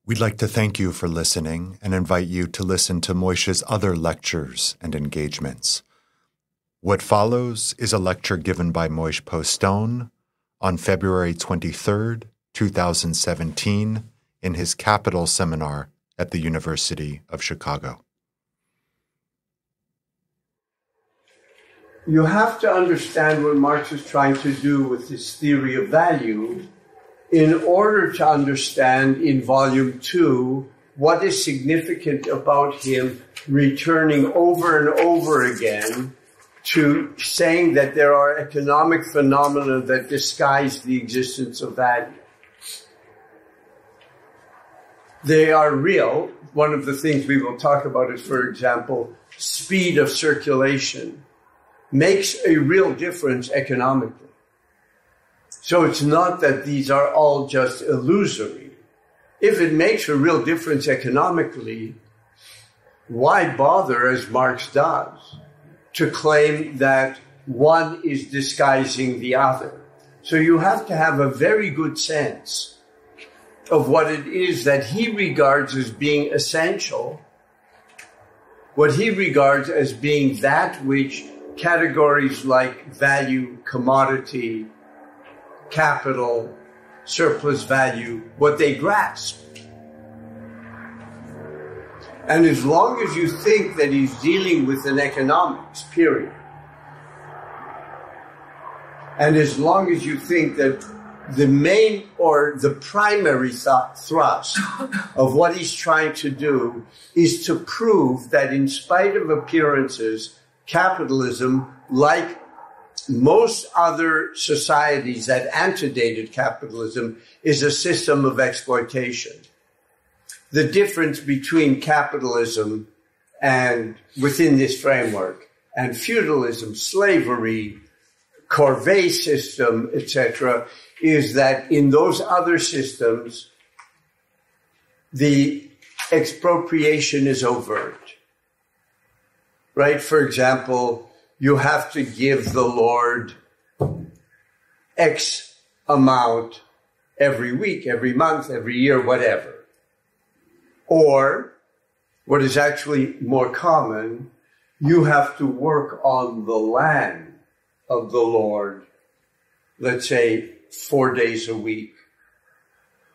We'd like to thank you for listening and invite you to listen to Moishe's other lectures and engagements. What follows is a lecture given by Moishe Postone on February 23rd, 2017, in his Capital seminar at the University of Chicago. You have to understand what Marx is trying to do with his theory of value in order to understand in Volume 2 what is significant about him returning over and over again to saying that there are economic phenomena that disguise the existence of value. They are real. One of the things we will talk about is, for example, speed of circulation makes a real difference economically. So it's not that these are all just illusory. If it makes a real difference economically, why bother, as Marx does, to claim that one is disguising the other? So you have to have a very good sense of what it is that he regards as being essential, what he regards as being that which categories like value, commodity, capital, surplus value, what they grasp. And as long as you think that he's dealing with an economics, period, and as long as you think that the main or the primary thrust of what he's trying to do is to prove that in spite of appearances, capitalism, like most other societies that antedated capitalism, is a system of exploitation. The difference between capitalism and within this framework and feudalism, slavery, corvée system, etc., is that in those other systems, the expropriation is overt. Right? For example, you have to give the Lord X amount every week, every month, every year, whatever. Or, what is actually more common, you have to work on the land of the Lord, let's say 4 days a week.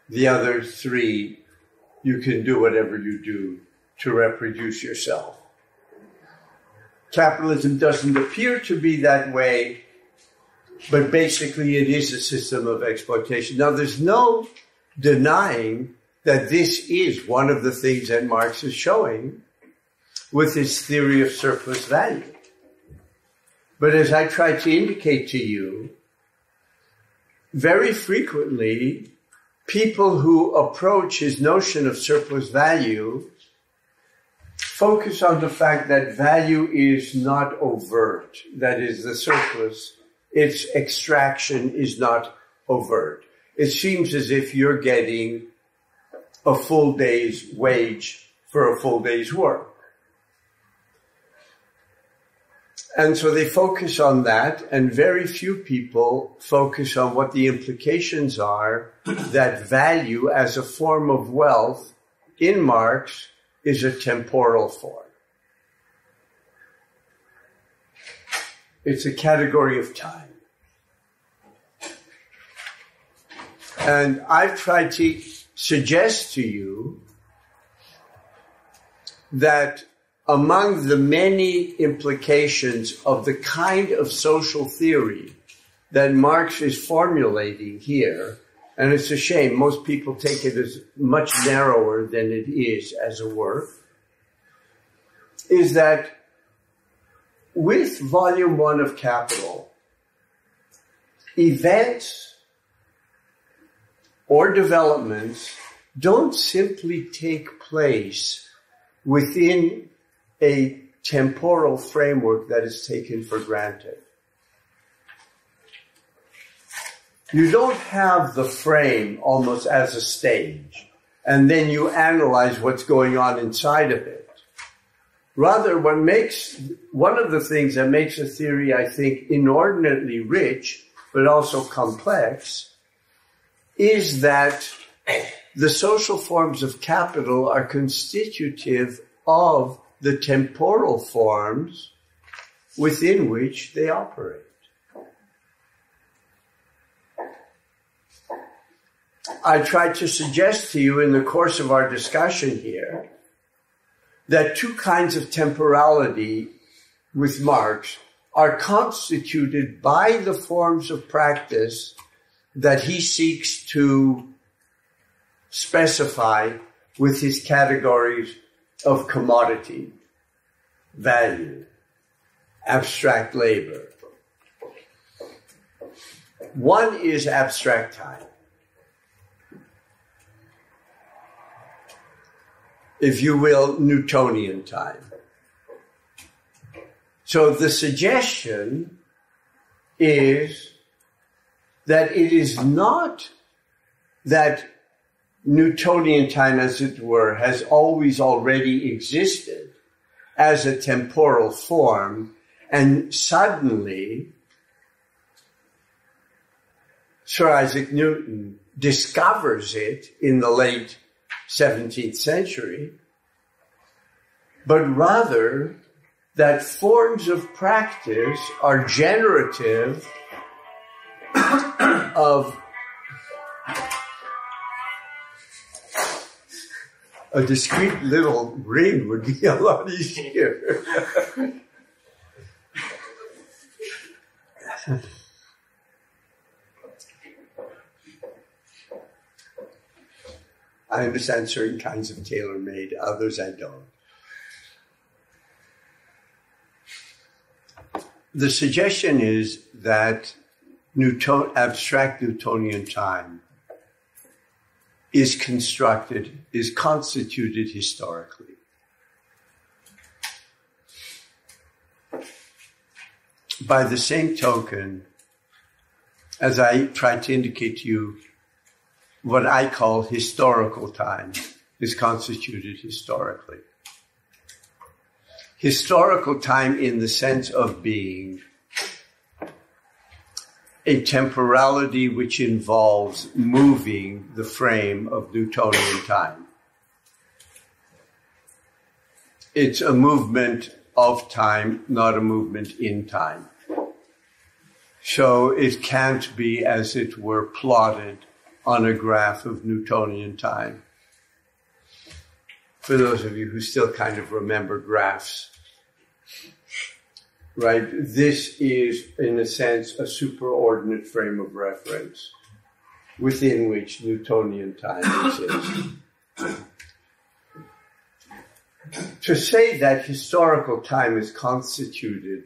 The other 3, you can do whatever you do to reproduce yourself. Capitalism doesn't appear to be that way, but basically it is a system of exploitation. Now, there's no denying that this is one of the things that Marx is showing with his theory of surplus value. But as I tried to indicate to you, very frequently, people who approach his notion of surplus value focus on the fact that value is not overt. That is, the surplus, its extraction is not overt. It seems as if you're getting a full day's wage for a full day's work. And so they focus on that, and very few people focus on what the implications are that value as a form of wealth in Marx is a temporal form. It's a category of time. And I've tried to suggest to you that among the many implications of the kind of social theory that Marx is formulating here, and it's a shame, most people take it as much narrower than it is as a work, is that with Volume 1 of Capital, events or developments don't simply take place within a temporal framework that is taken for granted. You don't have the frame almost as a stage, and then you analyze what's going on inside of it. Rather, one of the things that makes a theory, I think, inordinately rich, but also complex, is that the social forms of capital are constitutive of the temporal forms within which they operate. I tried to suggest to you in the course of our discussion here that two kinds of temporality with Marx are constituted by the forms of practice that he seeks to specify with his categories of commodity, value, abstract labor. One is abstract time. If you will, Newtonian time. So the suggestion is that it is not that Newtonian time, as it were, has always already existed as a temporal form, and suddenly Sir Isaac Newton discovers it in the late 17th century, but rather that forms of practice are generative of a discrete little ring would be a lot easier. I understand certain kinds of tailor-made, others I don't. The suggestion is that abstract Newtonian time is constituted historically. By the same token, as I tried to indicate to you, what I call historical time is constituted historically. Historical time in the sense of being a temporality which involves moving the frame of Newtonian time. It's a movement of time, not a movement in time. So it can't be, as it were, plotted on a graph of Newtonian time. For those of you who still kind of remember graphs, right? This is, in a sense, a superordinate frame of reference within which Newtonian time exists. To say that historical time is constituted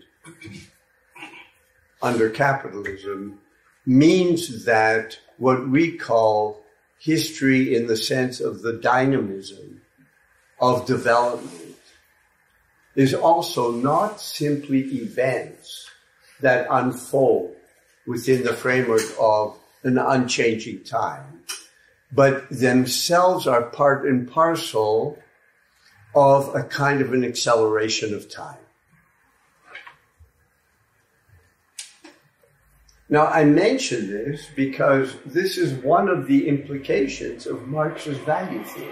under capitalism means that what we call history in the sense of the dynamism of development is also not simply events that unfold within the framework of an unchanging time, but themselves are part and parcel of a kind of an acceleration of time. Now, I mention this because this is one of the implications of Marx's value theory,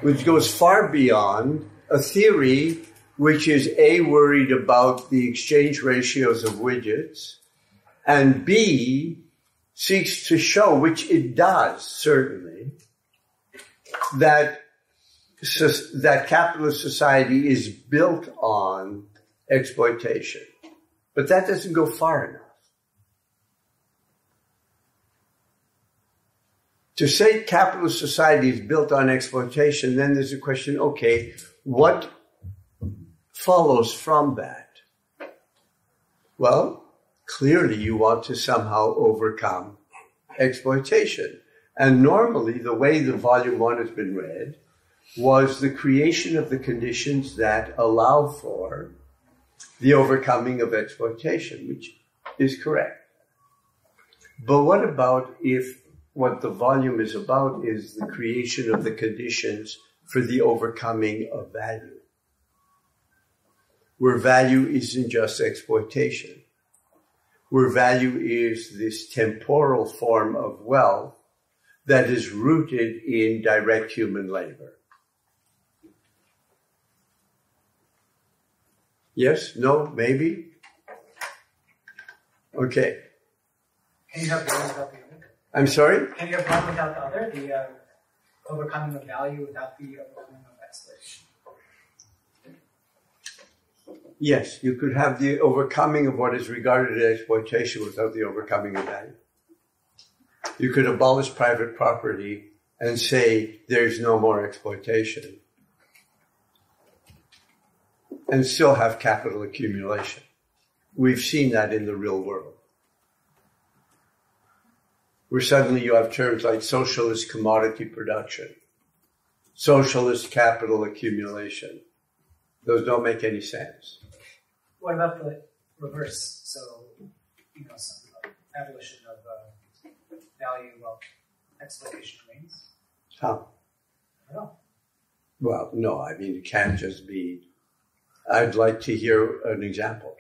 which goes far beyond a theory which is A, worried about the exchange ratios of widgets, and B, seeks to show, which it does certainly, that capitalist society is built on exploitation. But that doesn't go far enough. To say capitalist society is built on exploitation, then there's a question, okay, what follows from that? Well, clearly you want to somehow overcome exploitation. And normally the way the volume 1 has been read was the creation of the conditions that allow for the overcoming of exploitation, which is correct. But what about if what the volume is about is the creation of the conditions for the overcoming of value, where value isn't just exploitation, where value is this temporal form of wealth that is rooted in direct human labor. Yes? No? Maybe? Okay. Can you have one without the other? I'm sorry? Can you have one without the other? The overcoming of value without the overcoming of exploitation? Yes, you could have the overcoming of what is regarded as exploitation without the overcoming of value. You could abolish private property and say there's no more exploitation and still have capital accumulation. We've seen that in the real world, where suddenly you have terms like socialist commodity production, socialist capital accumulation. Those don't make any sense. What about the reverse? So, some abolition of value while exploitation remains? How? I don't know. Well, no, I mean, it can't just be. I'd like to hear an example,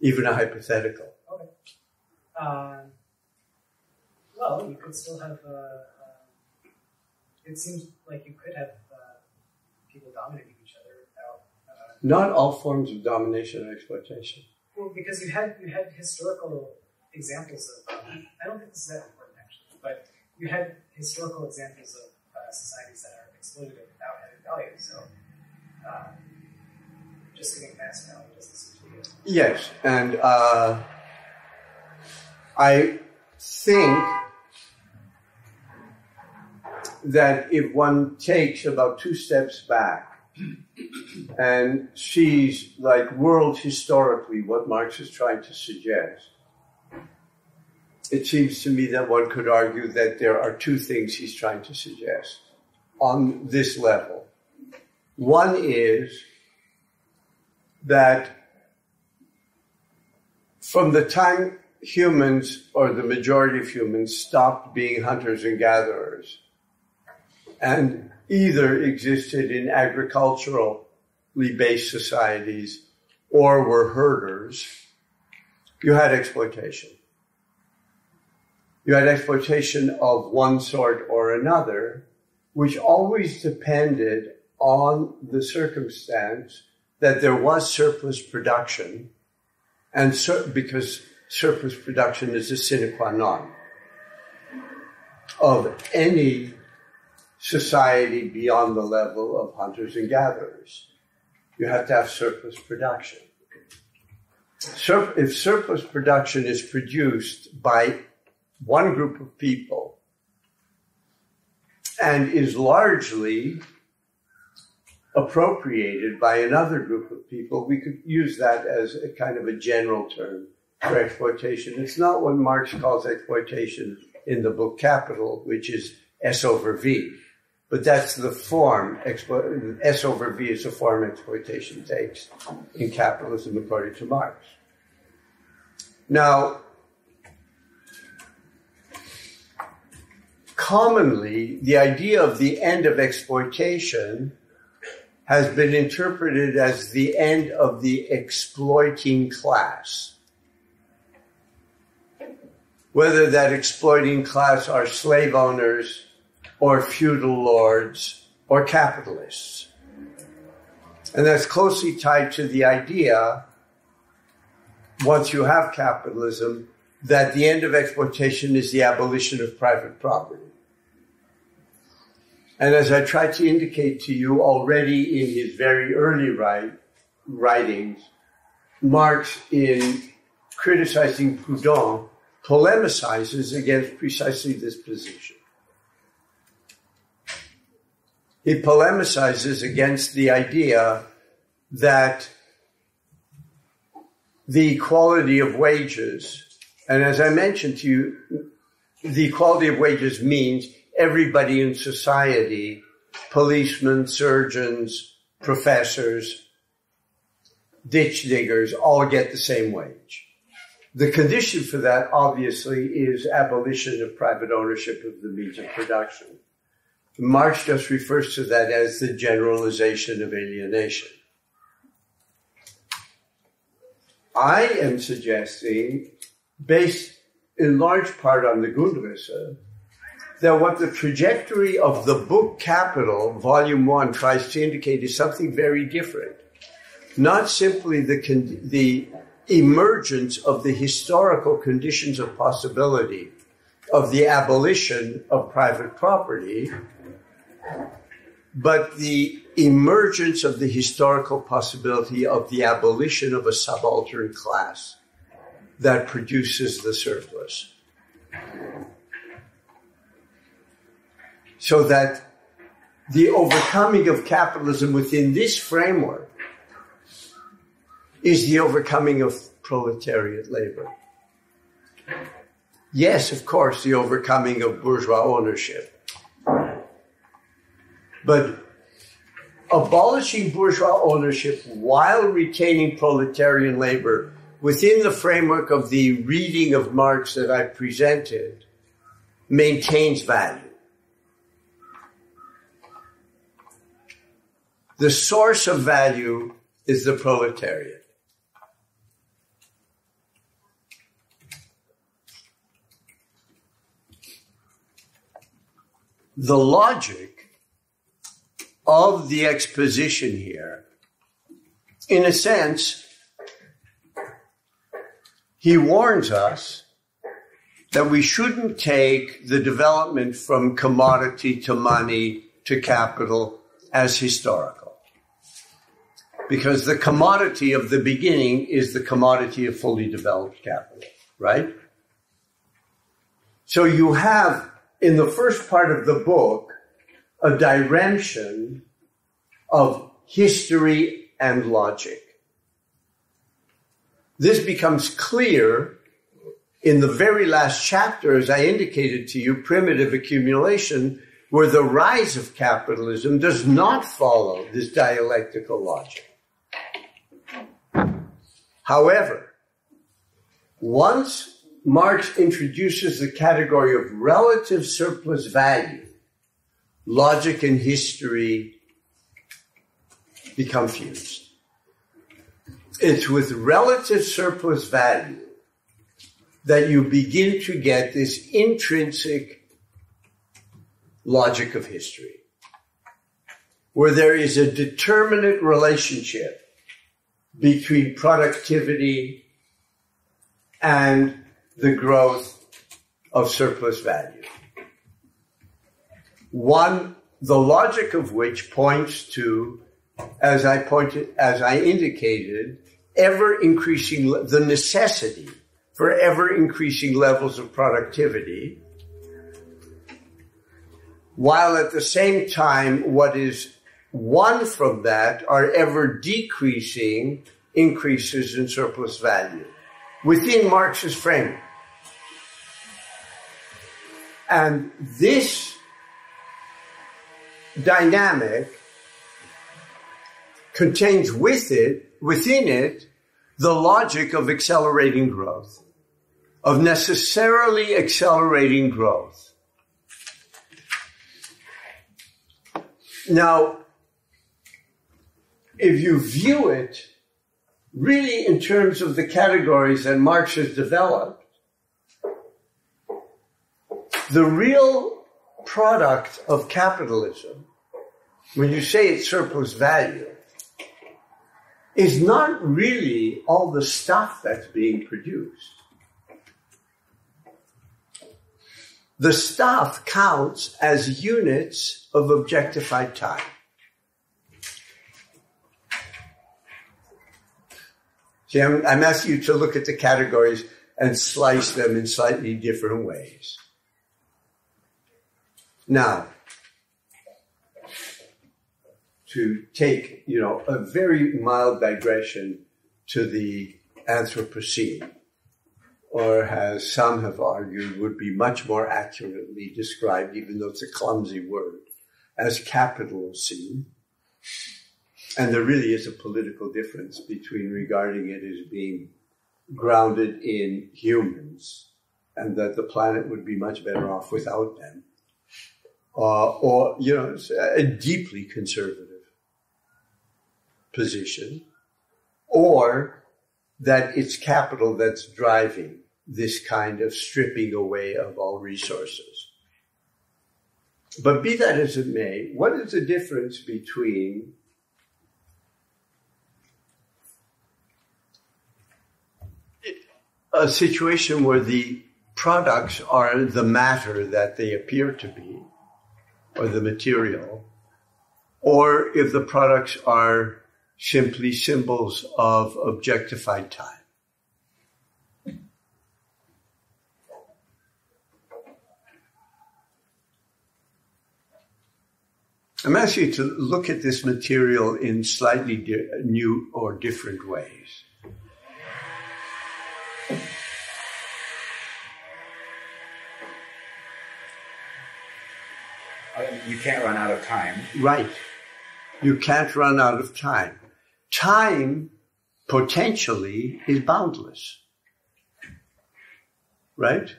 even a hypothetical. Okay. Well, you could still have, it seems like you could have people dominating each other without... Not all forms of domination and exploitation. Well, because you had historical examples of, I don't think this is that important actually, but you had historical examples of societies that are exploitative without having value, so just getting mass value doesn't seem to be it. Yes, and I think that if one takes about 2 steps back and sees, like, world historically what Marx is trying to suggest, it seems to me that one could argue that there are 2 things he's trying to suggest on this level. One is that from the time humans, or the majority of humans, stopped being hunters and gatherers and either existed in agriculturally based societies or were herders, you had exploitation. You had exploitation of one sort or another, which always depended on the circumstance that there was surplus production, and because surplus production is a sine qua non of any society beyond the level of hunters and gatherers. You have to have surplus production. If surplus production is produced by one group of people and is largely appropriated by another group of people, we could use that as a kind of a general term for exploitation. It's not what Marx calls exploitation in the book Capital, which is S over V. But that's the form. S over V is the form exploitation takes in capitalism according to Marx. Now, commonly, the idea of the end of exploitation has been interpreted as the end of the exploiting class. Whether that exploiting class are slave owners or feudal lords or capitalists. And that's closely tied to the idea, once you have capitalism, that the end of exploitation is the abolition of private property. And as I tried to indicate to you already in his very early writings, Marx, in criticizing Proudhon, polemicizes against precisely this position. He polemicizes against the idea that the equality of wages, and as I mentioned to you, the equality of wages means everybody in society, policemen, surgeons, professors, ditch diggers, all get the same wage. The condition for that, obviously, is abolition of private ownership of the means of production. Marx just refers to that as the generalization of alienation. I am suggesting, based in large part on the Grundrisse, that what the trajectory of the book Capital, Volume 1, tries to indicate is something very different. Not simply the emergence of the historical conditions of possibility of the abolition of private property, but the emergence of the historical possibility of the abolition of a subaltern class that produces the surplus. So that the overcoming of capitalism within this framework is the overcoming of proletariat labor. Yes, of course, the overcoming of bourgeois ownership. But abolishing bourgeois ownership while retaining proletarian labor within the framework of the reading of Marx that I presented maintains value. The source of value is the proletariat. The logic of the exposition here, in a sense, he warns us that we shouldn't take the development from commodity to money to capital as historical. Because the commodity of the beginning is the commodity of fully developed capital, right? So you have, in the first part of the book, a dimension of history and logic. This becomes clear in the very last chapter, as I indicated to you, Primitive Accumulation, where the rise of capitalism does not follow this dialectical logic. However, once Marx introduces the category of relative surplus value, logic and history become fused. It's with relative surplus value that you begin to get this intrinsic logic of history, where there is a determinate relationship between productivity and the growth of surplus value. One, the logic of which points to, as I indicated, ever increasing, the necessity for ever increasing levels of productivity, while at the same time what is won from that are ever decreasing increases in surplus value within Marx's framework. And this dynamic contains within it, the logic of accelerating growth, of necessarily accelerating growth. Now, if you view it really in terms of the categories that Marx has developed, the real product of capitalism, when you say it's surplus value, is not really all the stuff that's being produced. The stuff counts as units of objectified time. See, I'm asking you to look at the categories and slice them in slightly different ways. Now, to take, a very mild digression to the Anthropocene, or as some have argued, would be much more accurately described, even though it's a clumsy word, as Capitalocene. And there really is a political difference between regarding it as being grounded in humans and that the planet would be much better off without them, or it's a deeply conservative position, or that it's capital that's driving this kind of stripping away of all resources. But be that as it may, what is the difference between a situation where the products are the matter that they appear to be, or the material, or if the products are simply symbols of objectified time? I'm asking you to look at this material in slightly new or different ways. You can't run out of time. Right. You can't run out of time. Time, potentially, is boundless. Right?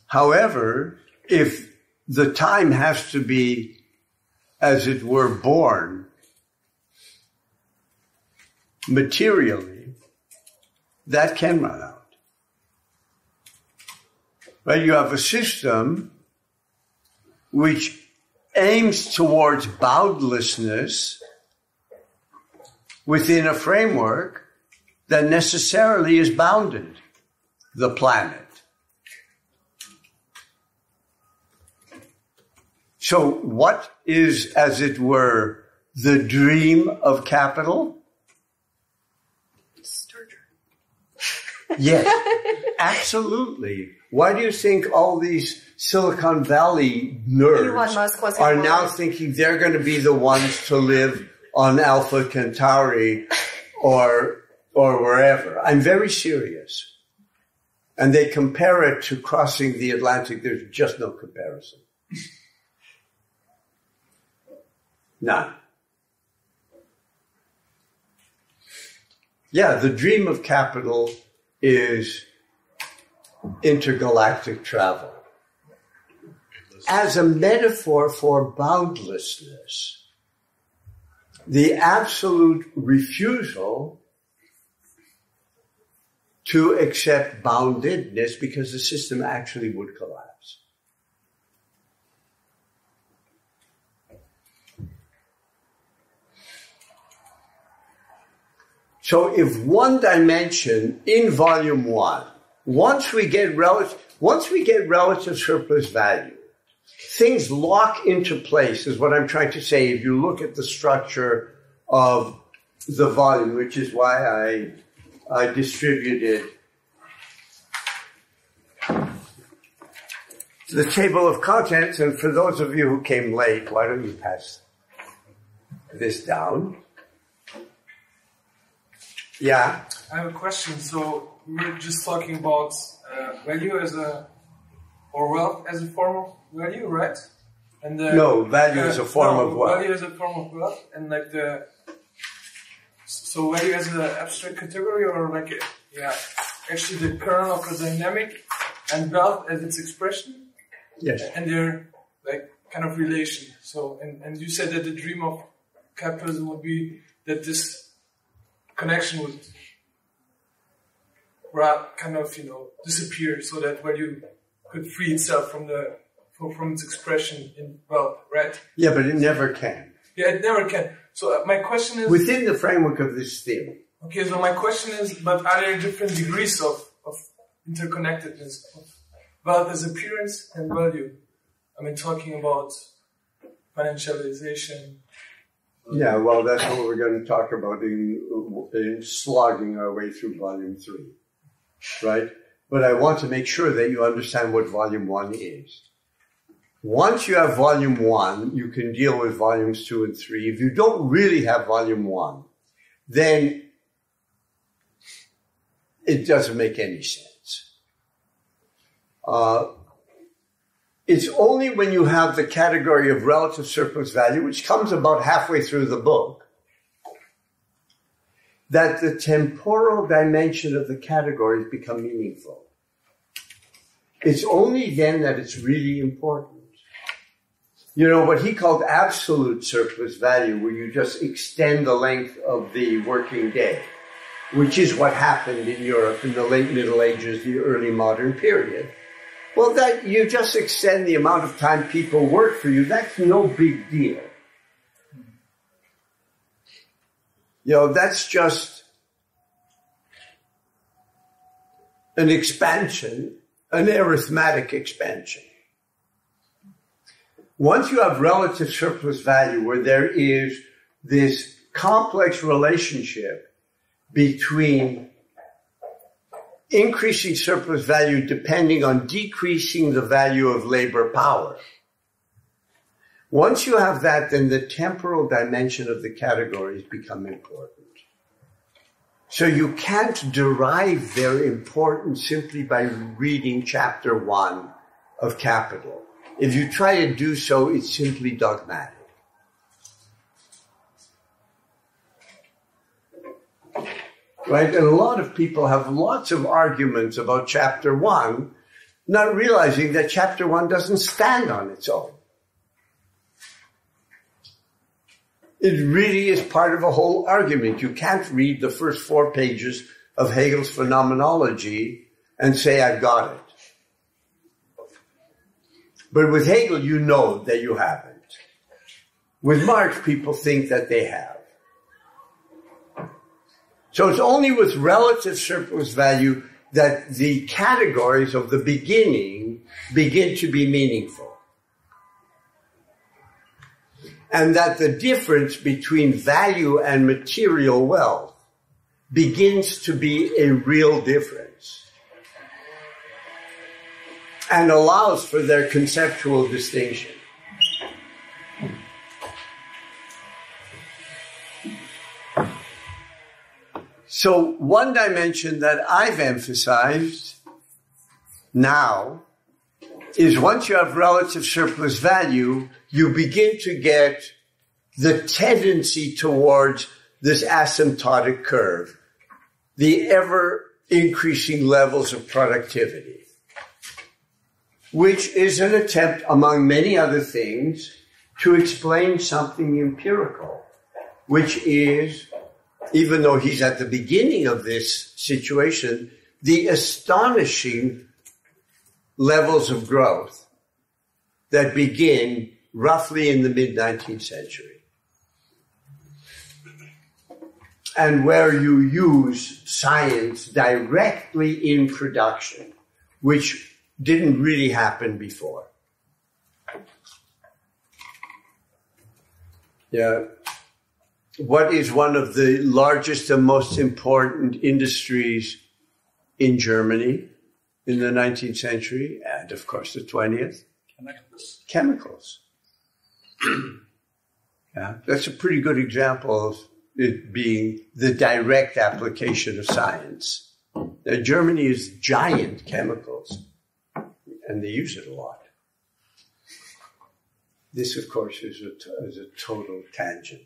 However, if the time has to be, as it were, born materially, that can run out. Right? You have a system which aims towards boundlessness within a framework that necessarily is bounded, the planet. So what is, as it were, the dream of capital? Yes, absolutely. Why do you think all these Silicon Valley nerds are now thinking they're going to be the ones to live on Alpha Centauri or wherever? I'm very serious. And they compare it to crossing the Atlantic. There's just no comparison. None. Yeah, the dream of capital is intergalactic travel. As a metaphor for boundlessness, the absolute refusal to accept boundedness because the system actually would collapse. So if one dimension in volume 1, once we get relative surplus value, things lock into place, is what I'm trying to say. If you look at the structure of the volume, which is why I distributed the table of contents. And for those of you who came late, why don't you pass this down? Yeah. I have a question. So we're just talking about value or wealth as a form of value, right? And no, value is a form of wealth. Value is a form of wealth, and so value as an abstract category, or actually the kernel of the dynamic, and wealth as its expression. Yes. And their kind of relation. So and you said that the dream of capitalism would be that this connection would kind of disappear, so that value could free itself from its expression in wealth, right? Yeah, but it never can. Yeah, it never can. So my question is, within the framework of this theory. Okay, so my question is, but are there different degrees of interconnectedness of wealth as appearance and value? I mean, talking about financialization. Yeah, well, that's what we're going to talk about in slogging our way through volume 3, right? But I want to make sure that you understand what volume 1 is. Once you have volume 1, you can deal with volumes 2 and 3. If you don't really have volume 1, then it doesn't make any sense. It's only when you have the category of relative surplus value, which comes about halfway through the book, that the temporal dimension of the categories become meaningful. It's only then that it's really important. What he called absolute surplus value, where you just extend the length of the working day. which is what happened in Europe in the late Middle Ages, the early modern period. Well, that you just extend the amount of time people work for you, that's no big deal. You know, that's just an expansion, an arithmetic expansion. Once you have relative surplus value, where there is this complex relationship between increasing surplus value depending on decreasing the value of labor power. Once you have that, then the temporal dimension of the categories become important. So you can't derive their importance simply by reading chapter 1 of Capital. If you try to do so, it's simply dogmatic. Right? And a lot of people have lots of arguments about chapter 1, not realizing that chapter 1 doesn't stand on its own. It really is part of a whole argument. You can't read the first 4 pages of Hegel's Phenomenology and say, I've got it. But with Hegel, you know that you haven't. With Marx, people think that they have. So it's only with relative surplus value that the categories of the beginning begin to be meaningful. And that the difference between value and material wealth begins to be a real difference and allows for their conceptual distinction. So one dimension that I've emphasized now is once you have relative surplus value, you begin to get the tendency towards this asymptotic curve, the ever increasing levels of productivity, which is an attempt, among many other things, to explain something empirical, which is, even though he's at the beginning of this situation, the astonishing levels of growth that begin roughly in the mid-19th century. And where you use science directly in production, which didn't really happen before. Yeah. What is one of the largest and most important industries in Germany in the 19th century, and of course the 20th? Chemicals. Yeah, that's a pretty good example of it being the direct application of science. Now, Germany is giant chemicals, and they use it a lot. This, of course, is a total tangent.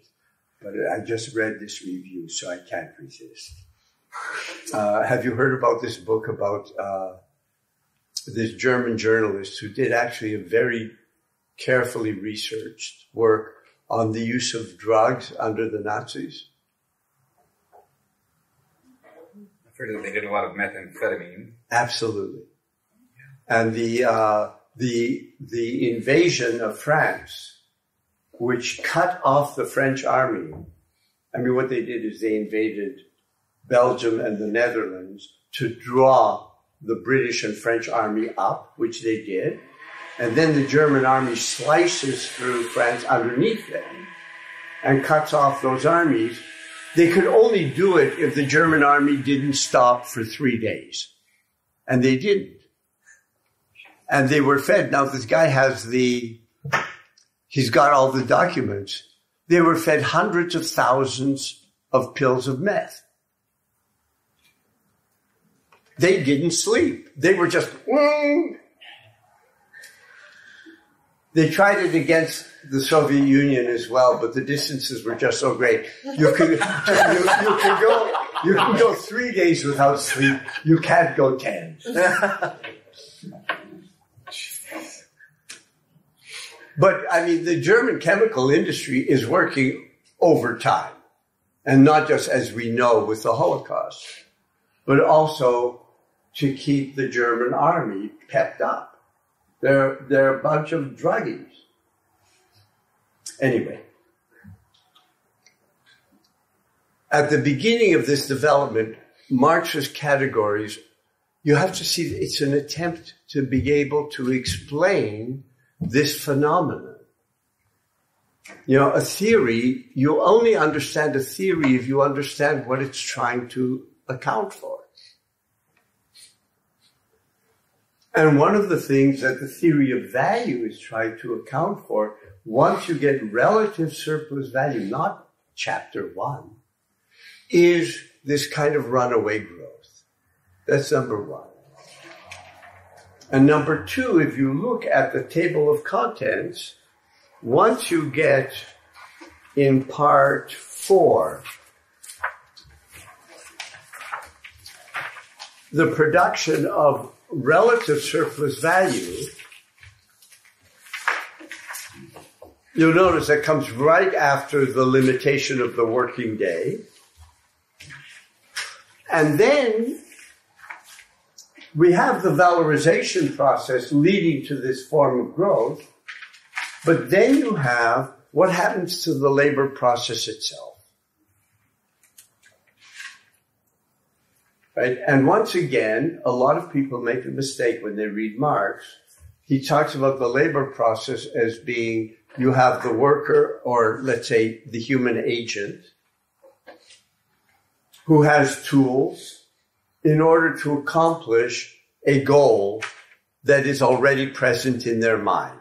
But I just read this review, so I can't resist. Have you heard about this book about this German journalist who did actually a very carefully researched work on the use of drugs under the Nazis? I've heard that they did a lot of methamphetamine. Absolutely. And the invasion of France, which cut off the French army. I mean, what they did is they invaded Belgium and the Netherlands to draw the British and French army up, which they did. And then the German army slices through France underneath them and cuts off those armies. They could only do it if the German army didn't stop for 3 days. And they didn't. And they were fed. Now, this guy has he's got all the documents. They were fed hundreds of thousands of pills of meth. They didn't sleep. They were just, They tried it against the Soviet Union as well, but the distances were just so great. You can go 3 days without sleep. You can't go 10. But, I mean, the German chemical industry is working overtime. And not just as we know with the Holocaust, but also to keep the German army pepped up. They're a bunch of druggies. Anyway, at the beginning of this development, Marx's categories, you have to see that it's an attempt to be able to explain this phenomenon. You know, a theory, you only understand a theory if you understand what it's trying to account for. And one of the things that the theory of value is trying to account for, once you get relative surplus value, not chapter 1, is this kind of runaway growth. That's number 1. And number 2, if you look at the table of contents, once you get in part 4, the production of relative surplus value, you'll notice that comes right after the limitation of the working day. And then we have the valorization process leading to this form of growth. But then you have what happens to the labor process itself. Right? And once again, a lot of people make a mistake when they read Marx. He talks about the labor process as being, you have the worker, or let's say the human agent, who has tools in order to accomplish a goal that is already present in their mind.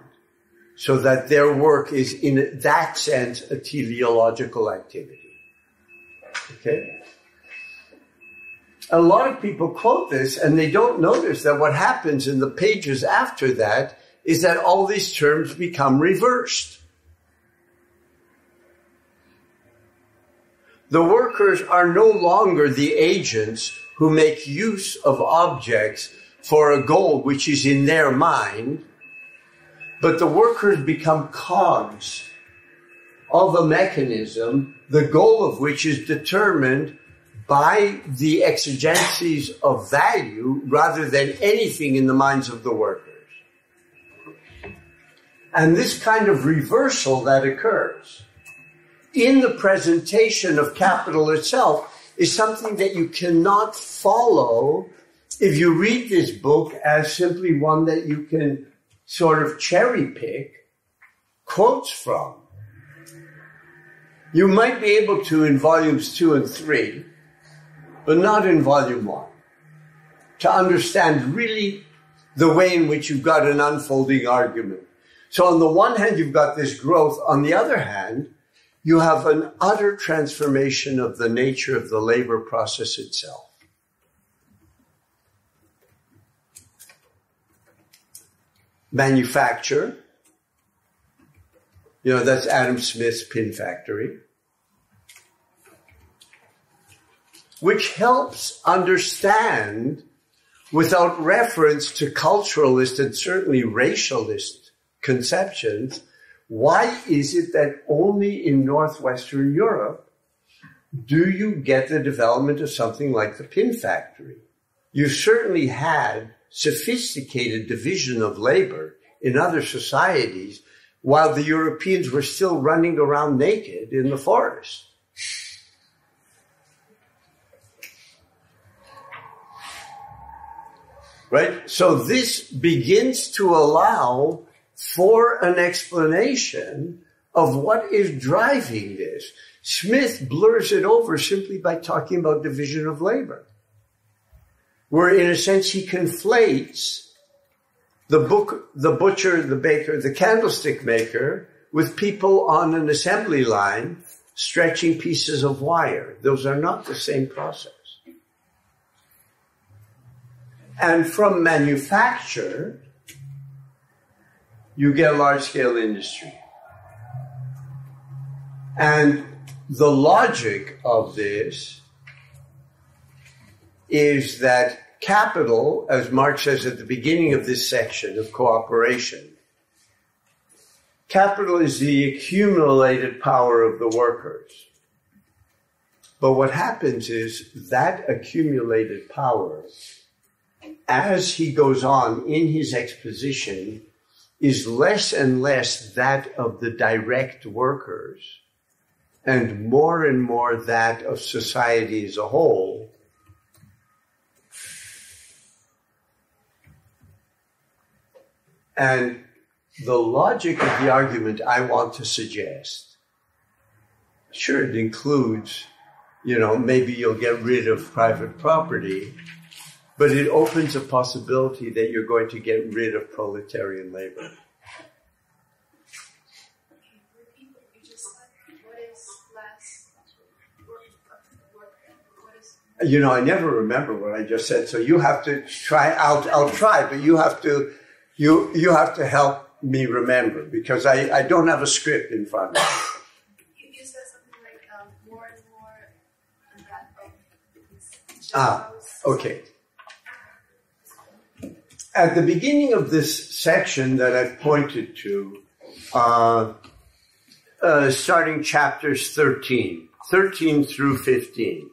So that their work is, in that sense, a teleological activity. Okay? A lot of people quote this, and they don't notice that what happens in the pages after that is that all these terms become reversed. The workers are no longer the agents who make use of objects for a goal which is in their mind, but the workers become cogs of a mechanism, the goal of which is determined by the exigencies of value rather than anything in the minds of the workers. And this kind of reversal that occurs in the presentation of capital itself is something that you cannot follow if you read this book as simply one that you can sort of cherry pick quotes from. You might be able to in volumes 2 and 3, but not in volume 1, to understand really the way in which you've got an unfolding argument. So on the one hand, you've got this growth. On the other hand, you have an utter transformation of the nature of the labor process itself. Manufacture, that's Adam Smith's pin factory, which helps understand, without reference to culturalist and certainly racialist conceptions, why is it that only in Northwestern Europe do you get the development of something like the pin factory? You certainly had sophisticated division of labor in other societies while the Europeans were still running around naked in the forest. Right? So this begins to allow for an explanation of what is driving this. Smith blurs it over simply by talking about division of labor, where in a sense he conflates the butcher, the baker, the candlestick maker with people on an assembly line stretching pieces of wire. Those are not the same process. And from manufacture, you get large-scale industry. And the logic of this is that capital, as Marx says at the beginning of this section of cooperation, capital is the accumulated power of the workers. But what happens is that accumulated power, as he goes on in his exposition, is less and less that of the direct workers and more that of society as a whole. And the logic of the argument I want to suggest, sure, it includes, maybe you'll get rid of private property, but it opens a possibility that you're going to get rid of proletarian labor. I never remember what I just said, so you have to try. I'll try, but you have to help me remember, because I don't have a script in front of me. You said something like more and more that of these okay. At the beginning of this section that I've pointed to, starting chapters 13 through 15,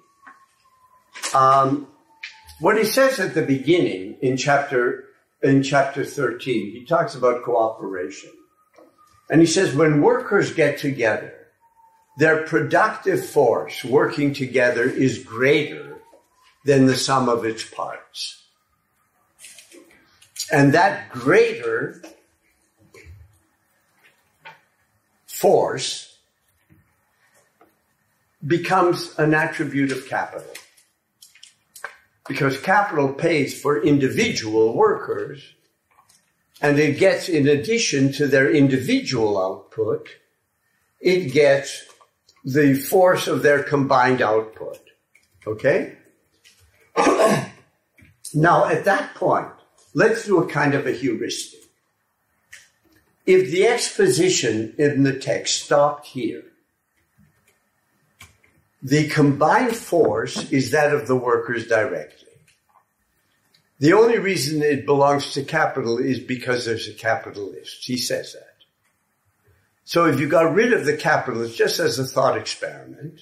what he says at the beginning in chapter 13, he talks about cooperation. And he says when workers get together, their productive force working together is greater than the sum of its parts. And that greater force becomes an attribute of capital. Because capital pays for individual workers, and it gets, in addition to their individual output, it gets the force of their combined output. Okay? Now, at that point, let's do a kind of a heuristic. If the exposition in the text stopped here, the combined force is that of the workers directly. The only reason it belongs to capital is because there's a capitalist. He says that. So if you got rid of the capitalist, just as a thought experiment,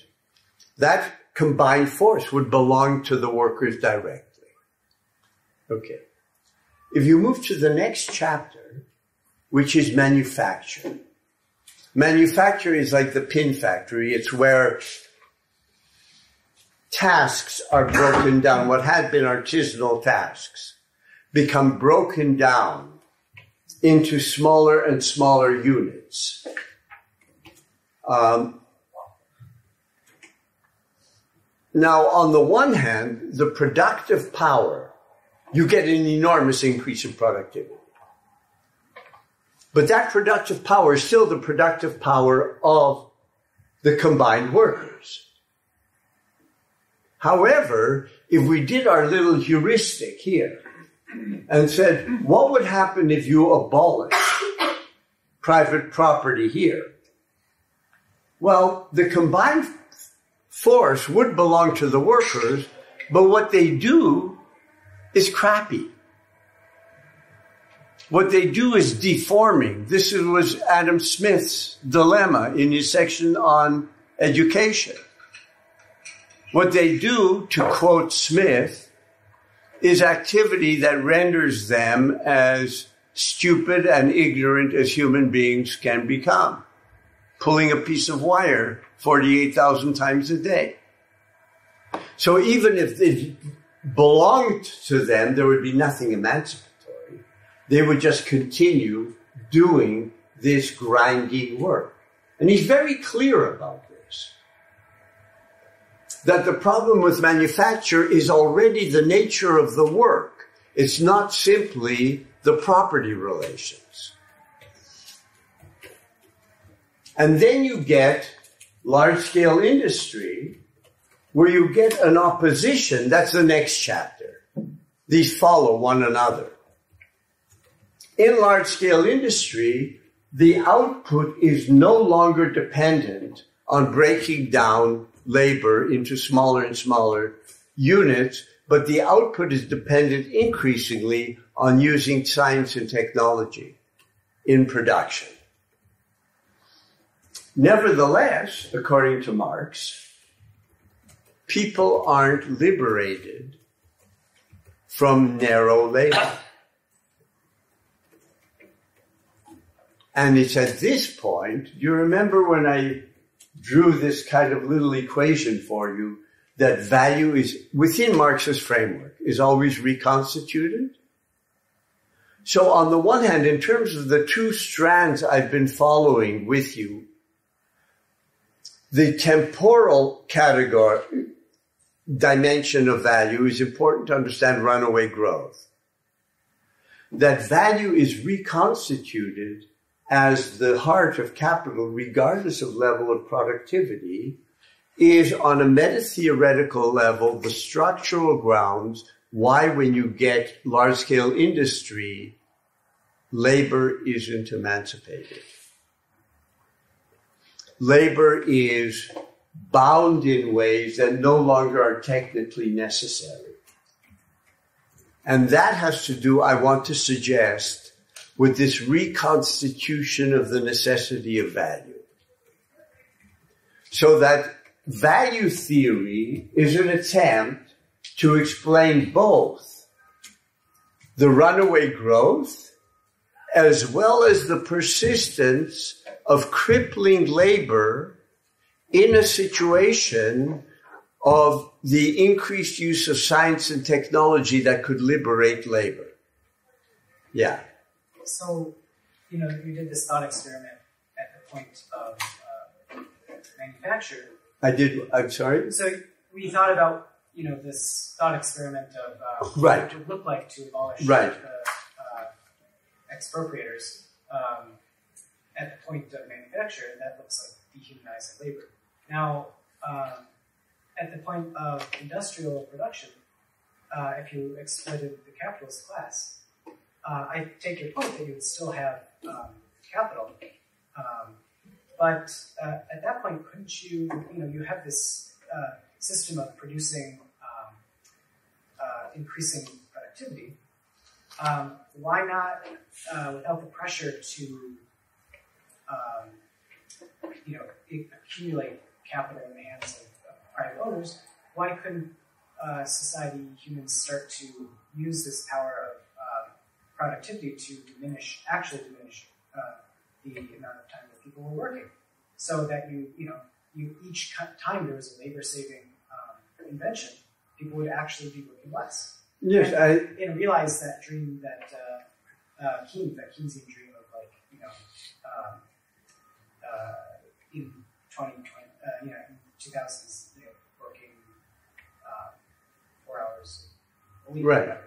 that combined force would belong to the workers directly. Okay. If you move to the next chapter, which is manufacture. Manufacture is like the pin factory. It's where tasks are broken down. What had been artisanal tasks become broken down into smaller and smaller units. Now, on the one hand, the productive power, you get an enormous increase in productivity. But that productive power is still the productive power of the combined workers. However, if we did our little heuristic here and said, what would happen if you abolish private property here? Well, the combined force would belong to the workers, but what they do is crappy. What they do is deforming. This was Adam Smith's dilemma in his section on education. What they do, to quote Smith, is activity that renders them as stupid and ignorant as human beings can become. Pulling a piece of wire 48,000 times a day. So even if it belonged to them, there would be nothing emancipatory. They would just continue doing this grinding work. And he's very clear about this. That the problem with manufacture is already the nature of the work. It's not simply the property relations. And then you get large-scale industry, where you get an opposition. That's the next chapter. These follow one another. In large-scale industry, the output is no longer dependent on breaking down labor into smaller and smaller units, but the output is dependent increasingly on using science and technology in production. Nevertheless, according to Marx, people aren't liberated from narrow labor. And it's at this point, you remember when I drew this kind of little equation for you, that value is, within Marx's framework, is always reconstituted? So on the one hand, in terms of the two strands I've been following with you, the temporal category, dimension of value is important to understand runaway growth. That value is reconstituted as the heart of capital, regardless of level of productivity, is on a meta-theoretical level the structural grounds why when you get large-scale industry, labor isn't emancipated. Labor is bound in ways that no longer are technically necessary. And that has to do, I want to suggest, with this reconstitution of the necessity of value. So that value theory is an attempt to explain both the runaway growth as well as the persistence of crippling labor in a situation of the increased use of science and technology that could liberate labor. Yeah. So, you did this thought experiment at the point of manufacture. I did, I'm sorry? So we thought about, this thought experiment of right. what it would look like to abolish right. Expropriators at the point of manufacture, and that looks like dehumanizing labor. Now, at the point of industrial production, if you exploited the capitalist class, I take your point that you would still have capital, but at that point, couldn't you? You have this system of producing, increasing productivity. Why not, without the pressure to, accumulate capital in the hands of private owners? Why couldn't society, humans, start to use this power of productivity to actually diminish the amount of time that people were working, so that each time there was a labor-saving invention, people would actually be working less. Yes, and realize that dream that Keynesian dream of in 2000s, working 4 hours a week. Right.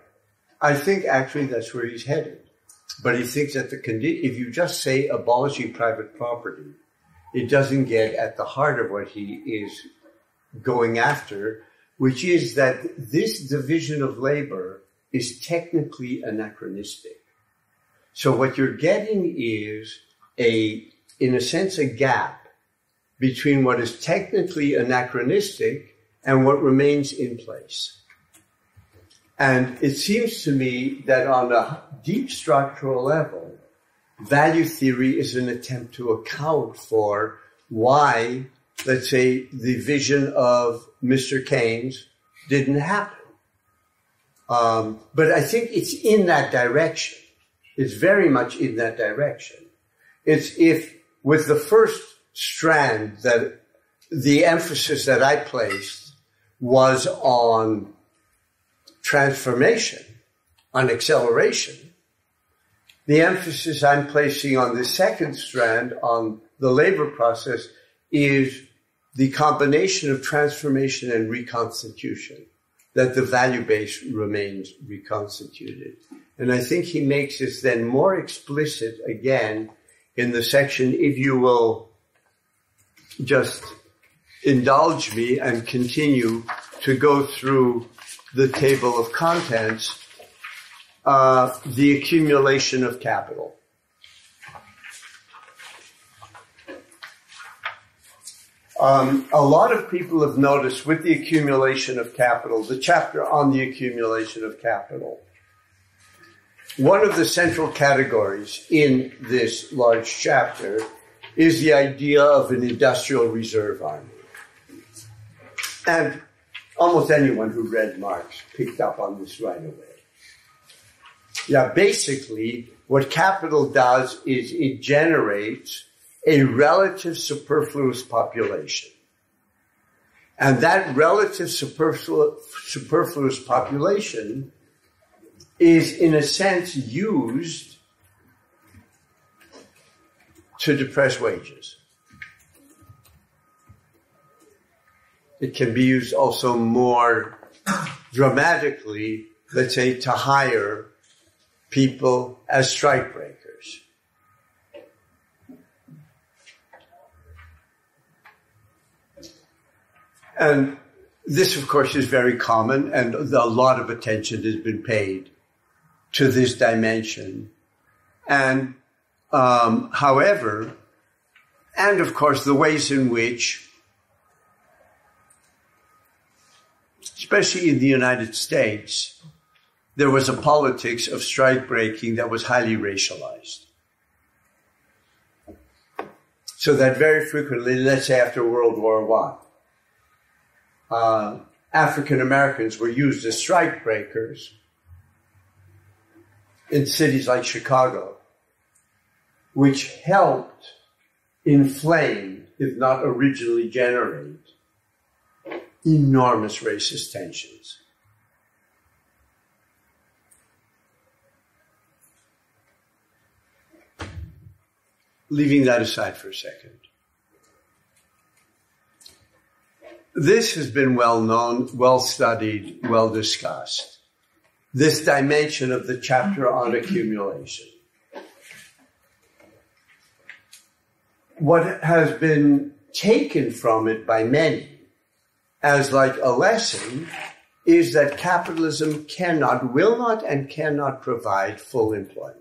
I think actually that's where he's headed. But he thinks that if you just say abolishing private property, it doesn't get at the heart of what he is going after, which is that this division of labor is technically anachronistic. So what you're getting is in a sense, a gap between what is technically anachronistic and what remains in place. And it seems to me that on a deep structural level, value theory is an attempt to account for why, let's say, the vision of Mr. Keynes didn't happen. But I think it's in that direction. It's very much in that direction. It's if with the first strand that the emphasis that I placed was on transformation, on acceleration, the emphasis I'm placing on the second strand, on the labor process, is the combination of transformation and reconstitution, that the value base remains reconstituted. And I think he makes this then more explicit again in the section, if you will just indulge me and continue to go through the table of contents, the accumulation of capital. A lot of people have noticed with the accumulation of capital, the chapter on the accumulation of capital, one of the central categories in this large chapter is the idea of an industrial reserve army. And almost anyone who read Marx picked up on this right away. Yeah, basically, what capital does is it generates a relative superfluous population. And that relative superfluous population is, in a sense, used to depress wages. It can be used also more dramatically, let's say, to hire people as strike breakers. And this, of course, is very common, and a lot of attention has been paid to this dimension. And however, and of course, the ways in which, especially in the United States, there was a politics of strike breaking that was highly racialized. So that very frequently, let's say after World War I, African Americans were used as strike breakers in cities like Chicago, which helped inflame, if not originally generate, enormous racist tensions. Leaving that aside for a second. This has been well known, well studied, well discussed. This dimension of the chapter on accumulation. What has been taken from it by many as like a lesson is that capitalism will not and cannot provide full employment.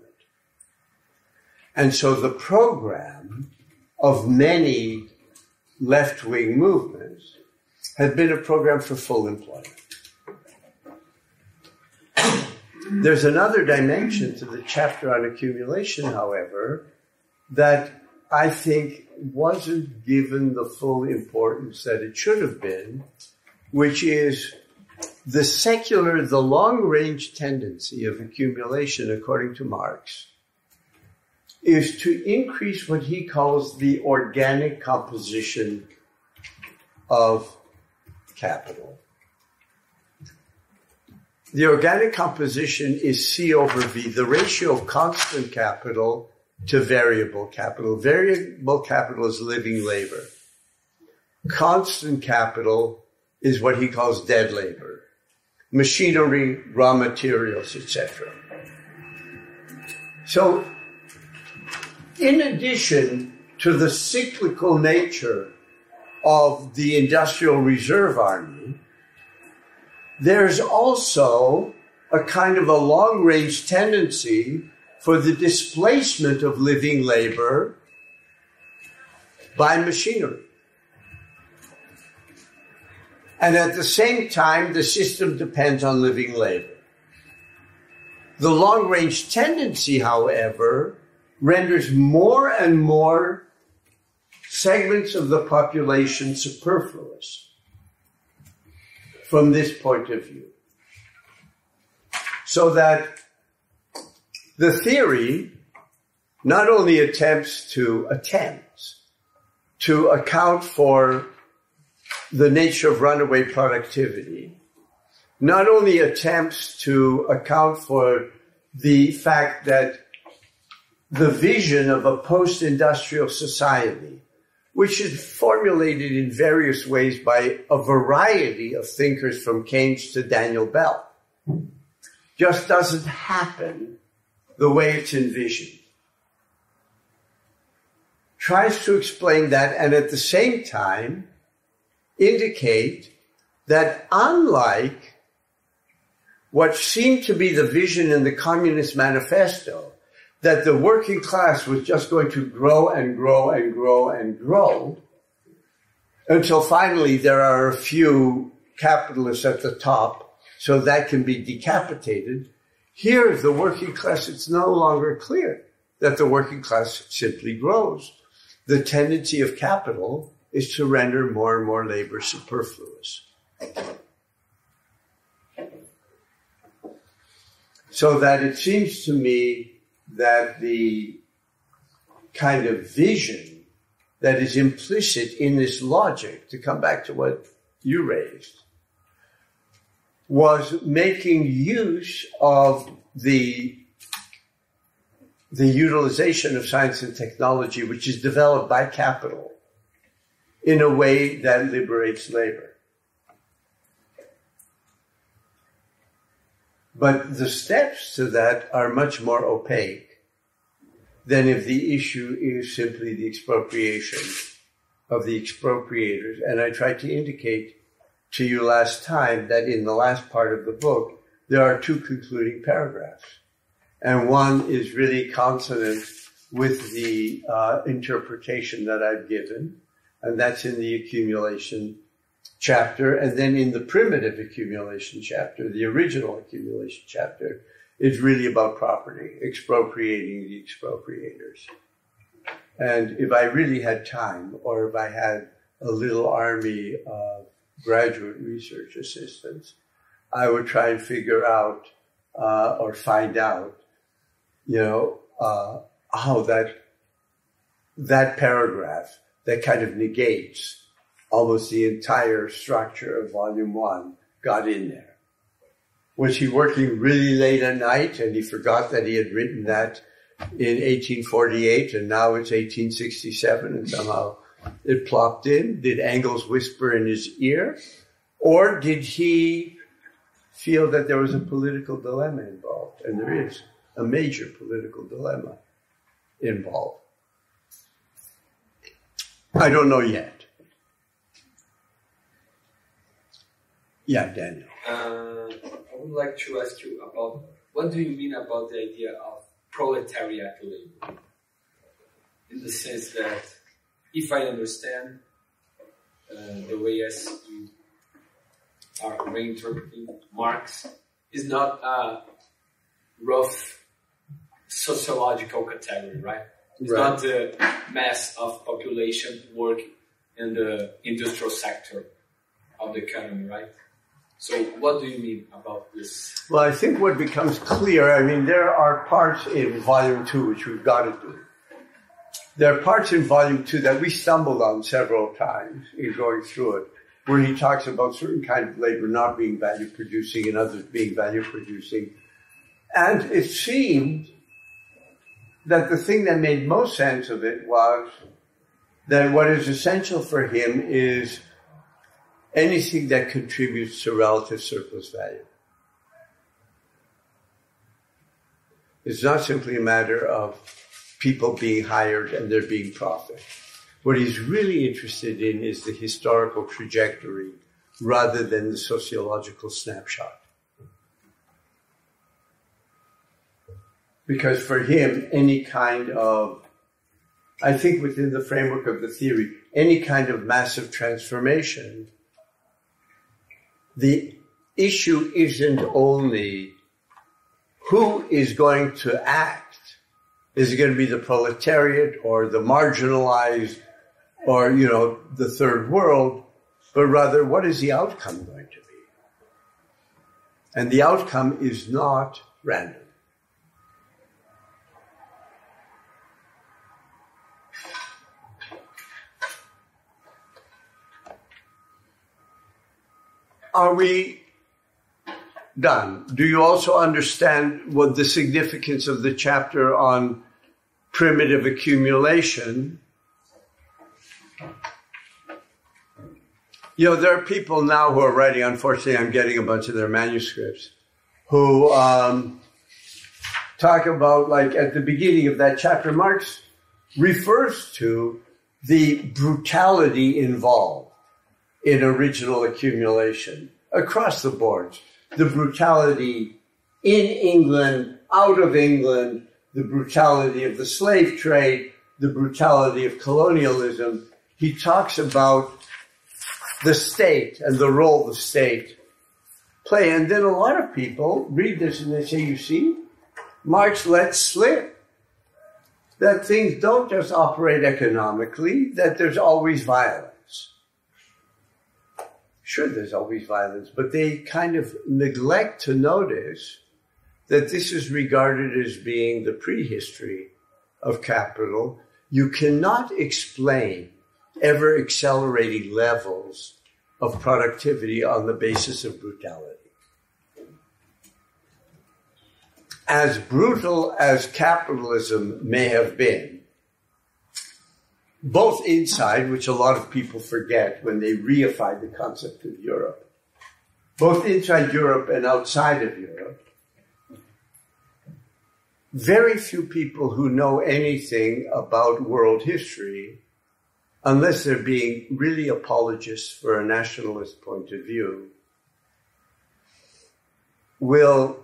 And so the program of many left-wing movements has been a program for full employment. There's another dimension to the chapter on accumulation, however, that I think wasn't given the full importance that it should have been, which is the long-range tendency of accumulation, according to Marx, is to increase what he calls the organic composition of capital. The organic composition is C over V, the ratio of constant capital to variable capital. Variable capital is living labor. Constant capital is what he calls dead labor. Machinery, raw materials, etc. So, in addition to the cyclical nature of the Industrial Reserve Army, there's also a kind of a long-range tendency for the displacement of living labor by machinery. And at the same time, the system depends on living labor. The long-range tendency, however, renders more and more segments of the population superfluous from this point of view. So that the theory not only attempts to account for the nature of runaway productivity, not only attempts to account for the fact that the vision of a post-industrial society, which is formulated in various ways by a variety of thinkers from Keynes to Daniel Bell, just doesn't happen the way it's envisioned. Tries to explain that and at the same time indicate that unlike what seemed to be the vision in the Communist Manifesto, that the working class was just going to grow and grow and grow and grow until finally there are a few capitalists at the top, so that can be decapitated. Here, the working class, it's no longer clear that the working class simply grows. The tendency of capital is to render more and more labor superfluous. So that it seems to me that the kind of vision that is implicit in this logic, to come back to what you raised, was making use of the utilization of science and technology, which is developed by capital, in a way that liberates labor. But the steps to that are much more opaque than if the issue is simply the expropriation of the expropriators. And I tried to indicate to you last time that in the last part of the book, there are two concluding paragraphs. And one is really consonant with the interpretation that I've given, and that's in the accumulation chapter. And then in the primitive accumulation chapter, the original accumulation chapter, is really about property, expropriating the expropriators. And if I really had time, or if I had a little army of graduate research assistants, I would try and figure out or find out, how that paragraph that kind of negates almost the entire structure of volume 1 got in there. Was he working really late at night and he forgot that he had written that in 1848 and now it's 1867 and somehow it plopped in? Did Engels whisper in his ear? Or did he feel that there was a political dilemma involved? And there is a major political dilemma involved. I don't know yet. Yeah, Daniel. I would like to ask you about, what do you mean about the idea of proletariat labor? In the sense that, if I understand the way as you are reinterpreting Marx, is not a rough sociological category, right? It's not the mass of population working in the industrial sector of the economy, right? So what do you mean about this? Well, I think what becomes clear, there are parts in volume 2 which we've got to do. There are parts in volume 2 that we stumbled on several times in going through it, where he talks about certain kind of labor not being value producing and others being value producing. And it seemed that the thing that made most sense of it was that what is essential for him is anything that contributes to relative surplus value. It's not simply a matter of people being hired and there being profit. What he's really interested in is the historical trajectory rather than the sociological snapshot. Because for him, any kind of, I think within the framework of the theory, any kind of massive transformation, the issue isn't only who is going to act. Is it going to be the proletariat or the marginalized or, the third world, but rather what is the outcome going to be? And the outcome is not random. Are we done? Do you also understand what the significance of the chapter on primitive accumulation? There are people now who are writing, unfortunately I'm getting a bunch of their manuscripts, who talk about, like at the beginning of that chapter, Marx refers to the brutality involved in original accumulation across the board. The brutality in England, out of England, the brutality of the slave trade, the brutality of colonialism. He talks about the state and the role the state play. And then a lot of people read this and they say, you see, Marx lets slip that things don't just operate economically, that there's always violence. Sure, there's always violence, but they kind of neglect to notice that this is regarded as being the prehistory of capital. You cannot explain ever accelerating levels of productivity on the basis of brutality. As brutal as capitalism may have been, both inside, which a lot of people forget when they reified the concept of Europe, both inside Europe and outside of Europe, very few people who know anything about world history, unless they're being really apologists for a nationalist point of view, will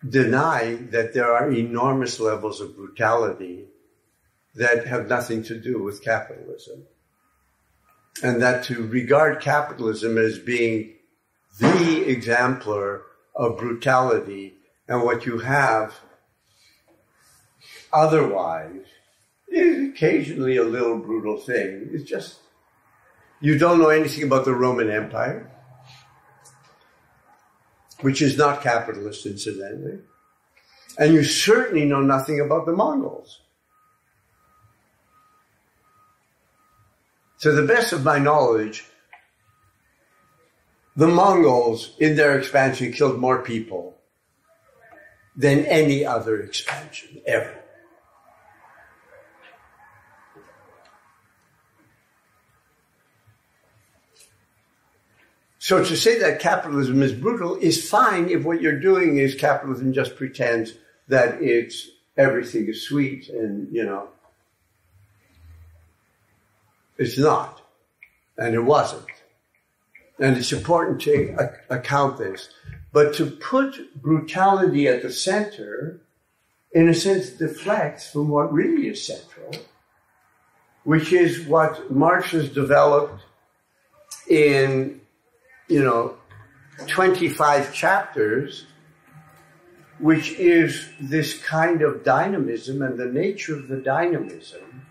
deny that there are enormous levels of brutality that have nothing to do with capitalism. And that to regard capitalism as being the exemplar of brutality and what you have otherwise is occasionally a little brutal thing. It's just, you don't know anything about the Roman Empire, which is not capitalist, incidentally. And you certainly know nothing about the Mongols. To the best of my knowledge, the Mongols, in their expansion, killed more people than any other expansion ever. So to say that capitalism is brutal is fine if what you're doing is capitalism just pretends that everything is sweet and, it's not. And it wasn't. And it's important to account this. But to put brutality at the center, in a sense, deflects from what really is central, which is what Marx has developed in 25 chapters, which is this kind of dynamism and the nature of the dynamism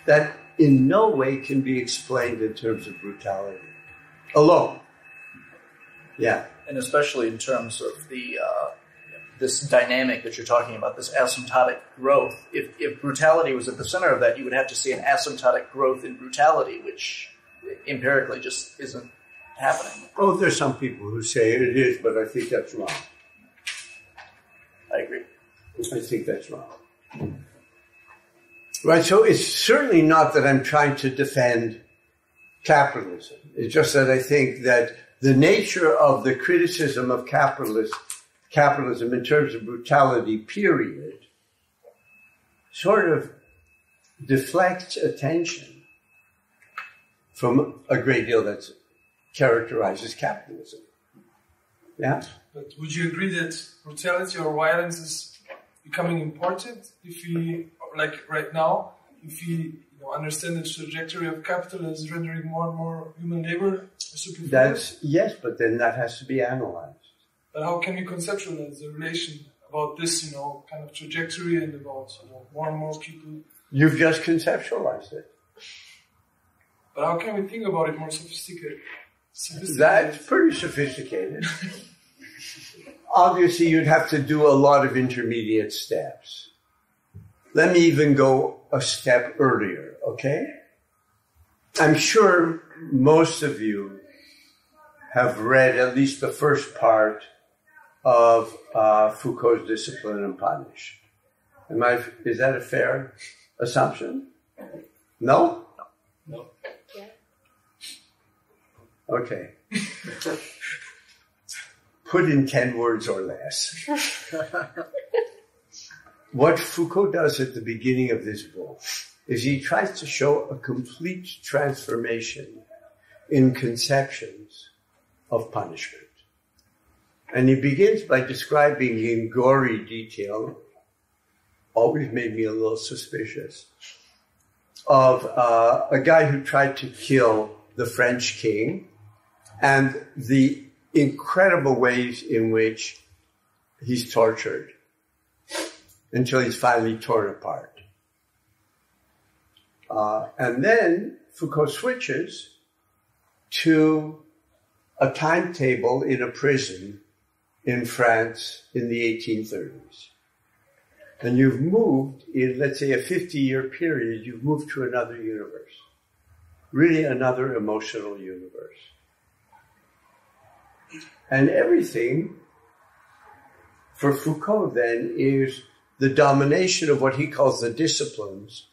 that in no way can be explained in terms of brutality alone. Yeah. And especially in terms of the this dynamic that you're talking about, this asymptotic growth. If brutality was at the center of that, you would have to see an asymptotic growth in brutality, which empirically just isn't happening. Oh, there's some people who say it is, but I think that's wrong. I agree. I think that's wrong. Right, so it's certainly not that I'm trying to defend capitalism. It's just that I think that the nature of the criticism of capitalism in terms of brutality, period, sort of deflects attention from a great deal that characterizes capitalism. Yeah? But would you agree that brutality or violence is becoming important if we, like right now, if we understand the trajectory of capital as rendering more and more human labor superfluous? Yes, but then that has to be analyzed. But how can we conceptualize the relation about this, kind of trajectory and about more and more people? You've just conceptualized it. But how can we think about it more sophisticated? That's pretty sophisticated. Obviously, you'd have to do a lot of intermediate steps. Let me even go a step earlier, okay? I'm sure most of you have read at least the first part of Foucault's Discipline and Punish. Is that a fair assumption? No? No. Yeah. Okay. Put in 10 words or less. What Foucault does at the beginning of this book is he tries to show a complete transformation in conceptions of punishment. And he begins by describing in gory detail, always made me a little suspicious, of a guy who tried to kill the French king and the incredible ways in which he's tortured until he's finally torn apart. And then Foucault switches to a timetable in a prison in France in the 1830s. And you've moved in, let's say, a 50-year period, you've moved to another universe. Really another emotional universe. And everything, for Foucault then, is the domination of what he calls the disciplines,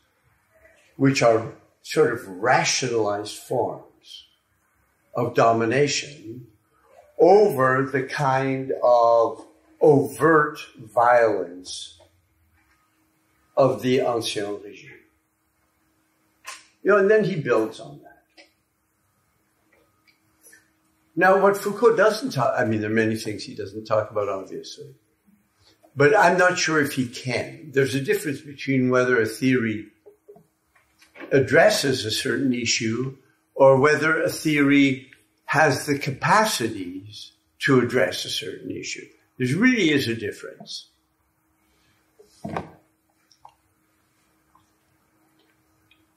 which are sort of rationalized forms of domination over the kind of overt violence of the ancien regime. And then he builds on that. Now, what Foucault doesn't talk, there are many things he doesn't talk about, obviously. But I'm not sure if he can. There's a difference between whether a theory addresses a certain issue or whether a theory has the capacities to address a certain issue. There really is a difference.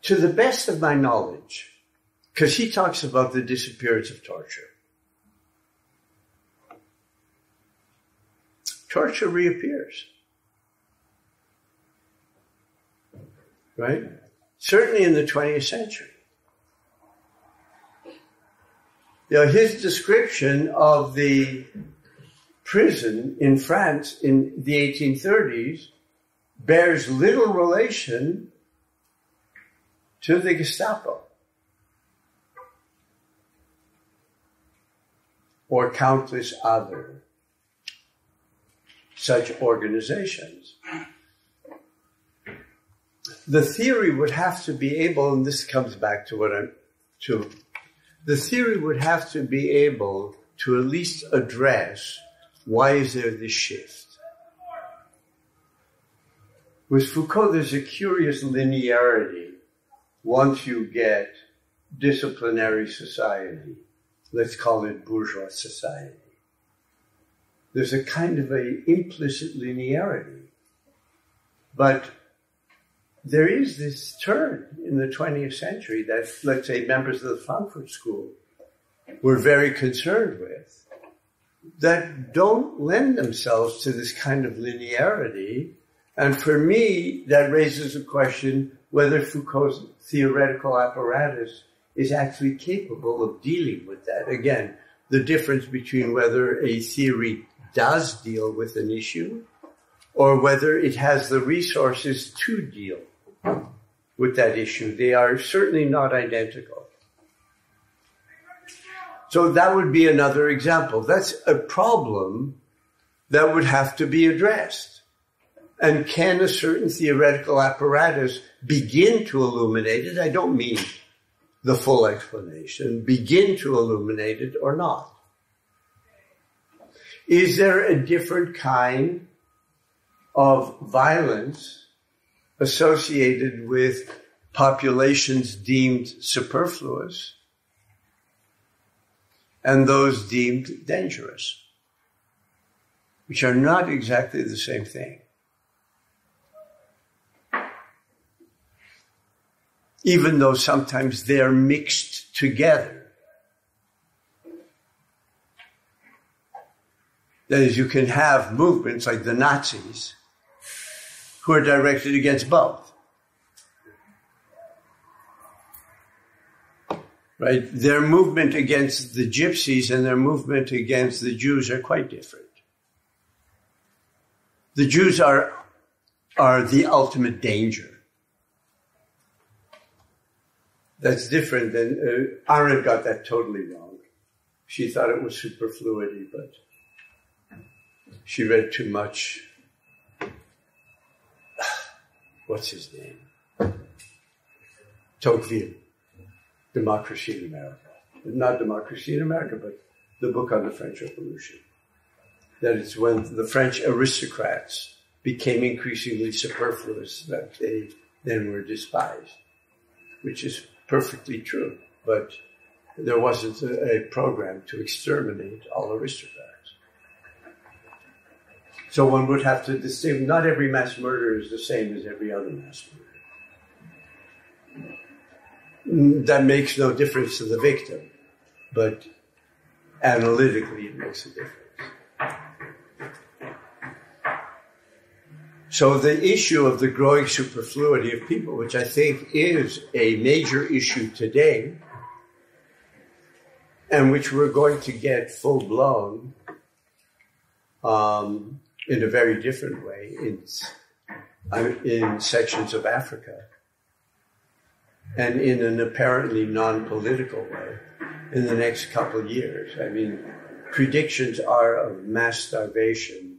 To the best of my knowledge, because he talks about the disappearance of torture. Torture reappears. Right? Certainly in the 20th century. His description of the prison in France in the 1830s bears little relation to the Gestapo or countless other such organizations. The theory would have to be able, and this comes back to the theory would have to be able to at least address why is there this shift. With Foucault, there's a curious linearity once you get disciplinary society. Let's call it bourgeois society. There's a kind of an implicit linearity. But there is this turn in the 20th century that, let's say, members of the Frankfurt School were very concerned with, that don't lend themselves to this kind of linearity. And for me, that raises a question whether Foucault's theoretical apparatus is actually capable of dealing with that. Again, the difference between whether a theory does deal with an issue or whether it has the resources to deal with that issue. They are certainly not identical. So that would be another example. That's a problem that would have to be addressed. And can a certain theoretical apparatus begin to illuminate it? I don't mean the full explanation. Begin to illuminate it or not? Is there a different kind of violence associated with populations deemed superfluous and those deemed dangerous, which are not exactly the same thing? Even though sometimes they're mixed together. That is, you can have movements like the Nazis who are directed against both. Right? Their movement against the gypsies and their movement against the Jews are quite different. The Jews are the ultimate danger. That's different than, Arendt got that totally wrong. She thought it was superfluity, but she read too much. What's his name? Tocqueville. Democracy in America. Not Democracy in America, but the book on the French Revolution. That it's when the French aristocrats became increasingly superfluous that they then were despised, which is perfectly true. But there wasn't a program to exterminate all aristocrats. So one would have to distinguish, not every mass murder is the same as every other mass murder. That makes no difference to the victim, but analytically it makes a difference. So the issue of the growing superfluity of people, which I think is a major issue today, and which we're going to get full-blown in a very different way in sections of Africa, and in an apparently non-political way in the next couple of years. I mean, predictions are of mass starvation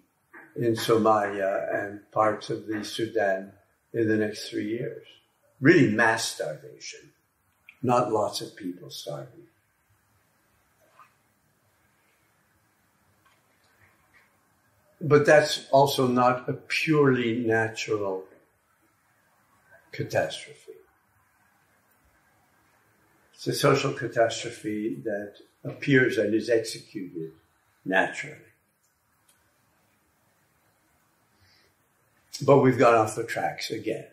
in Somalia and parts of the Sudan in the next 3 years. Really mass starvation, not lots of people starving. But that's also not a purely natural catastrophe. It's a social catastrophe that appears and is executed naturally. But we've gone off the tracks again.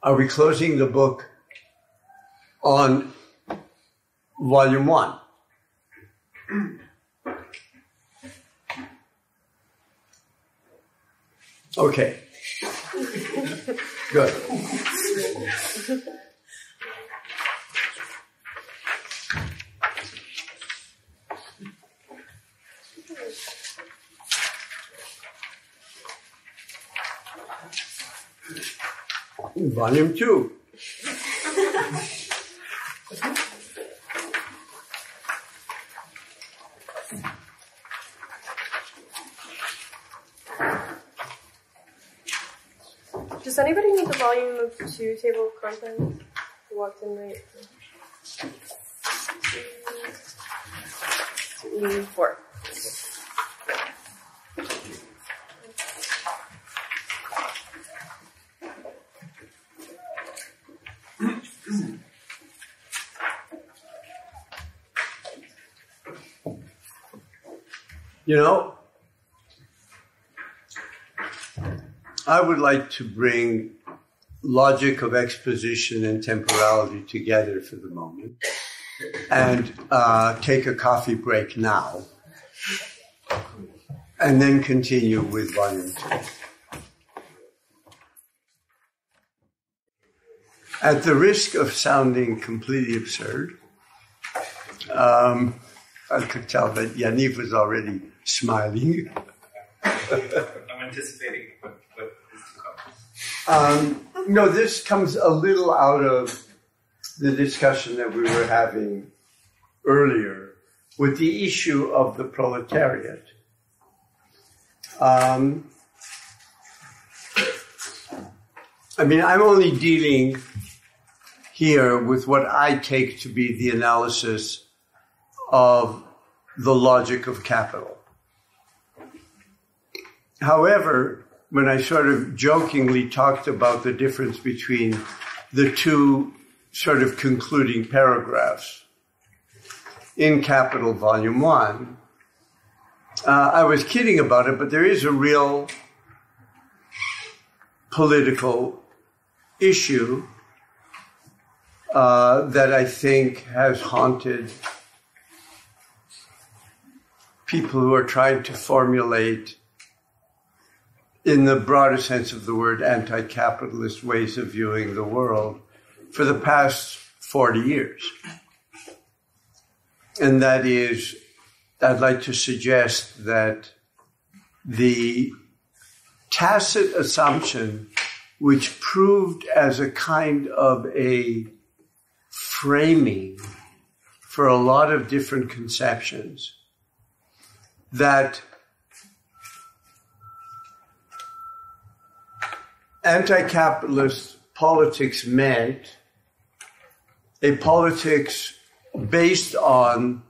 Are we closing the book on volume 1? Okay. Good. Volume 2. Does anybody need the volume of 2 table of contents? Who walked in late? 4. You know, I would like to bring logic of exposition and temporality together for the moment and take a coffee break now and then continue with volume 2. At the risk of sounding completely absurd, I could tell that Yaniv was already smiling. I'm anticipating what is to come. No, this comes a little out of the discussion that we were having earlier with the issue of the proletariat. I mean, I'm only dealing here with what I take to be the analysis of the logic of capital. However, when I sort of jokingly talked about the difference between the two sort of concluding paragraphs in Capital Volume 1, I was kidding about it, but there is a real political issue that I think has haunted people who are trying to formulate, in the broader sense of the word, anti-capitalist ways of viewing the world for the past 40 years. And that is, I'd like to suggest that the tacit assumption, which proved as a kind of a framing for a lot of different conceptions, that anti-capitalist politics meant a politics based on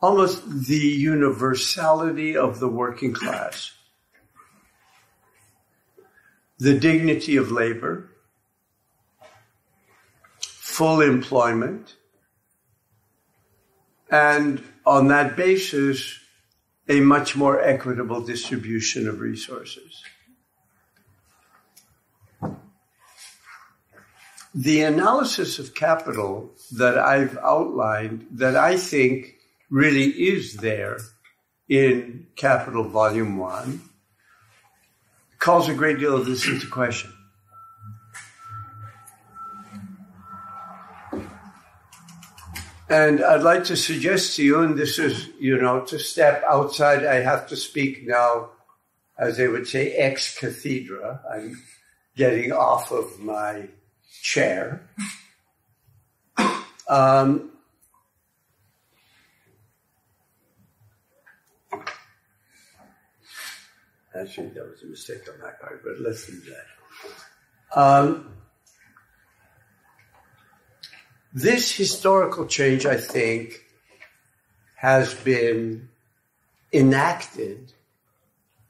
almost the universality of the working class, the dignity of labor, full employment, and on that basis, a much more equitable distribution of resources. The analysis of capital that I've outlined, that I think really is there in Capital Volume 1 calls a great deal of this into question. And I'd like to suggest to you, and this is, to step outside, I have to speak now, as they would say, ex cathedra. I'm getting off of my chair. Actually, that was a mistake on my part, but let's do that. This historical change, I think, has been enacted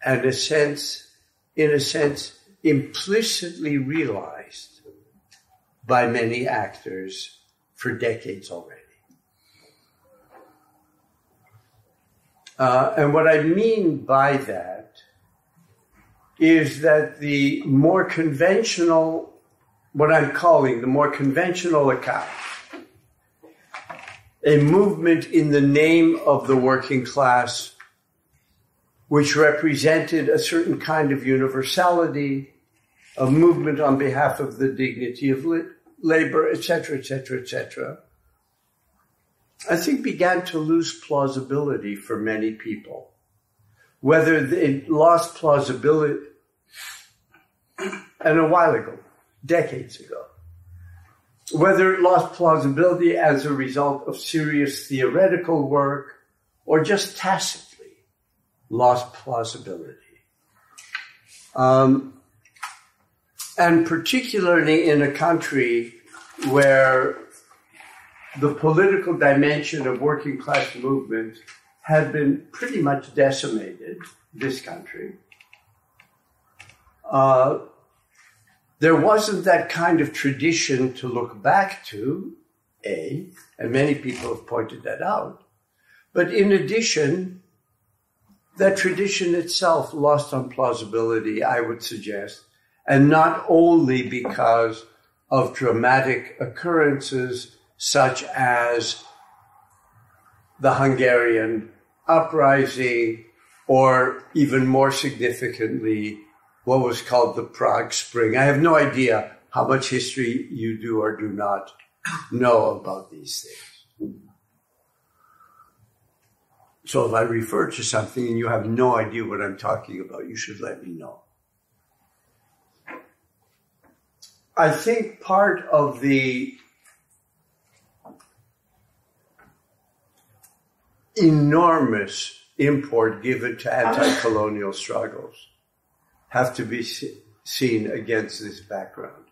and, in a sense, implicitly realized by many actors for decades already. And what I mean by that is that the more conventional, what I'm calling the more conventional account, a movement in the name of the working class, which represented a certain kind of universality, a movement on behalf of the dignity of labor, etc., etc., etc., I think began to lose plausibility for many people. Whether it lost plausibility, and a while ago, decades ago, whether it lost plausibility as a result of serious theoretical work or just tacitly lost plausibility. And particularly in a country where the political dimension of working class movement had been pretty much decimated, this country, there wasn't that kind of tradition to look back to, and many people have pointed that out. But in addition, that tradition itself lost on plausibility, I would suggest, and not only because of dramatic occurrences such as the Hungarian uprising, or even more significantly, what was called the Prague Spring. I have no idea how much history you do or do not know about these things. So if I refer to something and you have no idea what I'm talking about, you should let me know. I think part of the enormous import given to anti-colonial struggles have to be seen against this background.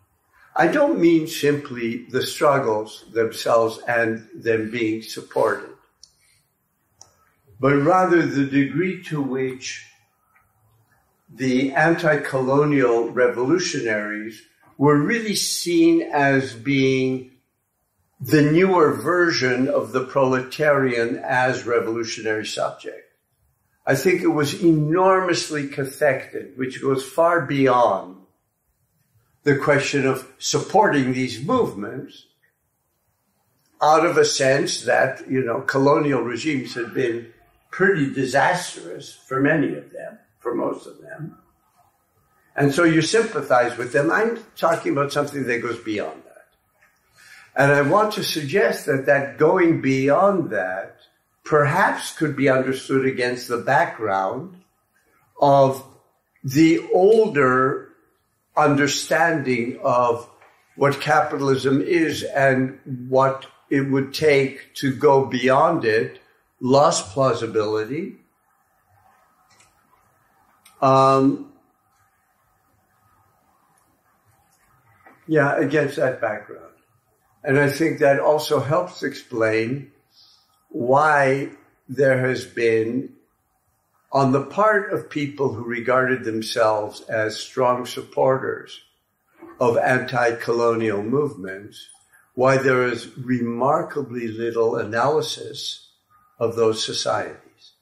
I don't mean simply the struggles themselves and them being supported, but rather the degree to which the anti-colonial revolutionaries were really seen as being the newer version of the proletarian as revolutionary subject. I think it was enormously cathected, which goes far beyond the question of supporting these movements, out of a sense that, colonial regimes had been pretty disastrous for many of them, for most of them. And so you sympathize with them. I'm talking about something that goes beyond that. And I want to suggest that going beyond that perhaps could be understood against the background of the older understanding of what capitalism is and what it would take to go beyond it, lost plausibility. Against that background. And I think that also helps explain why there has been, on the part of people who regarded themselves as strong supporters of anti-colonial movements, why there is remarkably little analysis of those societies,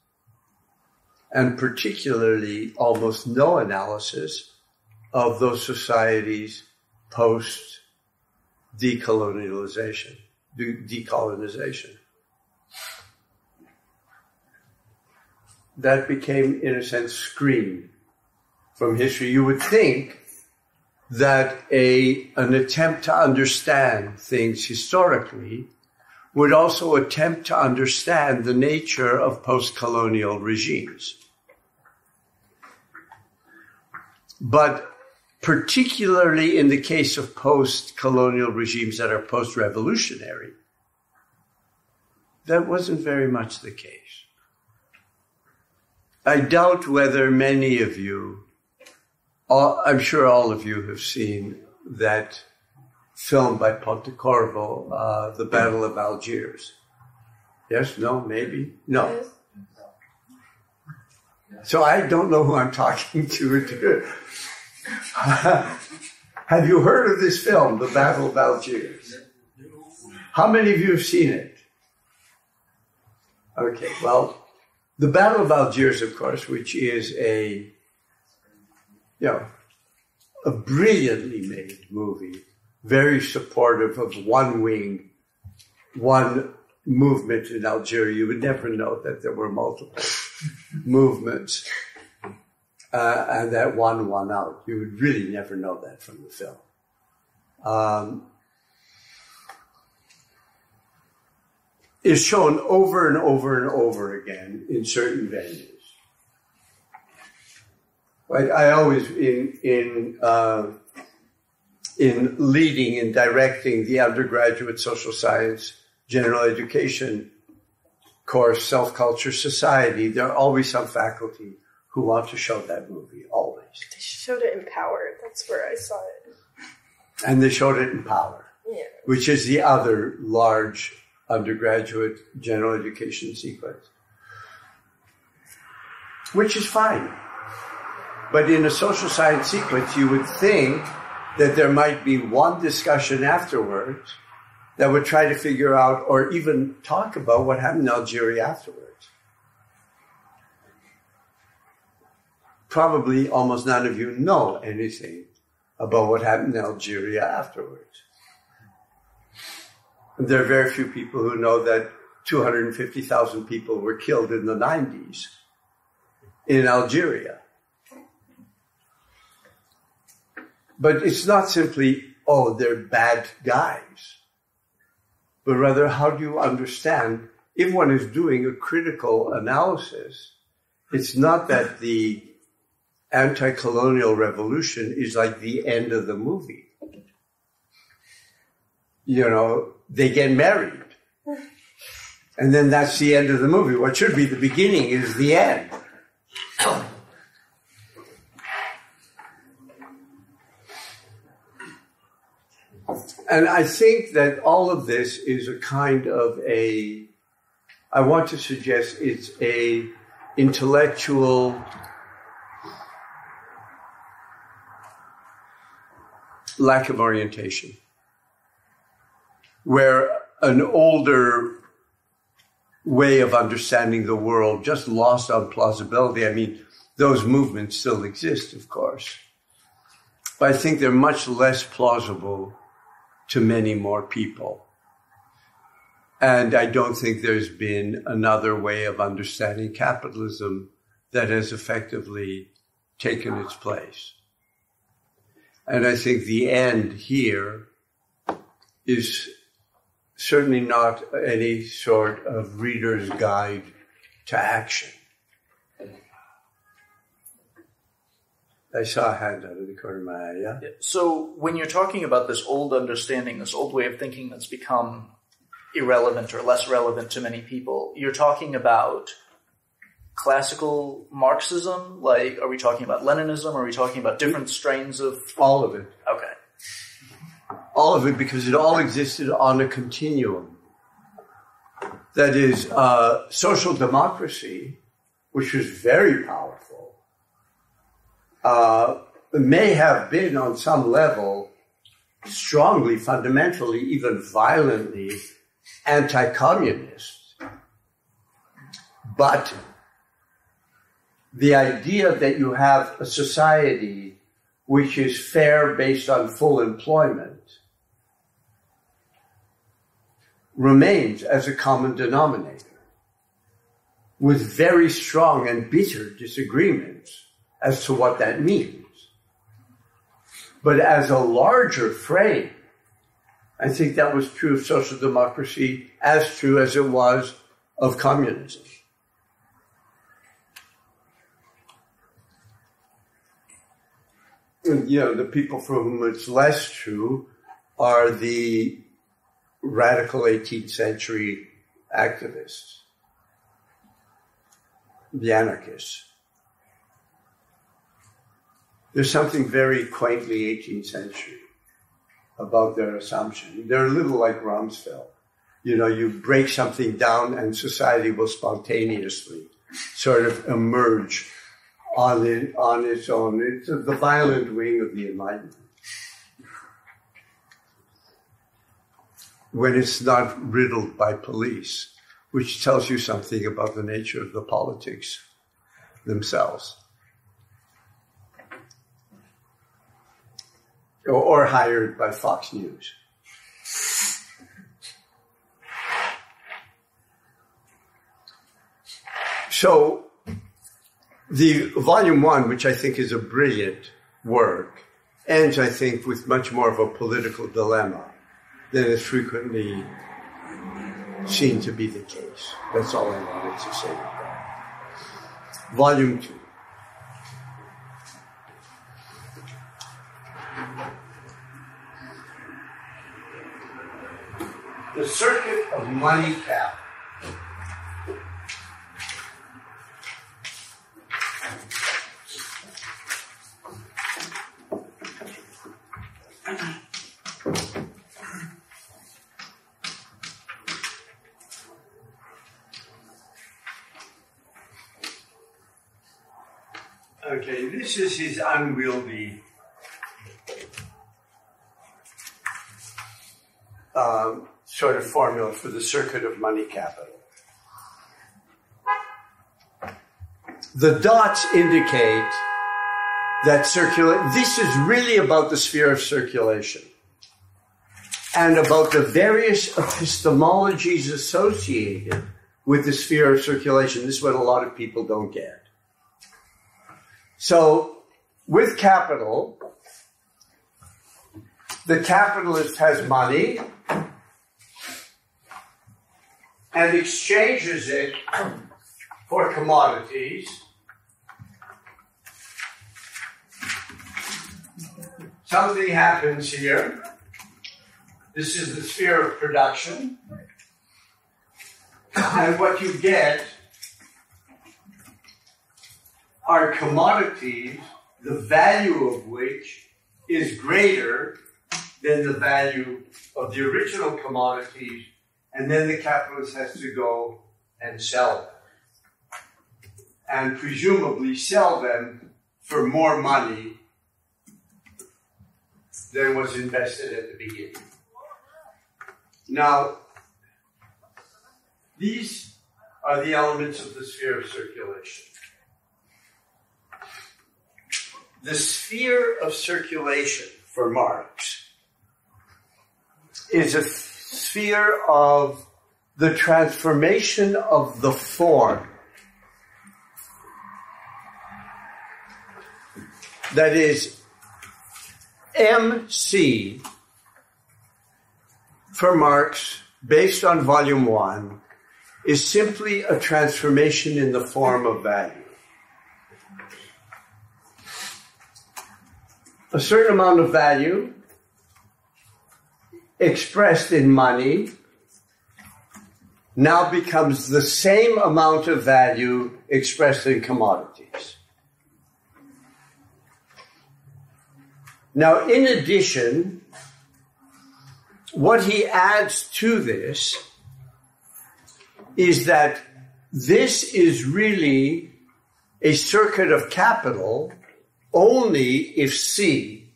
and particularly almost no analysis of those societies post-decolonization. that became, in a sense, screened from history. You would think that an attempt to understand things historically would also attempt to understand the nature of post-colonial regimes. But particularly in the case of post-colonial regimes that are post-revolutionary, that wasn't very much the case. I doubt whether many of you, I'm sure all of you have seen that film by Pontecorvo, The Battle of Algiers. Yes? No? Maybe? No. So I don't know who I'm talking to. Have you heard of this film, The Battle of Algiers? How many of you have seen it? Okay, well, The Battle of Algiers, of course, which is a brilliantly made movie, very supportive of one wing, one movement in Algeria. You would never know that there were multiple movements and that one won out. You would really never know that from the film. Is shown over and over and over again in certain venues. Right? I always, in leading and directing the undergraduate social science general education course, Self-Culture Society, there are always some faculty who want to show that movie, always. They showed it in Power. That's where I saw it. And they showed it in Power, yeah, which is the other large undergraduate general education sequence, which is fine. But in a social science sequence, you would think that there might be one discussion afterwards that would try to figure out or even talk about what happened in Algeria afterwards. Probably almost none of you know anything about what happened in Algeria afterwards. And there are very few people who know that 250,000 people were killed in the 90s in Algeria. But it's not simply, oh, they're bad guys, but rather, how do you understand, if one is doing a critical analysis, it's not that the anti-colonial revolution is like the end of the movie. You know, they get married. And then that's the end of the movie. What should be the beginning is the end. And I think that all of this is a kind of I want to suggest it's a intellectual lack of orientation, where an older way of understanding the world just lost on plausibility. I mean, those movements still exist, of course, but I think they're much less plausible to many more people. And I don't think there's been another way of understanding capitalism that has effectively taken its place. And I think the end here is certainly not any sort of reader's guide to action. I saw a hand out of the corner of my eye, yeah? So when you're talking about this old understanding, this old way of thinking that's become irrelevant or less relevant to many people, you're talking about classical Marxism? Like, are we talking about Leninism? Are we talking about different strains of... All of it. Okay. All of it, because it all existed on a continuum. That is, social democracy, which was very powerful, may have been on some level strongly, fundamentally, even violently anti-communist. But the idea that you have a society which is fair based on full employment remains as a common denominator. with very strong and bitter disagreements as to what that means. But as a larger frame, I think that was true of social democracy as true as it was of communism. And, the people for whom it's less true are the radical 18th century activists, the anarchists. There's something very quaintly 18th century about their assumption. They're a little like Rumsfeld. You break something down and society will spontaneously sort of emerge on its own. It's the violent wing of the Enlightenment. When it's not riddled by police, which tells you something about the nature of the politics themselves. Or hired by Fox News. So, the volume 1, which I think is a brilliant work, ends, I think, with much more of a political dilemma than is frequently seen to be the case. That's all I wanted to say about that. Volume 2. The circuit of money capital. Okay, this is his unwieldy sort of formula for the circuit of money capital. The dots indicate that this is really about the sphere of circulation and about the various epistemologies associated with the sphere of circulation. This is what a lot of people don't get. So, with capital, the capitalist has money and exchanges it for commodities. Something happens here. This is the sphere of production. And what you get are commodities, the value of which is greater than the value of the original commodities, and then the capitalist has to go and sell them. And presumably sell them for more money than was invested at the beginning. Now, these are the elements of the sphere of circulation. The sphere of circulation for Marx is a sphere of the transformation of the form. That is, MC for Marx, based on volume 1, is simply a transformation in the form of value. A certain amount of value expressed in money now becomes the same amount of value expressed in commodities. Now, in addition, what he adds to this is that this is really a circuit of capital only if C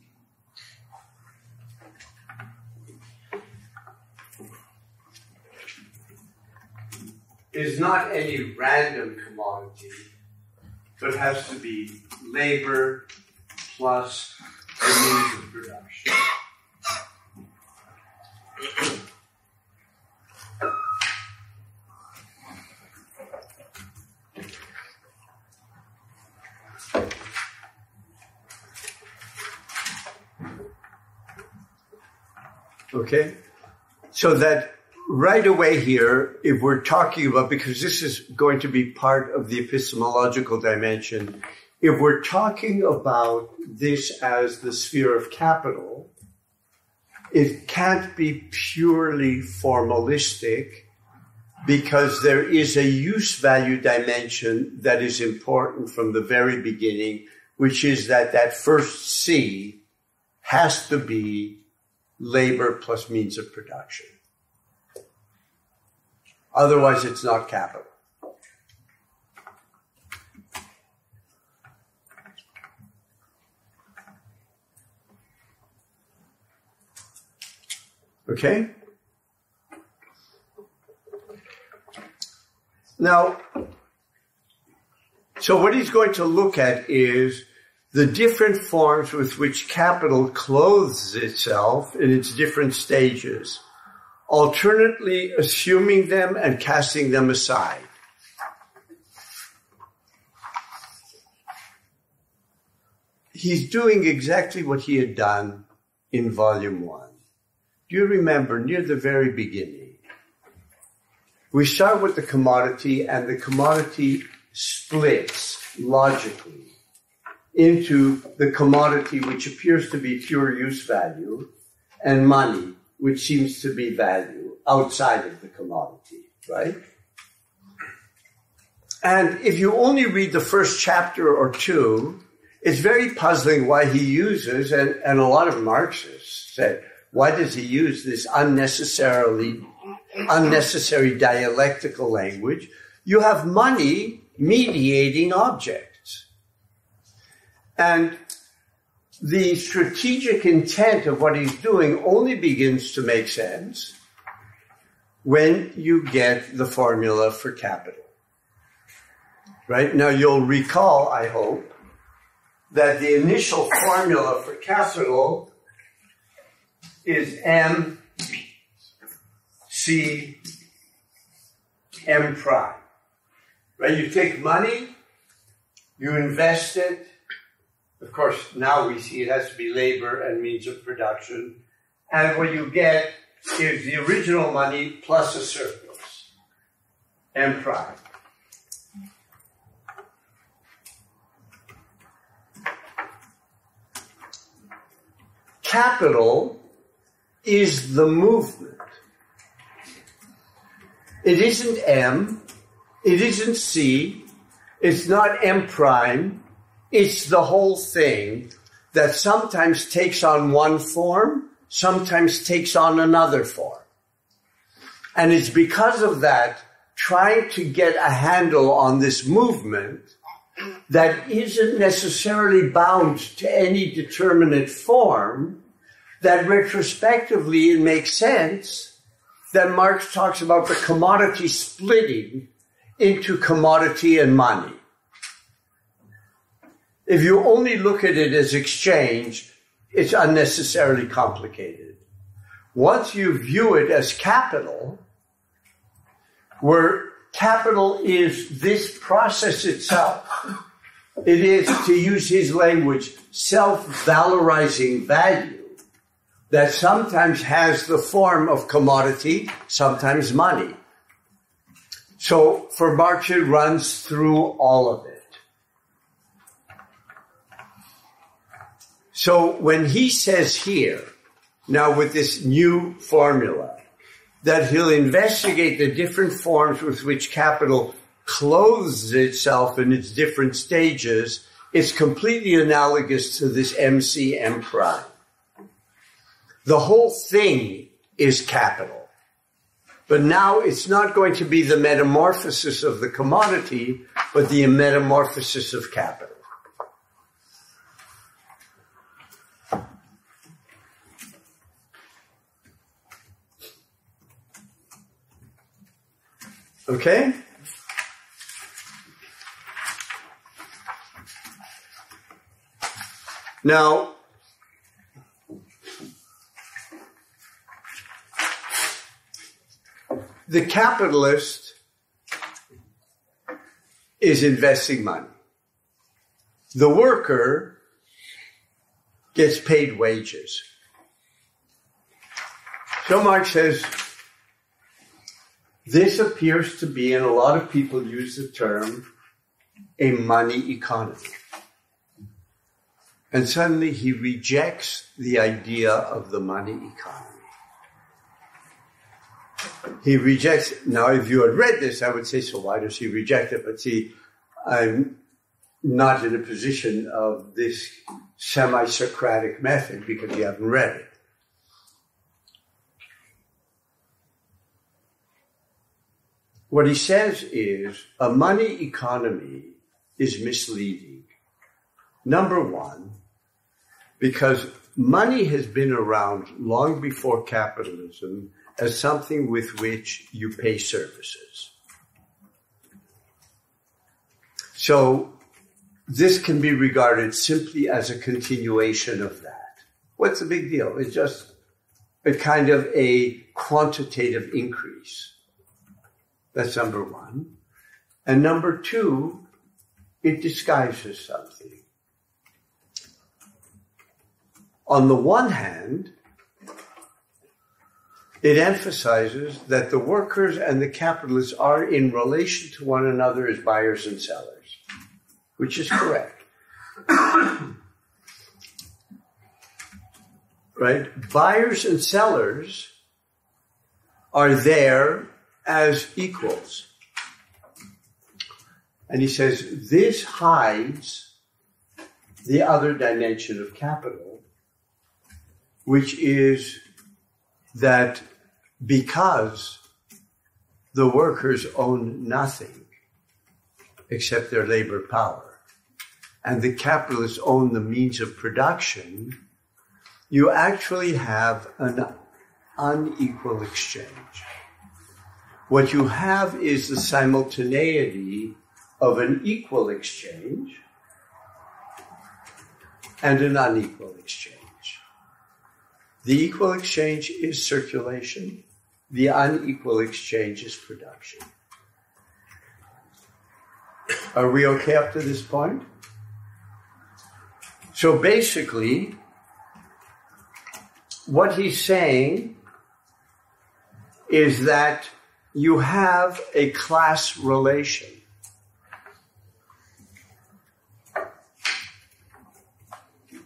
is not any random commodity, but has to be labor plus the means of production. Okay? So that right away here, if we're talking about, because this is going to be part of the epistemological dimension, if we're talking about this as the sphere of capital, it can't be purely formalistic because there is a use value dimension that is important from the very beginning, which is that first C has to be labor plus means of production. Otherwise, it's not capital. Okay? Now, so what he's going to look at is the different forms with which capital clothes itself in its different stages, alternately assuming them and casting them aside. He's doing exactly what he had done in Volume 1. Do you remember, near the very beginning, we start with the commodity, and the commodity splits logically into the commodity which appears to be pure use value and money, which seems to be value outside of the commodity, right? And if you only read the first chapter or two, it's very puzzling why he uses, and a lot of Marxists said, why does he use this unnecessary dialectical language? You have money mediating objects. And the strategic intent of what he's doing only begins to make sense when you get the formula for capital. Right? Now you'll recall, I hope, that the initial formula for capital is M, C, M prime. Right? You take money, you invest it. Of course, now we see it has to be labor and means of production. And what you get is the original money plus a surplus, M prime. Capital is the movement. It isn't M, it isn't C, it's not M prime, it's the whole thing that sometimes takes on one form, sometimes takes on another form. And it's because of that, trying to get a handle on this movement that isn't necessarily bound to any determinate form, that retrospectively it makes sense that Marx talks about the commodity splitting into commodity and money. If you only look at it as exchange, it's unnecessarily complicated. Once you view it as capital, where capital is this process itself, it is, to use his language, self-valorizing value, that sometimes has the form of commodity, sometimes money. So for Marx, it runs through all of it. So when he says here, now with this new formula, that he'll investigate the different forms with which capital clothes itself in its different stages, it's completely analogous to this MCM prime. The whole thing is capital. But now it's not going to be the metamorphosis of the commodity, but the metamorphosis of capital. Okay? Now, the capitalist is investing money. The worker gets paid wages. So Marx says, this appears to be, and a lot of people use the term, a money economy. And suddenly he rejects the idea of the money economy. He rejects, now if you had read this, I would say, so why does he reject it? But see, I'm not in a position of this semi-Socratic method because you haven't read it. What he says is a money economy is misleading. Number one, because money has been around long before capitalism as something with which you pay services. So this can be regarded simply as a continuation of that. What's the big deal? It's just a kind of a quantitative increase. That's number one. And number two, it disguises something. On the one hand, it emphasizes that the workers and the capitalists are in relation to one another as buyers and sellers, which is correct. Right? Buyers and sellers are there as equals. And he says this hides the other dimension of capital, which is that because the workers own nothing except their labor power, and the capitalists own the means of production, you actually have an unequal exchange. What you have is the simultaneity of an equal exchange and an unequal exchange. The equal exchange is circulation. The unequal exchange is production. Are we okay up to this point? So basically, what he's saying is that you have a class relation.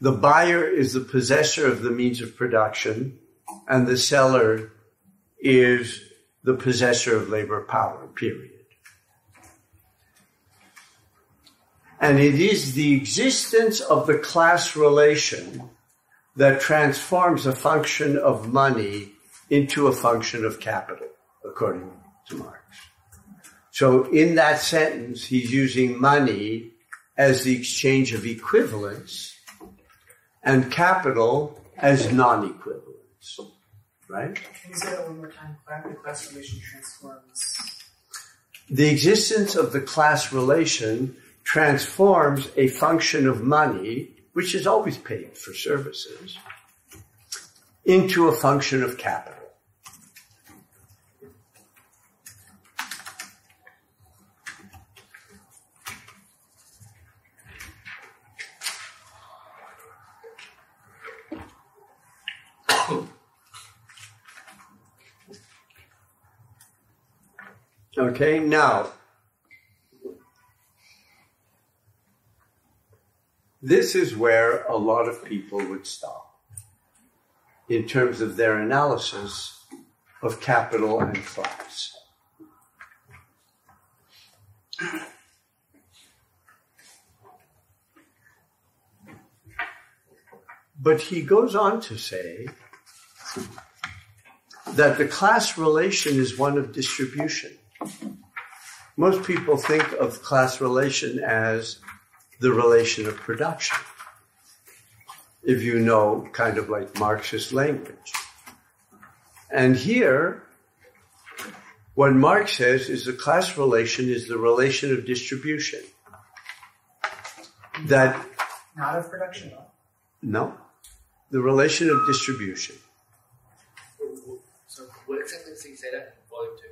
The buyer is the possessor of the means of production, and the seller is the possessor of labor power, period. And it is the existence of the class relation that transforms a function of money into a function of capital, according to Marx. So in that sentence, he's using money as the exchange of equivalence and capital as non-equivalence, right? Can you say that one more time? The class relation transforms. The existence of the class relation transforms a function of money, which is always paid for services, into a function of capital. Okay, now, this is where a lot of people would stop in terms of their analysis of capital and class. But he goes on to say that the class relation is one of distribution. Most people think of class relation as the relation of production, if you know kind of like Marxist language. And here, what Marx says is the class relation is the relation of distribution. That Not of production, though. no, the relation of distribution. So what exactly does he say that in volume 2?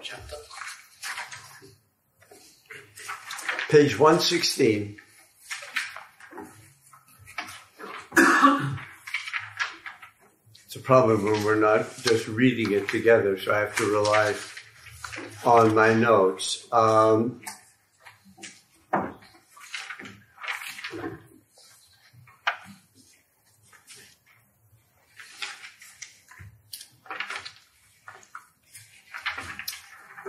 Chapter. Page 116. It's a problem when we're not just reading it together, so I have to rely on my notes.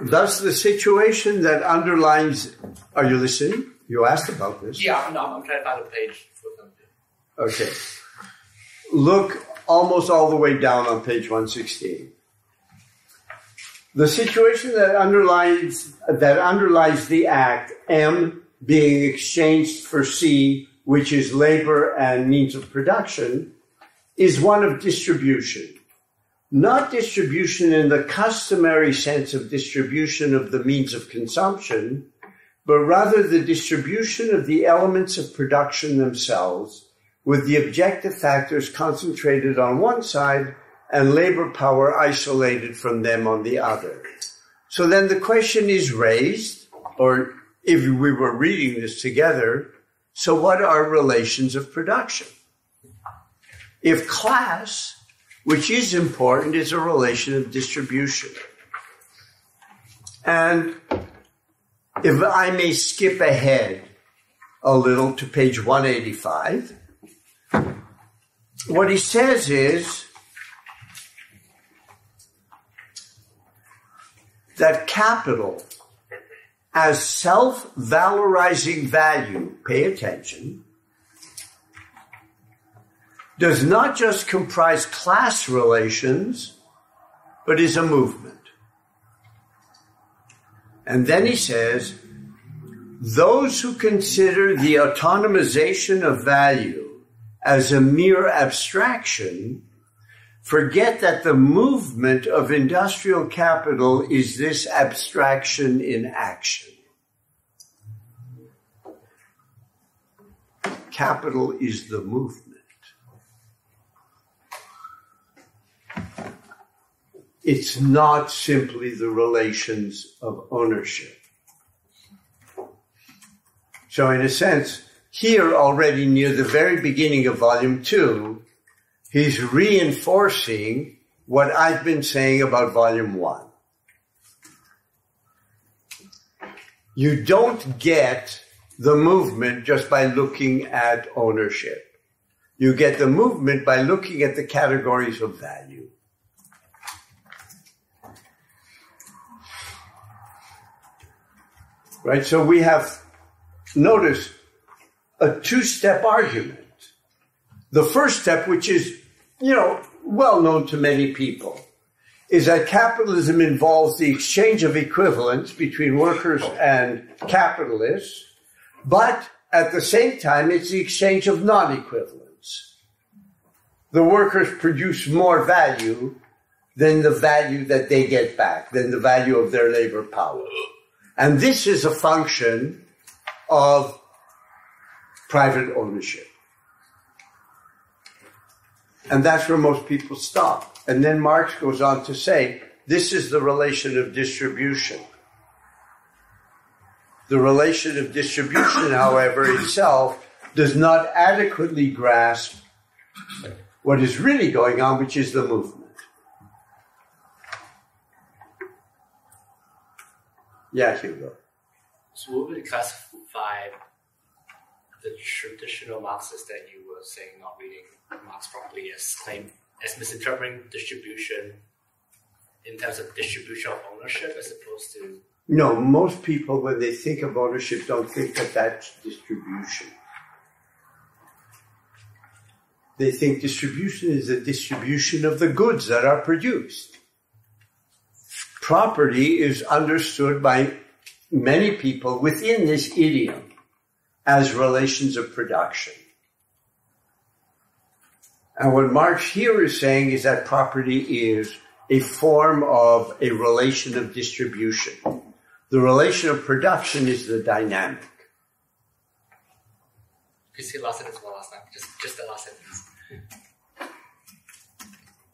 Thus, the situation that underlines... Are you listening? You asked about this. Yeah, no, I'm trying to find a page for them. Okay. Look almost all the way down on page 116. The situation that underlies the act, M being exchanged for C, which is labor and means of production, is one of distribution. Not distribution in the customary sense of distribution of the means of consumption, but rather the distribution of the elements of production themselves, with the objective factors concentrated on one side and labor power isolated from them on the other. So then the question is raised, or if we were reading this together, so what are relations of production? If class, which is important, is a relation of distribution. And if I may skip ahead a little to page 185, what he says is that capital as self-valorizing value, pay attention, does not just comprise class relations, but is a movement. And then he says, those who consider the autonomization of value as a mere abstraction forget that the movement of industrial capital is this abstraction in action. Capital is the movement. It's not simply the relations of ownership. So in a sense, here already near the very beginning of volume 2, he's reinforcing what I've been saying about volume 1. You don't get the movement just by looking at ownership. You get the movement by looking at the categories of value. Right, so we have, notice, a two-step argument. The first step, which is, well known to many people, is that capitalism involves the exchange of equivalents between workers and capitalists, but at the same time, it's the exchange of non-equivalents. The workers produce more value than the value that they get back, than the value of their labor power. And this is a function of private ownership. And that's where most people stop. And then Marx goes on to say, this is the relation of distribution. The relation of distribution, however, itself does not adequately grasp what is really going on, which is the movement. Yeah, Hugo. So what would classify the traditional Marxists that you were saying not reading Marx properly as misinterpreting distribution in terms of distribution of ownership as opposed to... No, most people, when they think of ownership, don't think that that's distribution. They think distribution is a distribution of the goods that are produced. Property is understood by many people within this idiom as relations of production. And what Marx here is saying is that property is a form of a relation of distribution. The relation of production is the dynamic. Could you say the last sentence one last time? Just the last sentence.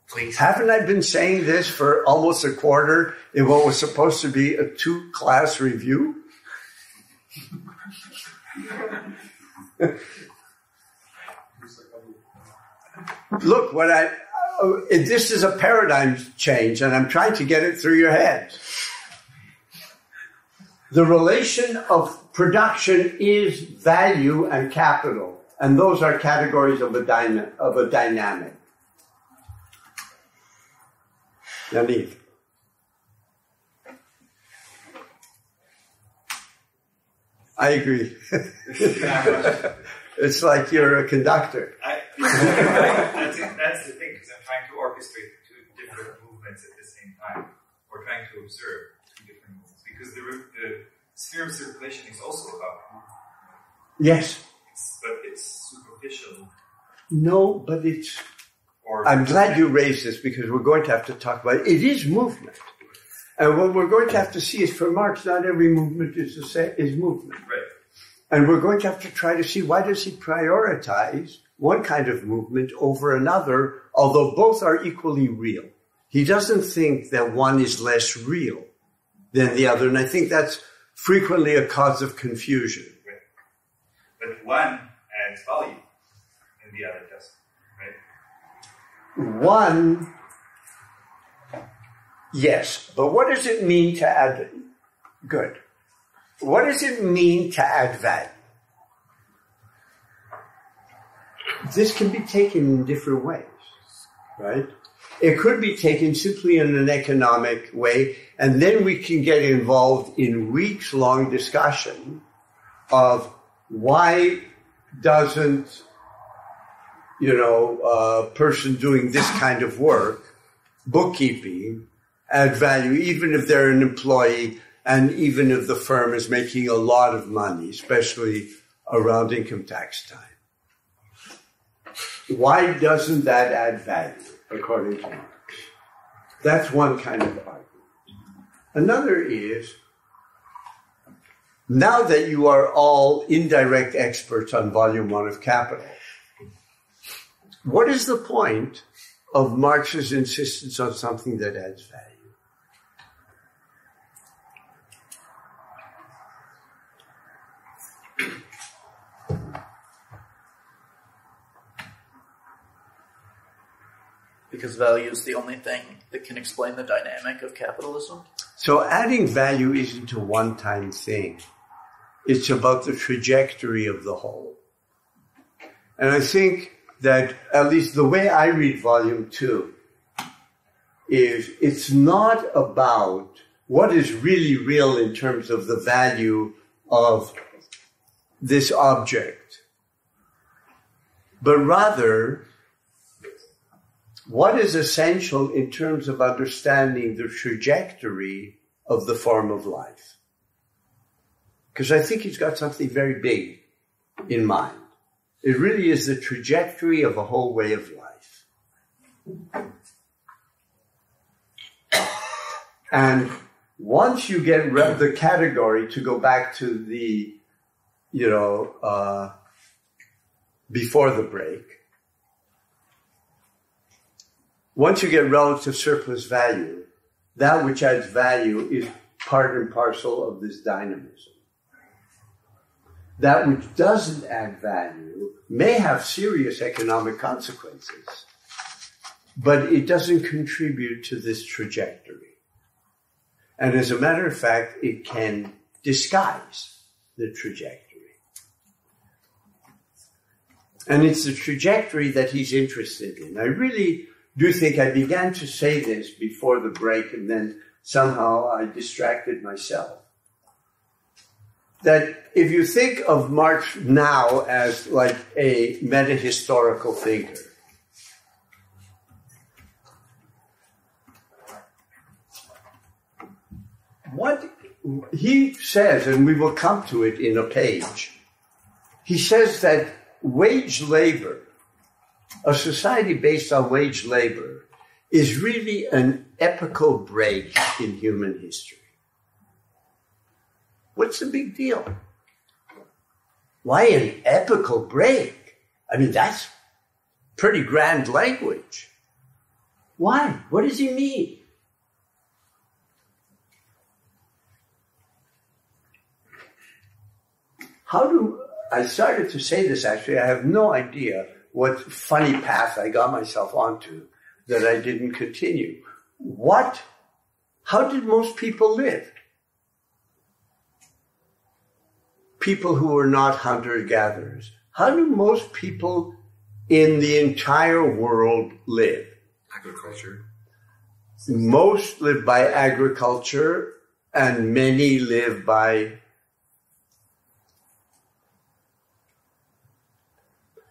Please. Haven't I been saying this for almost a quarter in what was supposed to be a 2-class review? Look, this is a paradigm change, and I'm trying to get it through your head. The relation of production is value and capital, and those are categories of a dynamic. Yaniv. I agree. It's like you're a conductor. That's the thing, because I'm trying to orchestrate two different movements at the same time, or trying to observe two different movements, because the sphere of circulation is also about movement. Yes. But it's superficial. No, but it's... I'm glad you raised this, because we're going to have to talk about it. It is movement. And what we're going to have to see is, for Marx, not every movement is movement. Right. And we're going to have to try to see, why does he prioritize one kind of movement over another, although both are equally real? He doesn't think that one is less real than the other, and I think that's frequently a cause of confusion. Right. But one adds value, and the other doesn't, right? One, yes, but what does it mean to add? Good. What does it mean to add value? This can be taken in different ways, right? It could be taken simply in an economic way, and then we can get involved in weeks-long discussion of why doesn't, a person doing this kind of work, bookkeeping, add value, even if they're an employee and even if the firm is making a lot of money, especially around income tax time. Why doesn't that add value, according to Marx? That's one kind of argument. Another is, now that you are all indirect experts on volume 1 of Capital, what is the point of Marx's insistence on something that adds value? Because value is the only thing that can explain the dynamic of capitalism? So adding value isn't a one-time thing. It's about the trajectory of the whole. And I think that, at least the way I read volume 2, is it's not about what is really real in terms of the value of this object, but rather what is essential in terms of understanding the trajectory of the form of life. Because I think he's got something very big in mind. It really is the trajectory of a whole way of life. And once you get the category, to go back to the, before the break, once you get relative surplus value, that which adds value is part and parcel of this dynamism. That which doesn't add value may have serious economic consequences, but it doesn't contribute to this trajectory. And as a matter of fact, it can disguise the trajectory. And it's the trajectory that he's interested in. I really do think I began to say this before the break, and then somehow I distracted myself. That if you think of Marx now as like a meta-historical thinker, what he says, and we will come to it in a page, he says that wage labor, a society based on wage labor, is really an epochal break in human history. What's the big deal? Why an epochal break? I mean, that's pretty grand language. Why? What does he mean? I started to say this actually, I have no idea what funny path I got myself onto, that I didn't continue. How did most people live? People who were not hunter-gatherers. How do most people in the entire world live? Agriculture. Most live by agriculture, and many live by...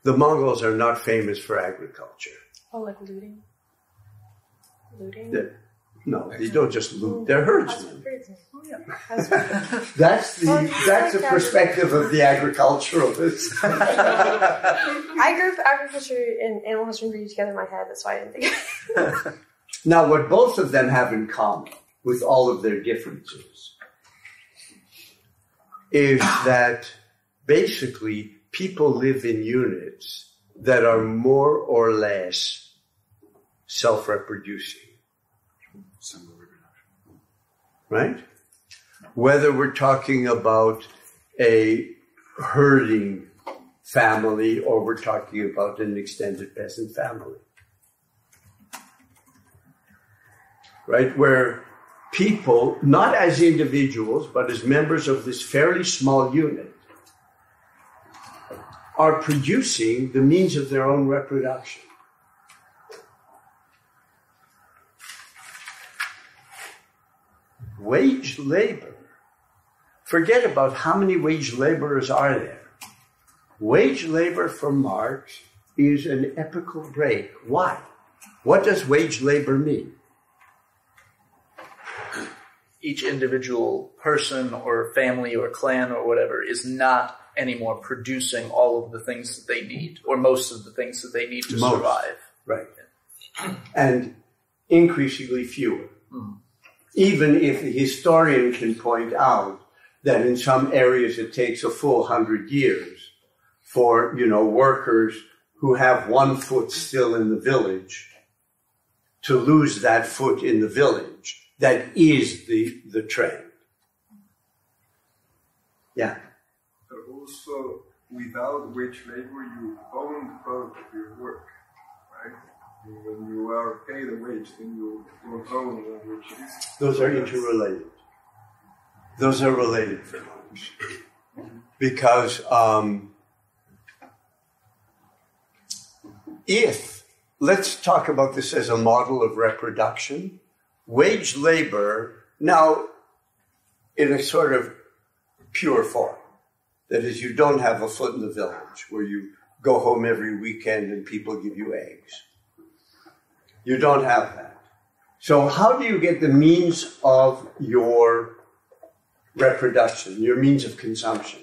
The Mongols are not famous for agriculture. Oh, like looting? Looting? No, they don't just loot. They're herdsmen. Oh, yeah. That's the perspective of the agriculturalist. I group agriculture and animal husbandry together in my head. That's why I didn't think of it. Now, what both of them have in common, with all of their differences, is that basically people live in units that are more or less self-reproducing. Right? Whether we're talking about a herding family or we're talking about an extended peasant family. Right? Where people, not as individuals, but as members of this fairly small unit, are producing the means of their own reproduction. Wage labor. Forget about how many wage laborers are there. Wage labor for Marx is an epical break. Why? What does wage labor mean? Each individual person or family or clan or whatever is not anymore producing all of the things that they need, or most of the things that they need to survive. Right. And increasingly fewer. Mm. Even if a historian can point out that in some areas it takes a full 100 years for, workers who have one foot still in the village to lose that foot in the village. That is the trend. Yeah. But also, without wage labor, you own the product of your work, right? When you are paid a wage, then you don't own the wage. Those are interrelated. Those are related for Marx. Because let's talk about this as a model of reproduction. Wage labor, now in a sort of pure form. That is, you don't have a foot in the village where you go home every weekend and people give you eggs. You don't have that. So how do you get the means of your reproduction, your means of consumption?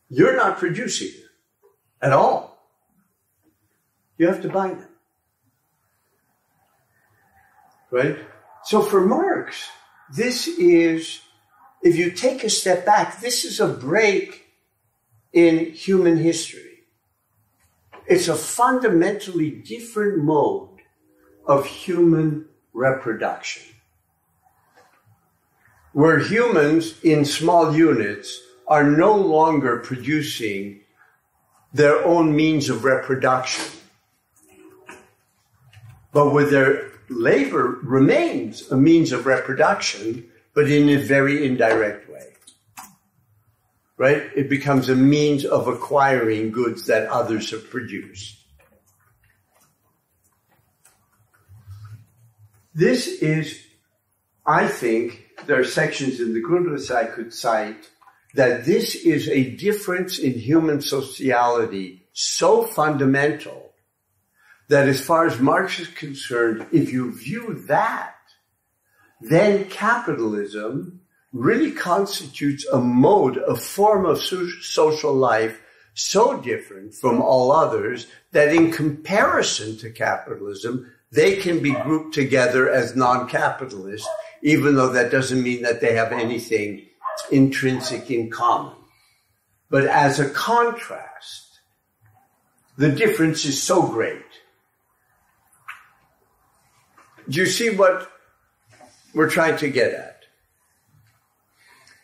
You're not producing them at all. You have to buy them. Right? So for Marx, this is, if you take a step back, this is a break in human history. It's a fundamentally different mode of human reproduction, where humans in small units are no longer producing their own means of reproduction, but where their labor remains a means of reproduction, but in a very indirect way. Right? It becomes a means of acquiring goods that others have produced. This is, I think, there are sections in the Grundrisse I could cite, that this is a difference in human sociality so fundamental that as far as Marx is concerned, if you view that, then capitalism really constitutes a mode, a form of social life so different from all others that in comparison to capitalism, they can be grouped together as non-capitalist, even though that doesn't mean that they have anything intrinsic in common. But as a contrast, the difference is so great. Do you see what we're trying to get at?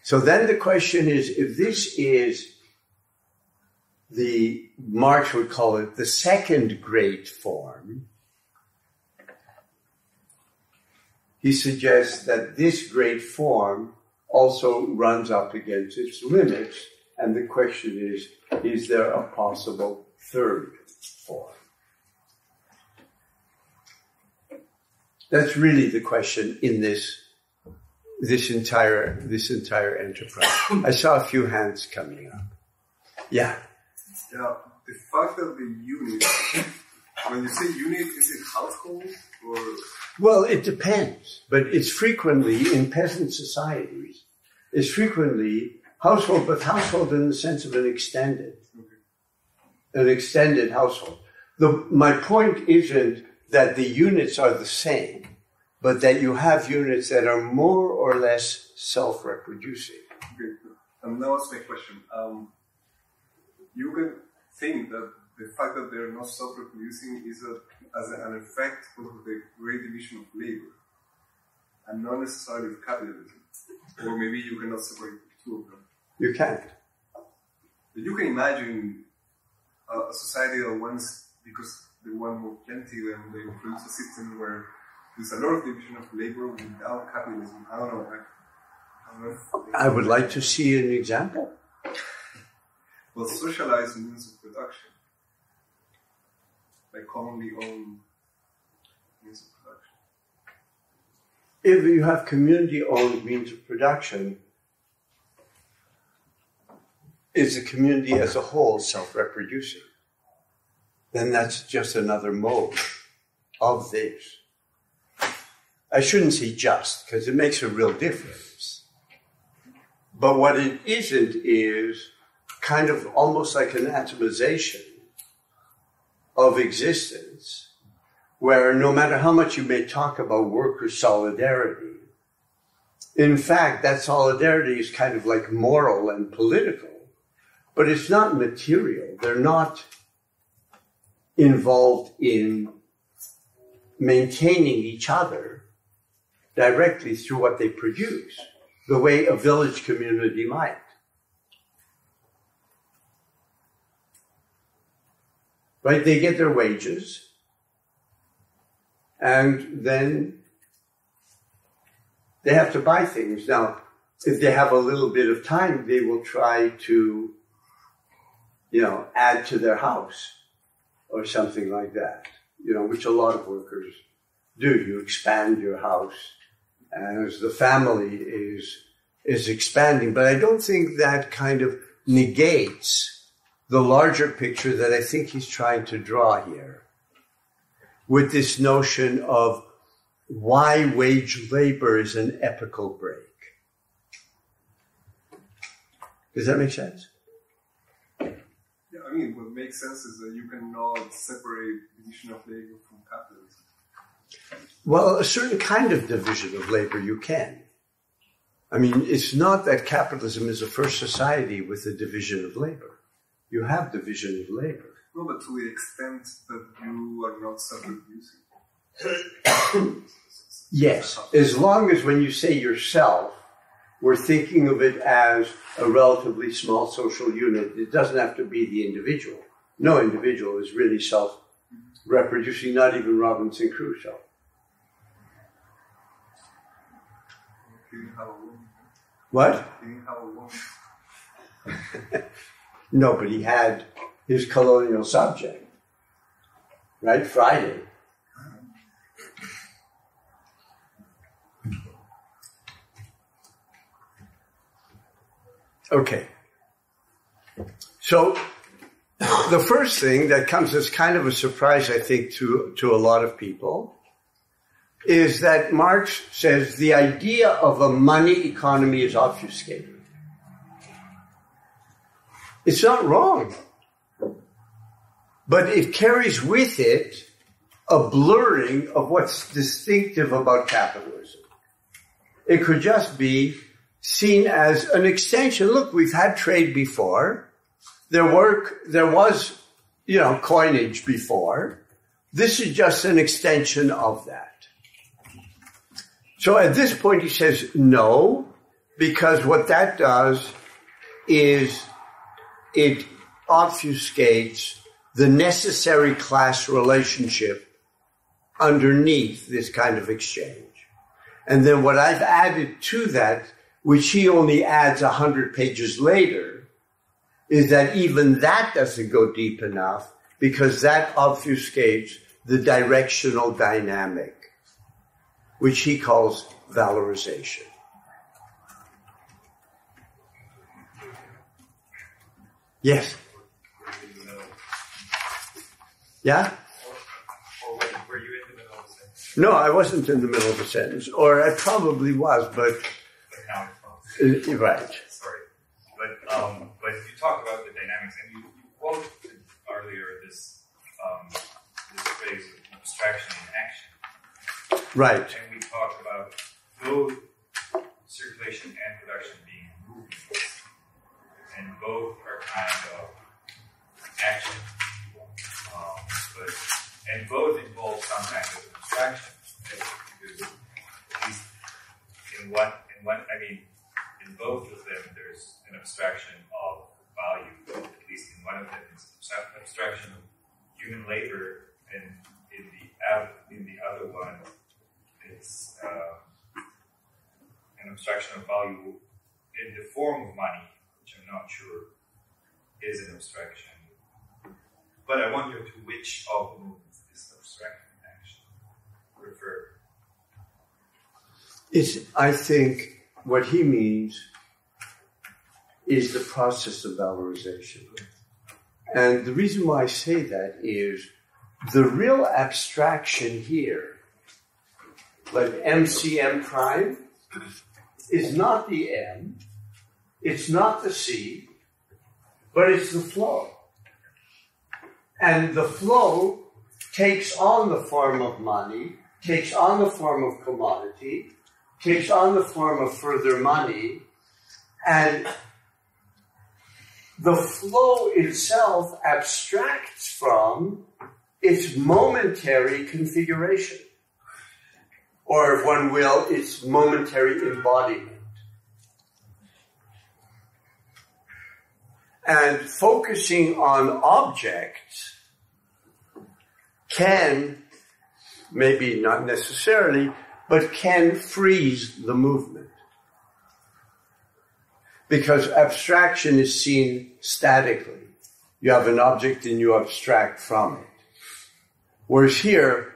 So then the question is, if this is Marx would call it the second great form. He suggests that this great form also runs up against its limits, and the question is there a possible third form? That's really the question in this entire enterprise. I saw a few hands coming up. Yeah. Yeah, the fact that the unit, when you say unit, is it household or? Well, it depends, but it's frequently in peasant societies. It's frequently household, but household in the sense of an extended household. My point isn't that the units are the same, but that you have units that are more or less self-reproducing. Okay. And now that's my question. You can think that the fact that they're not self-reproducing is as an effect of the great division of labor, and not necessarily of capitalism. Or maybe you cannot separate the two of them. You can't. But you can imagine a society that wants, because they want more plenty, then they produce a system where there's a lot of division of labor without capitalism. I don't know. I would like to see an example. Well, socialized means of production, like commonly owned means of production. If you have community-owned means of production, is the community as a whole self-reproducing? Then that's just another mode of this. I shouldn't say just, because it makes a real difference. But what it isn't is kind of almost like an atomization of existence, where no matter how much you may talk about worker solidarity, in fact, that solidarity is kind of like moral and political, but it's not material. They're not involved in maintaining each other directly through what they produce, the way a village community might. Right? They get their wages, and then they have to buy things. Now, if they have a little bit of time, they will try to, add to their house or something like that, which a lot of workers do. You expand your house as the family is expanding. But I don't think that kind of negates the larger picture that I think he's trying to draw here, with this notion of why wage labor is an epochal break. Does that make sense? Yeah, I mean, what makes sense is that you cannot separate division of labor from capitalism. Well, a certain kind of division of labor you can. I mean, it's not that capitalism is a first society with a division of labor. You have division of labor. No, but to the extent that you are not self-reproducing. Yes, as long as when you say yourself, we're thinking of it as a relatively small social unit. It doesn't have to be the individual. No individual is really self-reproducing, not even Robinson Crusoe. What? No, but he had his colonial subject, right? Friday. Okay. So the first thing that comes as kind of a surprise, I think, to a lot of people is that Marx says the idea of a money economy is obfuscated. It's not wrong, but it carries with it a blurring of what's distinctive about capitalism. It could just be seen as an extension. Look, we've had trade before. There was, coinage before. This is just an extension of that. So at this point he says no, because what that does is it obfuscates the necessary class relationship underneath this kind of exchange. And then what I've added to that, which he only adds 100 pages later, is that even that doesn't go deep enough because that obfuscates the directional dynamic, which he calls valorization. Yes? Yeah? Or were you in the middle of the sentence? No, I wasn't in the middle of a sentence, or I probably was, but Now it's not. right. Sorry. But you talked about the dynamics, and you quoted earlier this phrase of abstraction and action. Right. And we talked about both circulation and production being movements, and both are kind of action. And both involve some kind of abstraction. Because at least in both of them, there's an abstraction of value. At least in one of them, it's an abstraction of human labor, and in the other one, it's an abstraction of value in the form of money, which I'm not sure is an abstraction. But I wonder to which of the movements this abstraction actually refer. I think what he means is the process of valorization. And the reason why I say that is the real abstraction here, like MCM prime, is not the M, it's not the C, but it's the flow. And the flow takes on the form of money, takes on the form of commodity, takes on the form of further money, and the flow itself abstracts from its momentary configuration, or if one will, its momentary embodiment. And focusing on objects can, maybe not necessarily, but can freeze the movement. Because abstraction is seen statically. You have an object and you abstract from it. Whereas here,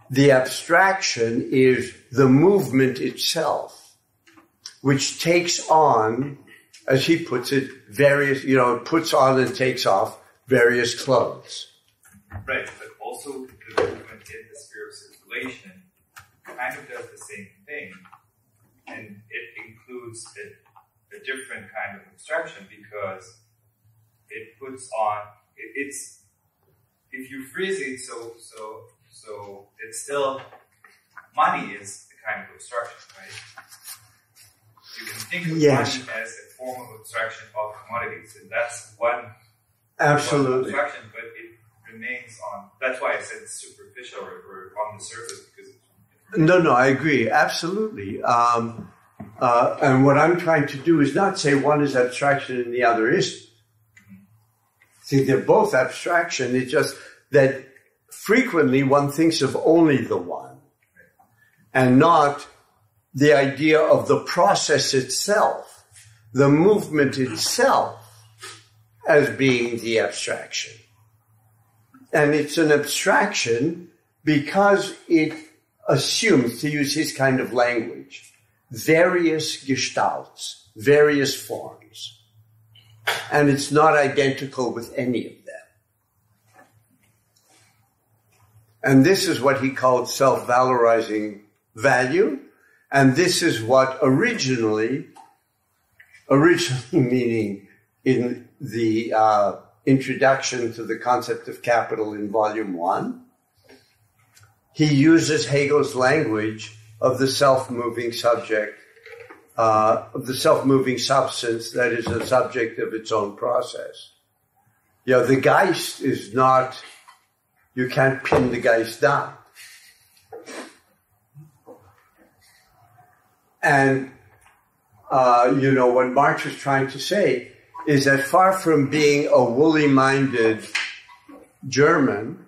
the abstraction is the movement itself, which takes on, as he puts it, various, puts on and takes off various clothes. Right, but also the movement in the sphere of circulation kind of does the same thing, and it includes a different kind of abstraction because it puts on, it's, if you freeze it, so it's still, money is a kind of abstraction, right? You can think of money as a form of abstraction of commodities, and that's one Absolutely. abstraction, but it remains on, that's why I said it's superficial or on the surface, because No, I agree, absolutely. And what I'm trying to do is not say one is abstraction and the other isn't. See, they're both abstraction, it's just that frequently one thinks of only the one, and not the idea of the process itself, the movement itself, as being the abstraction. And it's an abstraction because it assumes, to use his kind of language, various gestalts, various forms. And it's not identical with any of them. And this is what he called self-valorizing value. And this is what originally meaning in the introduction to the concept of capital in volume 1, he uses Hegel's language of the self-moving subject, of the self-moving substance that is a subject of its own process. The Geist is not, you can't pin the Geist down. And, what Marx was trying to say is that far from being a woolly-minded German,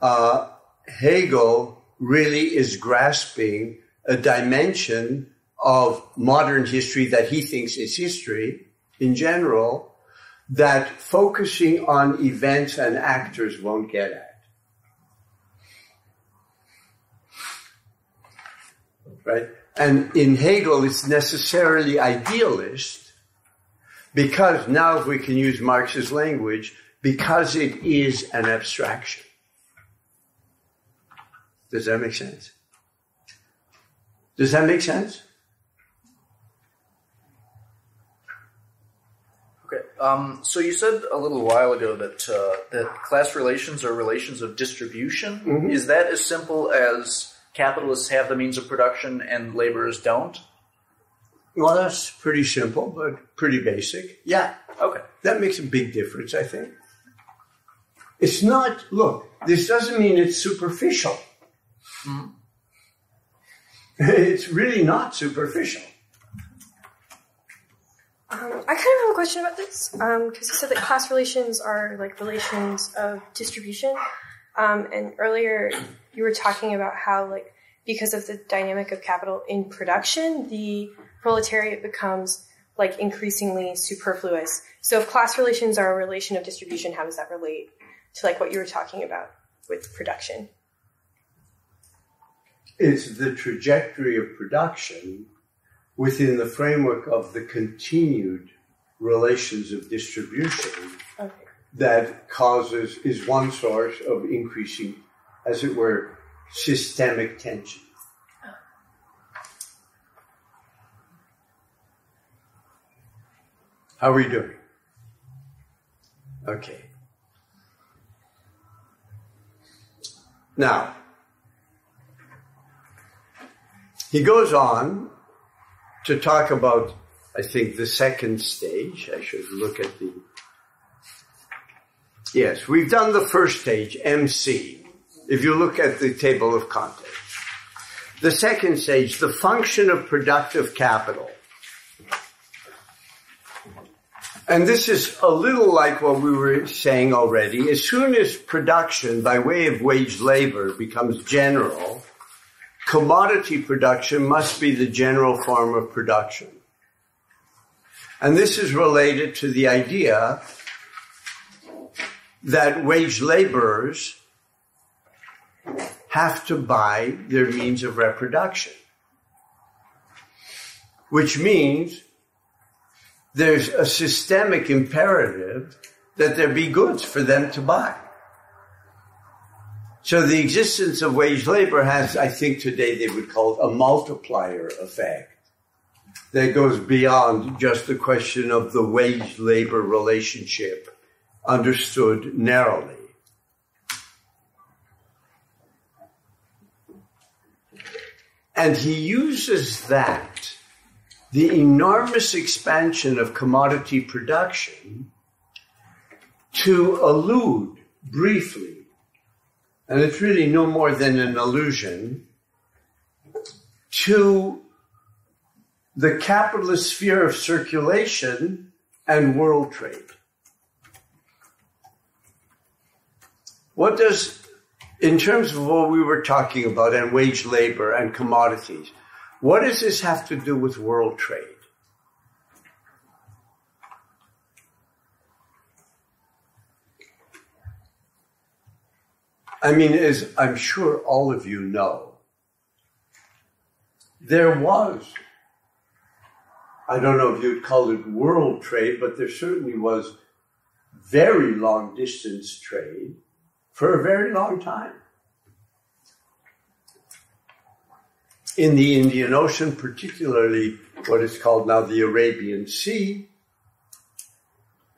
Hegel really is grasping a dimension of modern history that he thinks is history in general, that focusing on events and actors won't get at. Right? And in Hegel, it's necessarily idealist because now, if we can use Marx's language, because it is an abstraction. Does that make sense? Does that make sense? Okay. So you said a little while ago that that class relations are relations of distribution. Mm-hmm. Is that as simple as capitalists have the means of production and laborers don't? Well, that's pretty simple, but pretty basic. Yeah. Okay. That makes a big difference, I think. It's not, look, this doesn't mean it's superficial. Mm-hmm. It's really not superficial. I kind of have a question about this, because you said that class relations are like relations of distribution. And earlier you were talking about how, like, because of the dynamic of capital in production, the proletariat becomes like increasingly superfluous. So if class relations are a relation of distribution, how does that relate to like what you were talking about with production? It's the trajectory of production within the framework of the continued relations of distribution that is one source of increasing, as it were, systemic tension. How are we doing? Okay. Now, he goes on to talk about, I think, the second stage. I should look at the... Yes, we've done the first stage, MC, if you look at the table of contents. The second stage, the function of productive capital. And this is a little like what we were saying already. As soon as production, by way of wage labor, becomes general, commodity production must be the general form of production. And this is related to the idea that wage laborers have to buy their means of reproduction, which means there's a systemic imperative that there be goods for them to buy. So the existence of wage labor has, I think today they would call it a multiplier effect that goes beyond just the question of the wage labor relationship understood narrowly. And he uses that, the enormous expansion of commodity production, to allude briefly, and it's really no more than an allusion, to the capitalist sphere of circulation and world trade. What does, in terms of what we were talking about, and wage labor and commodities, what does this have to do with world trade? I mean, as I'm sure all of you know, there was, I don't know if you'd call it world trade, but there certainly was very long distance trade for a very long time. In the Indian Ocean, particularly what is called now the Arabian Sea,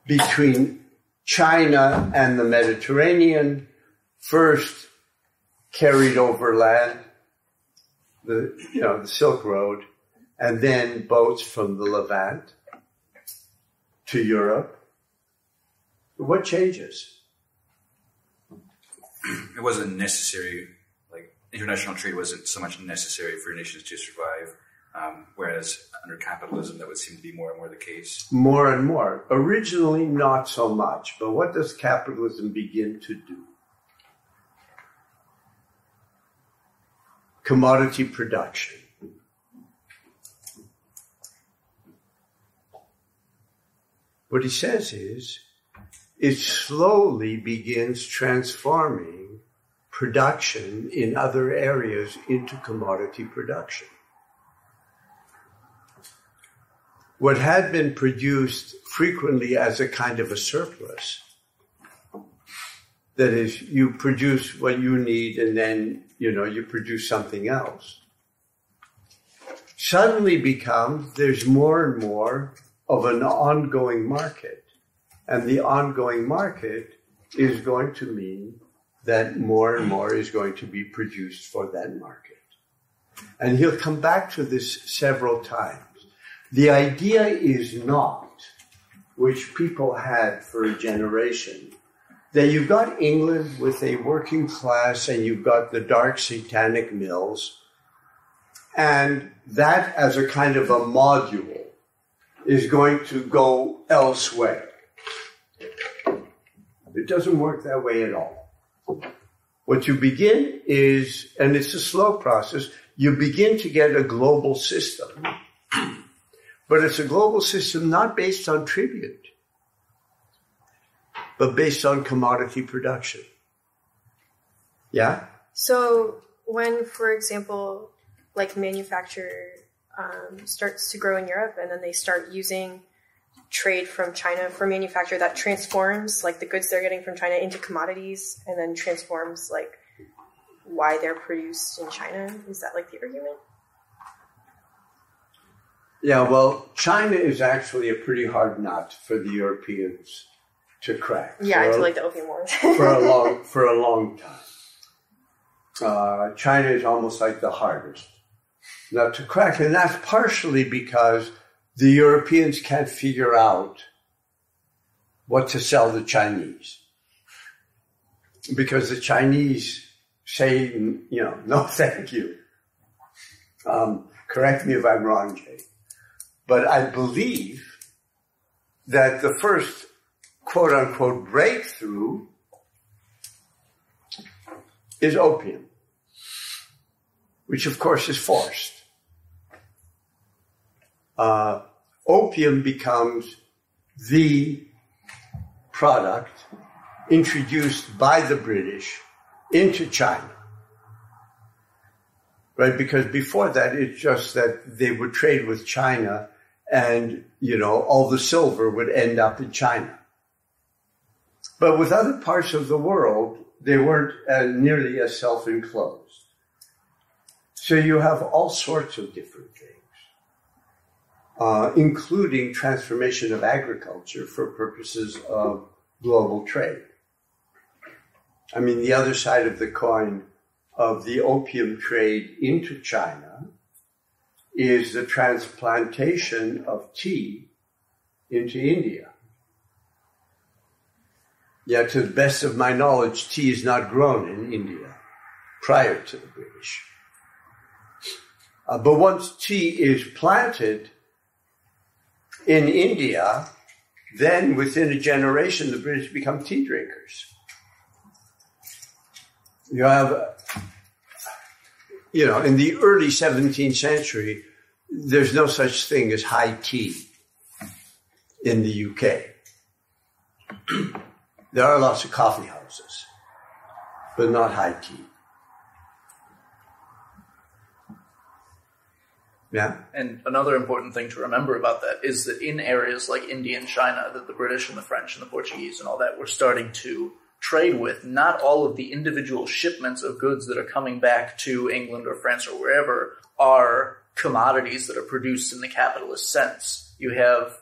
between China and the Mediterranean, first carried overland, the Silk Road, and then boats from the Levant to Europe. What changes? It wasn't necessary, like international trade wasn't so much necessary for nations to survive. Whereas under capitalism, that would seem to be more and more the case. More and more. Originally, not so much. But what does capitalism begin to do? Commodity production. What he says is, it slowly begins transforming production in other areas into commodity production. What had been produced frequently as a kind of a surplus, that is, you produce what you need and then, you produce something else, suddenly becomes, there's more and more of an ongoing market. And the ongoing market is going to mean that more and more is going to be produced for that market. And he'll come back to this several times. The idea is not, which people had for a generation, that you've got England with a working class and you've got the dark satanic mills, and that as a kind of a module is going to go elsewhere. It doesn't work that way at all. What you begin is, and it's a slow process, you begin to get a global system. But it's a global system not based on tribute, but based on commodity production. Yeah? So when, for example, like manufacture starts to grow in Europe and then they start using trade from China for manufacture that transforms like the goods they're getting from China into commodities and then transforms like why they're produced in China, is that like the argument? Yeah, well, China is actually a pretty hard nut for the Europeans to crack. Yeah, into like the Opium Wars. for a long time. China is almost like the hardest nut to crack, and that's partially because the Europeans can't figure out what to sell the Chinese. Because the Chinese say, no thank you. Correct me if I'm wrong, Jay. But I believe that the first quote-unquote breakthrough is opium, which of course is forced. Opium becomes the product introduced by the British into China. Right? Because before that, it's just that they would trade with China and, all the silver would end up in China. But with other parts of the world, they weren't nearly as self-enclosed. So you have all sorts of different things, including transformation of agriculture for purposes of global trade. I mean, the other side of the coin of the opium trade into China is the transplantation of tea into India. Yeah, to the best of my knowledge, tea is not grown in India prior to the British. But once tea is planted in India, then within a generation, the British become tea drinkers. You have, in the early 17th century, there's no such thing as high tea in the UK. There are lots of coffee houses, but not high tea. Yeah. And another important thing to remember about that is that in areas like India and China that the British and the French and the Portuguese and all that were starting to trade with, not all of the individual shipments of goods that are coming back to England or France or wherever are commodities that are produced in the capitalist sense. You have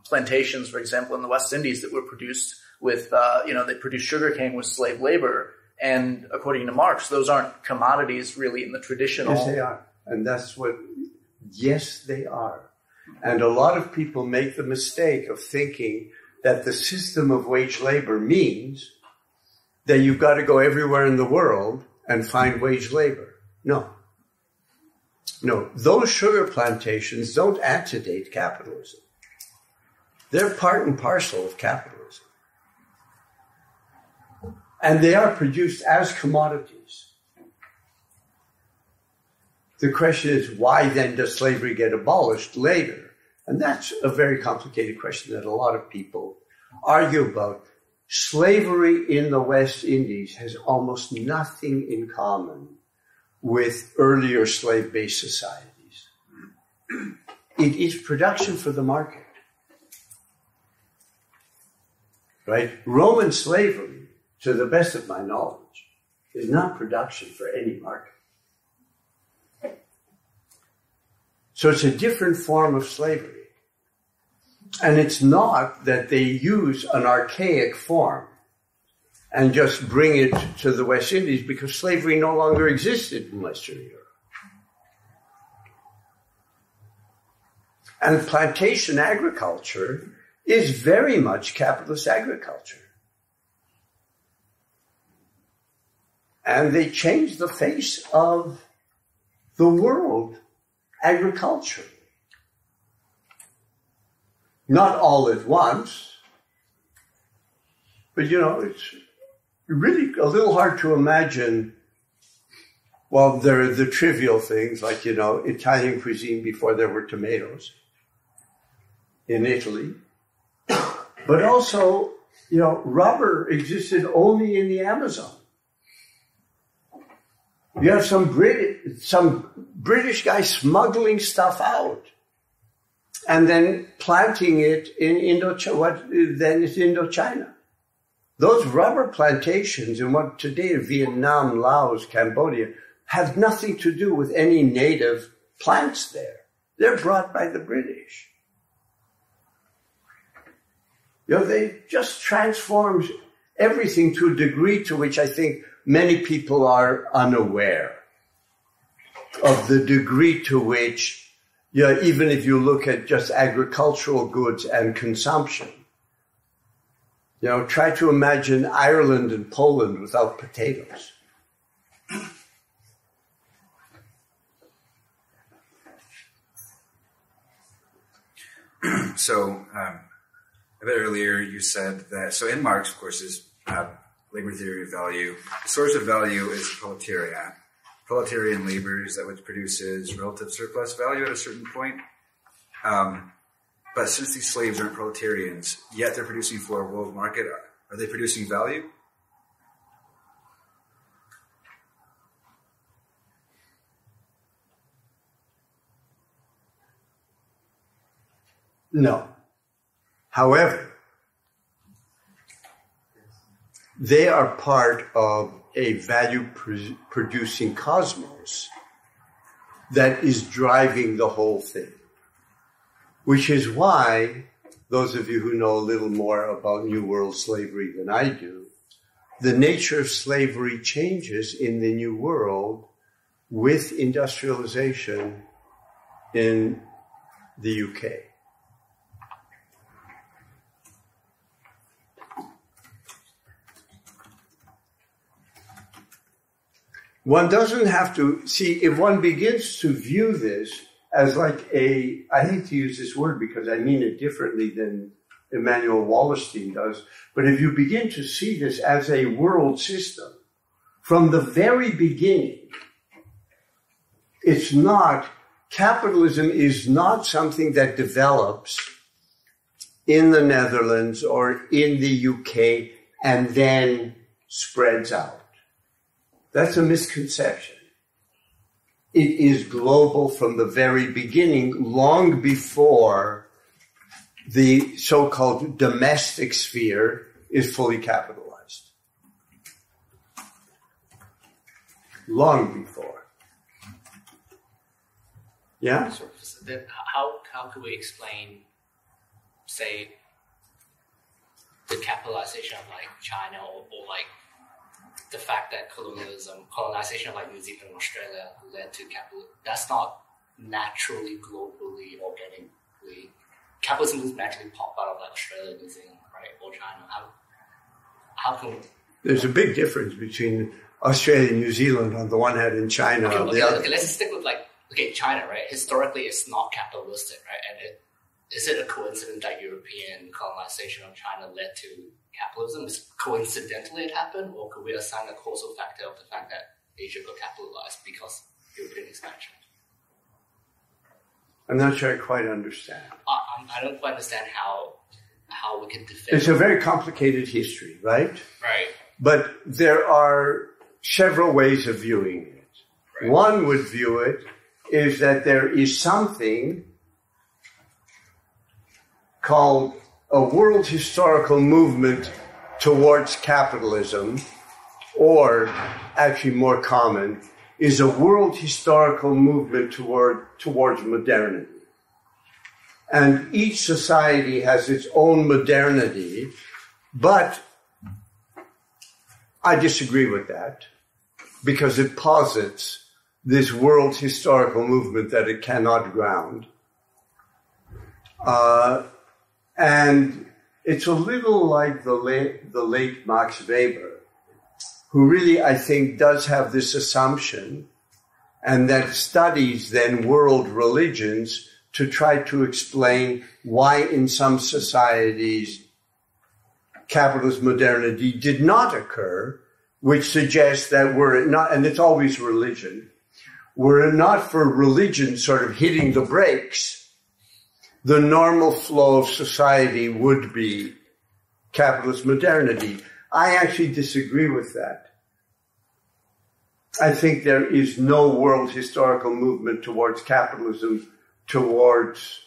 plantations, for example, in the West Indies that were produced with, they produced sugarcane with slave labor. And according to Marx, those aren't commodities really in the traditional... Yes, they are. And that's what... Yes, they are. And a lot of people make the mistake of thinking that the system of wage labor means that you've got to go everywhere in the world and find wage labor. No. No, those sugar plantations don't antedate capitalism. They're part and parcel of capitalism. And they are produced as commodities. The question is, why then does slavery get abolished later? And that's a very complicated question that a lot of people argue about. Slavery in the West Indies has almost nothing in common with earlier slave-based societies. It is production for the market. Right? Roman slavery, to the best of my knowledge, is not production for any market. So it's a different form of slavery. And it's not that they use an archaic form and just bring it to the West Indies, because slavery no longer existed in Western Europe. And plantation agriculture is very much capitalist agriculture. And they changed the face of the world agriculture. Not all at once, but it's really a little hard to imagine. Well, there are the trivial things like, Italian cuisine before there were tomatoes in Italy. But also, rubber existed only in the Amazon. You have some British guy smuggling stuff out and then planting it in Indochina. Those rubber plantations in what today are Vietnam, Laos, Cambodia have nothing to do with any native plants there. They're brought by the British. They just transformed everything to a degree to which I think many people are unaware of the degree to which, even if you look at just agricultural goods and consumption, try to imagine Ireland and Poland without potatoes. So, a bit earlier you said that, so in Marx, of course, is labor theory of value. The source of value is proletariat. Proletarian labor is that which produces relative surplus value at a certain point. But since these slaves aren't proletarians, yet they're producing for a world market, are they producing value? No. However, they are part of a value-producing cosmos that is driving the whole thing. Which is why, those of you who know a little more about New World slavery than I do, the nature of slavery changes in the New World with industrialization in the UK. One doesn't have to see, if one begins to view this as like I hate to use this word because I mean it differently than Immanuel Wallerstein does, but if you begin to see this as a world system, from the very beginning, capitalism is not something that develops in the Netherlands or in the UK and then spreads out. That's a misconception. It is global from the very beginning, long before the so-called domestic sphere is fully capitalized. Long before. Yeah? So then how could we explain, say, the capitalization of like China or like the fact that colonization of like New Zealand and Australia led to capitalism? That's not naturally, globally, organically. Capitalism doesn't naturally pop out of like Australia, New Zealand, right, or China. How can? There's a big difference between Australia and New Zealand on the one hand and China on the other. Okay, let's stick with like okay, China, right? Historically, it's not capitalistic, right? And is it a coincidence that European colonization of China led to capitalism? Is coincidentally it happened, or could we assign a causal factor of the fact that Asia got capitalized because European expansion? I'm not sure I quite understand. I don't quite understand how we can defend. It's a very complicated history, right? Right. But there are several ways of viewing it. Right. One would view it is that there is something called a world historical movement towards capitalism, or actually more common, is a world historical movement towards modernity. And each society has its own modernity, but I disagree with that because it posits this world historical movement that it cannot ground. And it's a little like the late Max Weber, who really, I think, does have this assumption and that studies then world religions to try to explain why in some societies capitalist modernity did not occur, which suggests that were it not, and it's always religion, were it not for religion sort of hitting the brakes, the normal flow of society would be capitalist modernity. I actually disagree with that. I think there is no world historical movement towards capitalism, towards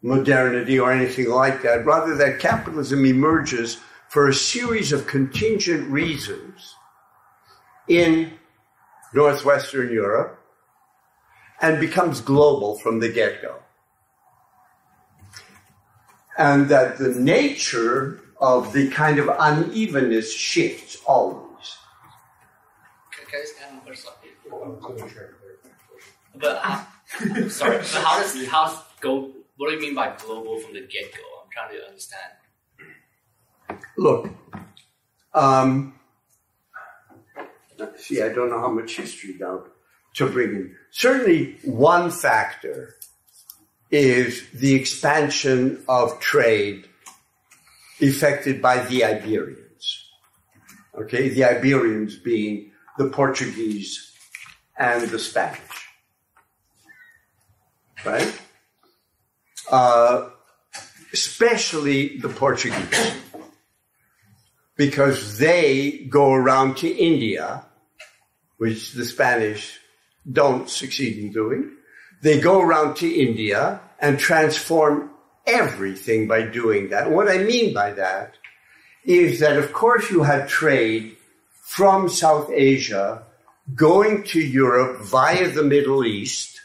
modernity or anything like that. Rather, that capitalism emerges for a series of contingent reasons in Northwestern Europe and becomes global from the get-go. And that the nature of the kind of unevenness shifts always. Can I just add one question? But sorry, but what do you mean by global from the get-go? I'm trying to understand. Look, see, I don't know how much history now to bring in. Certainly one factor is the expansion of trade effected by the Iberians. Okay, the Iberians being the Portuguese and the Spanish. Right? Especially the Portuguese, because they go around to India, which the Spanish don't succeed in doing. They go around to India and transform everything by doing that. What I mean by that is that, of course, you had trade from South Asia going to Europe via the Middle East,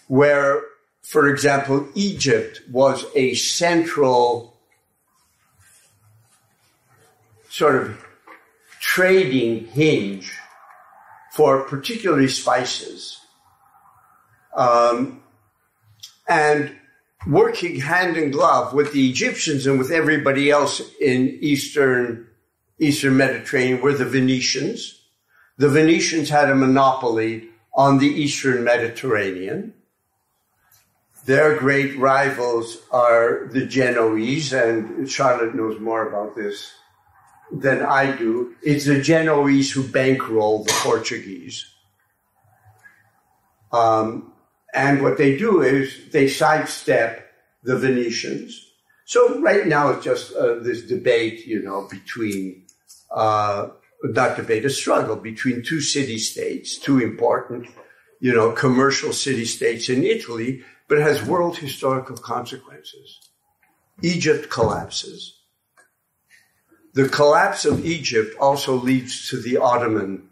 where, for example, Egypt was a central sort of trading hinge for particularly spices. And working hand in glove with the Egyptians and with everybody else in Eastern Mediterranean were the Venetians. The Venetians had a monopoly on the Eastern Mediterranean. Their great rivals are the Genoese, and Charlotte knows more about this than I do. It's the Genoese who bankroll the Portuguese. And what they do is they sidestep the Venetians. So right now it's just this debate, between, not debate, a struggle between two city-states, two important, commercial city-states in Italy, but it has world historical consequences. Egypt collapses. The collapse of Egypt also leads to the Ottoman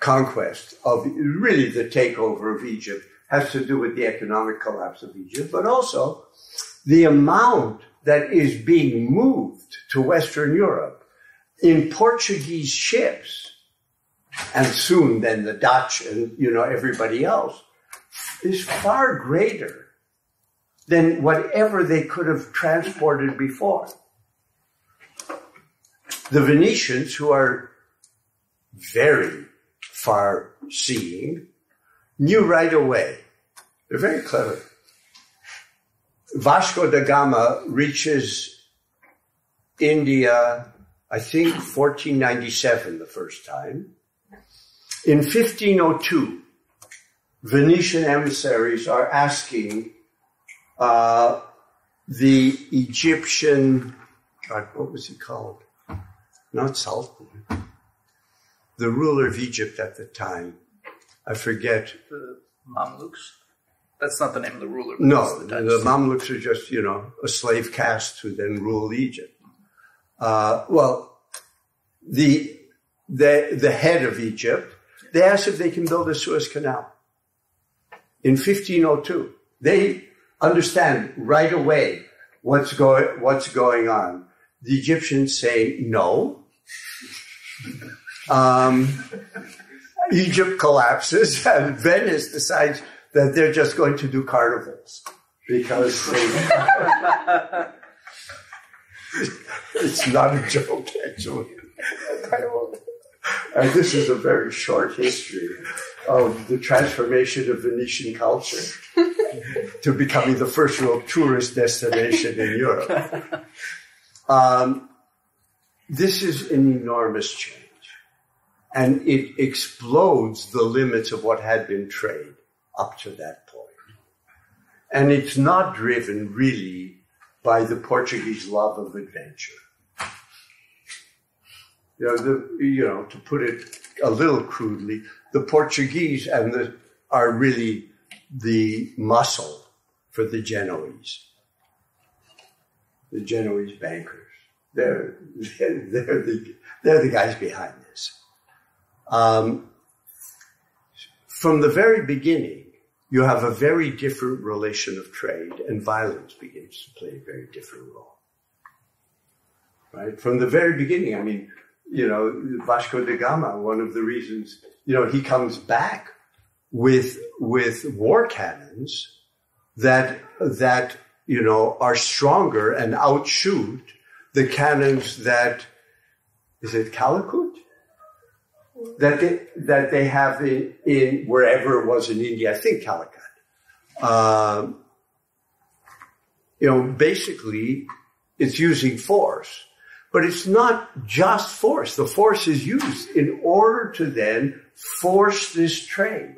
conquest of really the takeover of Egypt. Has to do with the economic collapse of Egypt, but also the amount that is being moved to Western Europe in Portuguese ships, and soon then the Dutch and everybody else, is far greater than whatever they could have transported before. The Venetians, who are very far-seeing, knew right away. They're very clever. Vasco da Gama reaches India, I think 1497 the first time. In 1502, Venetian emissaries are asking the Egyptian, God, what was he called? Not Sultan. The ruler of Egypt at the time. I forget. The Mamluks? That's not the name of the ruler. No, the Mamluks are just, a slave caste who then ruled Egypt. Well, the head of Egypt, they asked if they can build a Suez Canal. In 1502, they understand right away what's going on. The Egyptians say no. Egypt collapses, and Venice decides that they're just going to do carnivals because it's not a joke, actually. And this is a very short history of the transformation of Venetian culture to becoming the first real tourist destination in Europe. This is an enormous change. And it explodes the limits of what had been trade up to that point. And it's not driven really by the Portuguese love of adventure. To put it a little crudely, the Portuguese are really the muscle for the Genoese bankers. They're the guys behind this. From the very beginning, you have a very different relation of trade, and violence begins to play a very different role. Right? From the very beginning, Vasco da Gama, one of the reasons, he comes back with war cannons that are stronger and outshoot the cannons that, is it Calicut? That they have in wherever it was in India, I think Calicut. Basically, it's using force, but it's not just force. The force is used in order to then force this trade.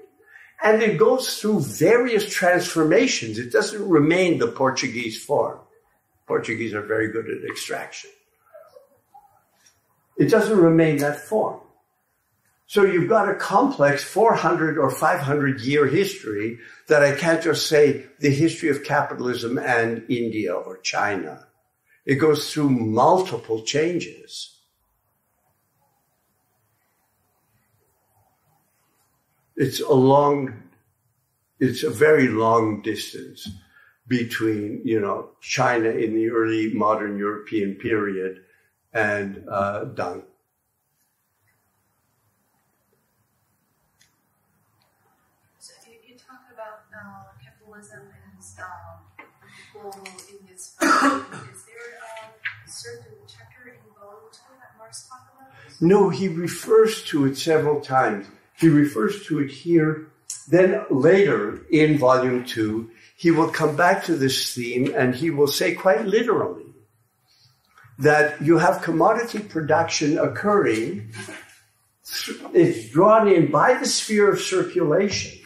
And it goes through various transformations. It doesn't remain the Portuguese form. Portuguese are very good at extraction. It doesn't remain that form. So you've got a complex 400 or 500 year history that I can't just say the history of capitalism and India or China. It goes through multiple changes. It's a very long distance between, China in the early modern European period and Deng. Capitalism and global in its is there a certain chapter in Volume 2 that Marx talked about this? No, he refers to it several times. He refers to it here. Then later in Volume 2, he will come back to this theme and he will say quite literally that you have commodity production occurring. It's drawn in by the sphere of circulation,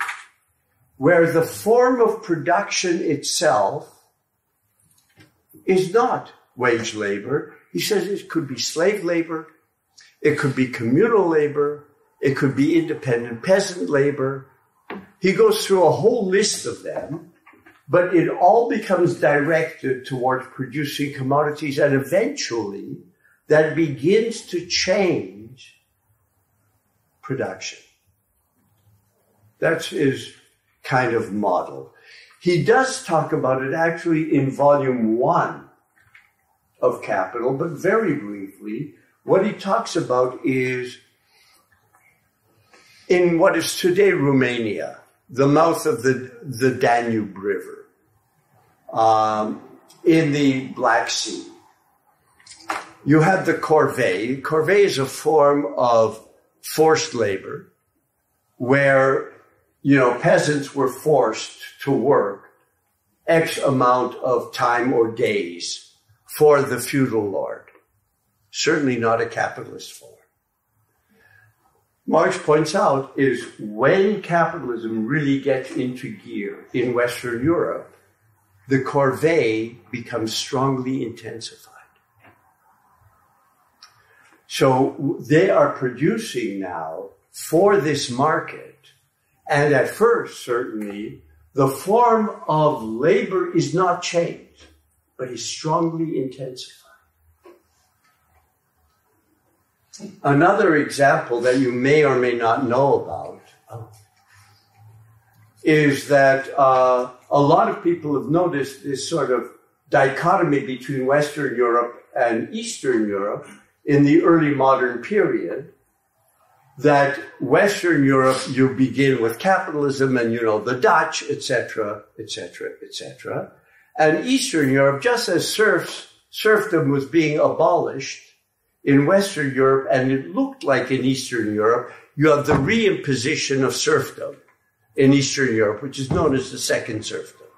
where the form of production itself is not wage labor. He says it could be slave labor, it could be communal labor, it could be independent peasant labor. He goes through a whole list of them, but it all becomes directed towards producing commodities, and eventually that begins to change production. That's his kind of model. He does talk about it actually in Volume 1 of Capital, but very briefly. What he talks about is in what is today Romania, the mouth of the Danube River, in the Black Sea. You have the corvée. Corvée is a form of forced labor where peasants were forced to work X amount of time or days for the feudal lord. Certainly not a capitalist form. Marx points out is when capitalism really gets into gear in Western Europe, the corvée becomes strongly intensified. So they are producing now for this market, and at first, certainly, the form of labor is not changed, but is strongly intensified. Another example that you may or may not know about is that a lot of people have noticed this sort of dichotomy between Western Europe and Eastern Europe in the early modern period, that Western Europe, you begin with capitalism and, the Dutch, etc., etc., etc. And Eastern Europe, just as serfdom was being abolished in Western Europe, and it looked like in Eastern Europe, you have the reimposition of serfdom in Eastern Europe, which is known as the second serfdom.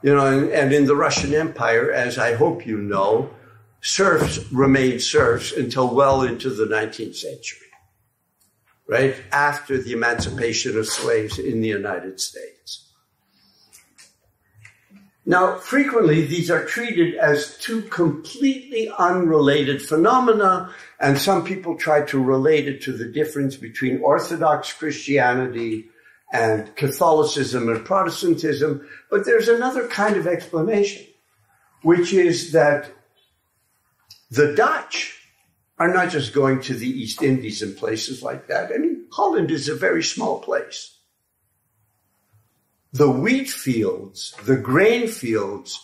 And in the Russian Empire, as I hope you know, serfs remained serfs until well into the 19th century, right? After the emancipation of slaves in the United States. Now, frequently, these are treated as two completely unrelated phenomena, and some people try to relate it to the difference between Orthodox Christianity and Catholicism and Protestantism. But there's another kind of explanation, which is that the Dutch are not just going to the East Indies and places like that. I mean, Holland is a very small place. The wheat fields, the grain fields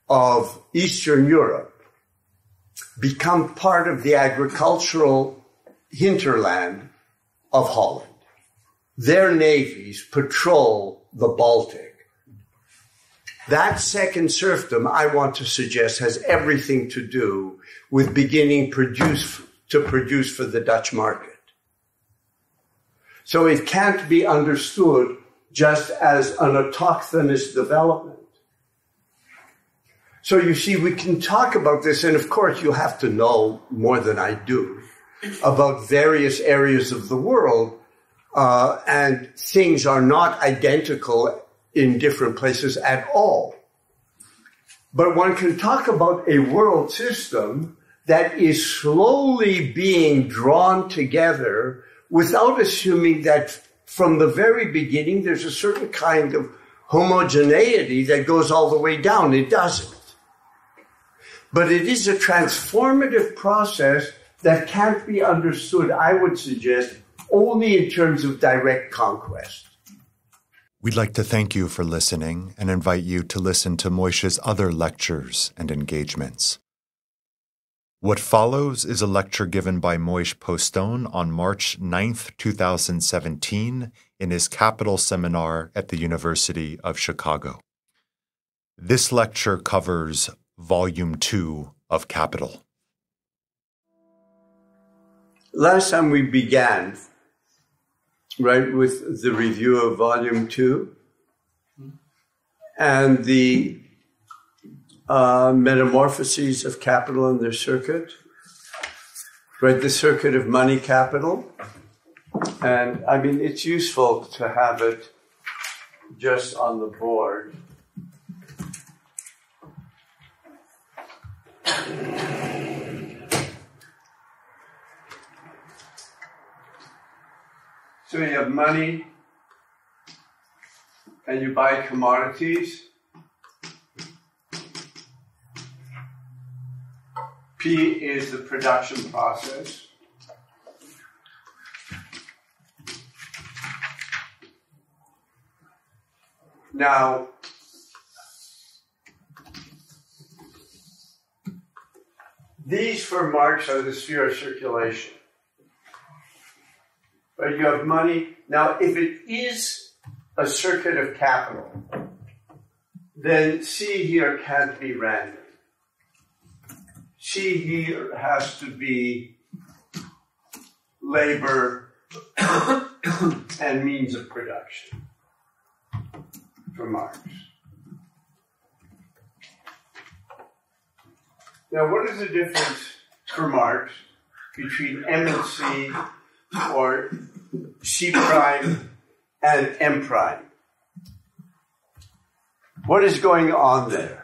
of Eastern Europe become part of the agricultural hinterland of Holland. Their navies patrol the Baltic. That second serfdom, I want to suggest, has everything to do with beginning to produce for the Dutch market. So it can't be understood just as an autochthonous development. So you see, we can talk about this, and of course you have to know more than I do about various areas of the world, and things are not identical in different places at all. But one can talk about a world system that is slowly being drawn together without assuming that from the very beginning there's a certain kind of homogeneity that goes all the way down. It doesn't. But it is a transformative process that can't be understood, I would suggest, only in terms of direct conquest. We'd like to thank you for listening and invite you to listen to Moishe's other lectures and engagements. What follows is a lecture given by Moishe Postone on March 9th, 2017 in his Capital Seminar at the University of Chicago. This lecture covers Volume 2 of Capital. Last time we began, right, with the review of Volume 2 and the metamorphoses of capital and their circuit, right, the circuit of money capital. And I mean, it's useful to have it just on the board. So you have money and you buy commodities. P is the production process. Now, these for Marx are the sphere of circulation. Right, you have money. Now, if it is a circuit of capital, then C here can't be random. C here has to be labor and means of production. for Marx. Now, what is the difference for Marx between M and C, or C prime and M prime? What is going on there?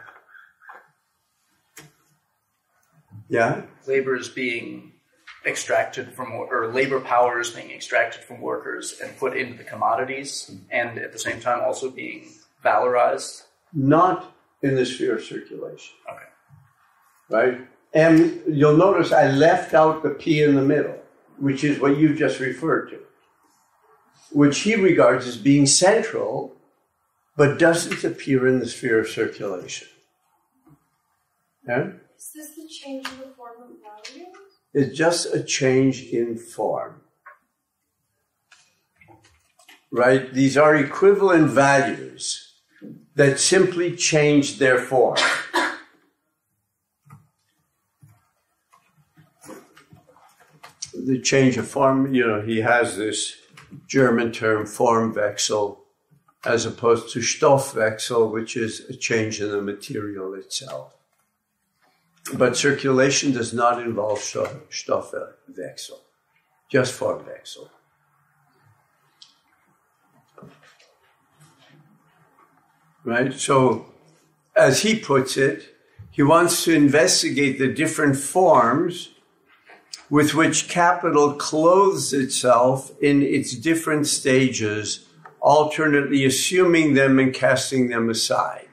Yeah? Labor is being extracted from, or labor power is being extracted from workers and put into the commodities, and at the same time also being valorized? Not in the sphere of circulation. Okay. Right? And you'll notice I left out the P in the middle, which is what you just referred to, which he regards as being central, but doesn't appear in the sphere of circulation. Yeah? Is this the change in the form of value? It's just a change in form. Right? These are equivalent values that simply change their form. The change of form, he has this German term Formwechsel as opposed to Stoffwechsel, which is a change in the material itself. But circulation does not involve Stoffwechsel, just Formwechsel. Right? So, as he puts it, he wants to investigate the different forms with which capital clothes itself in its different stages, alternately assuming them and casting them aside.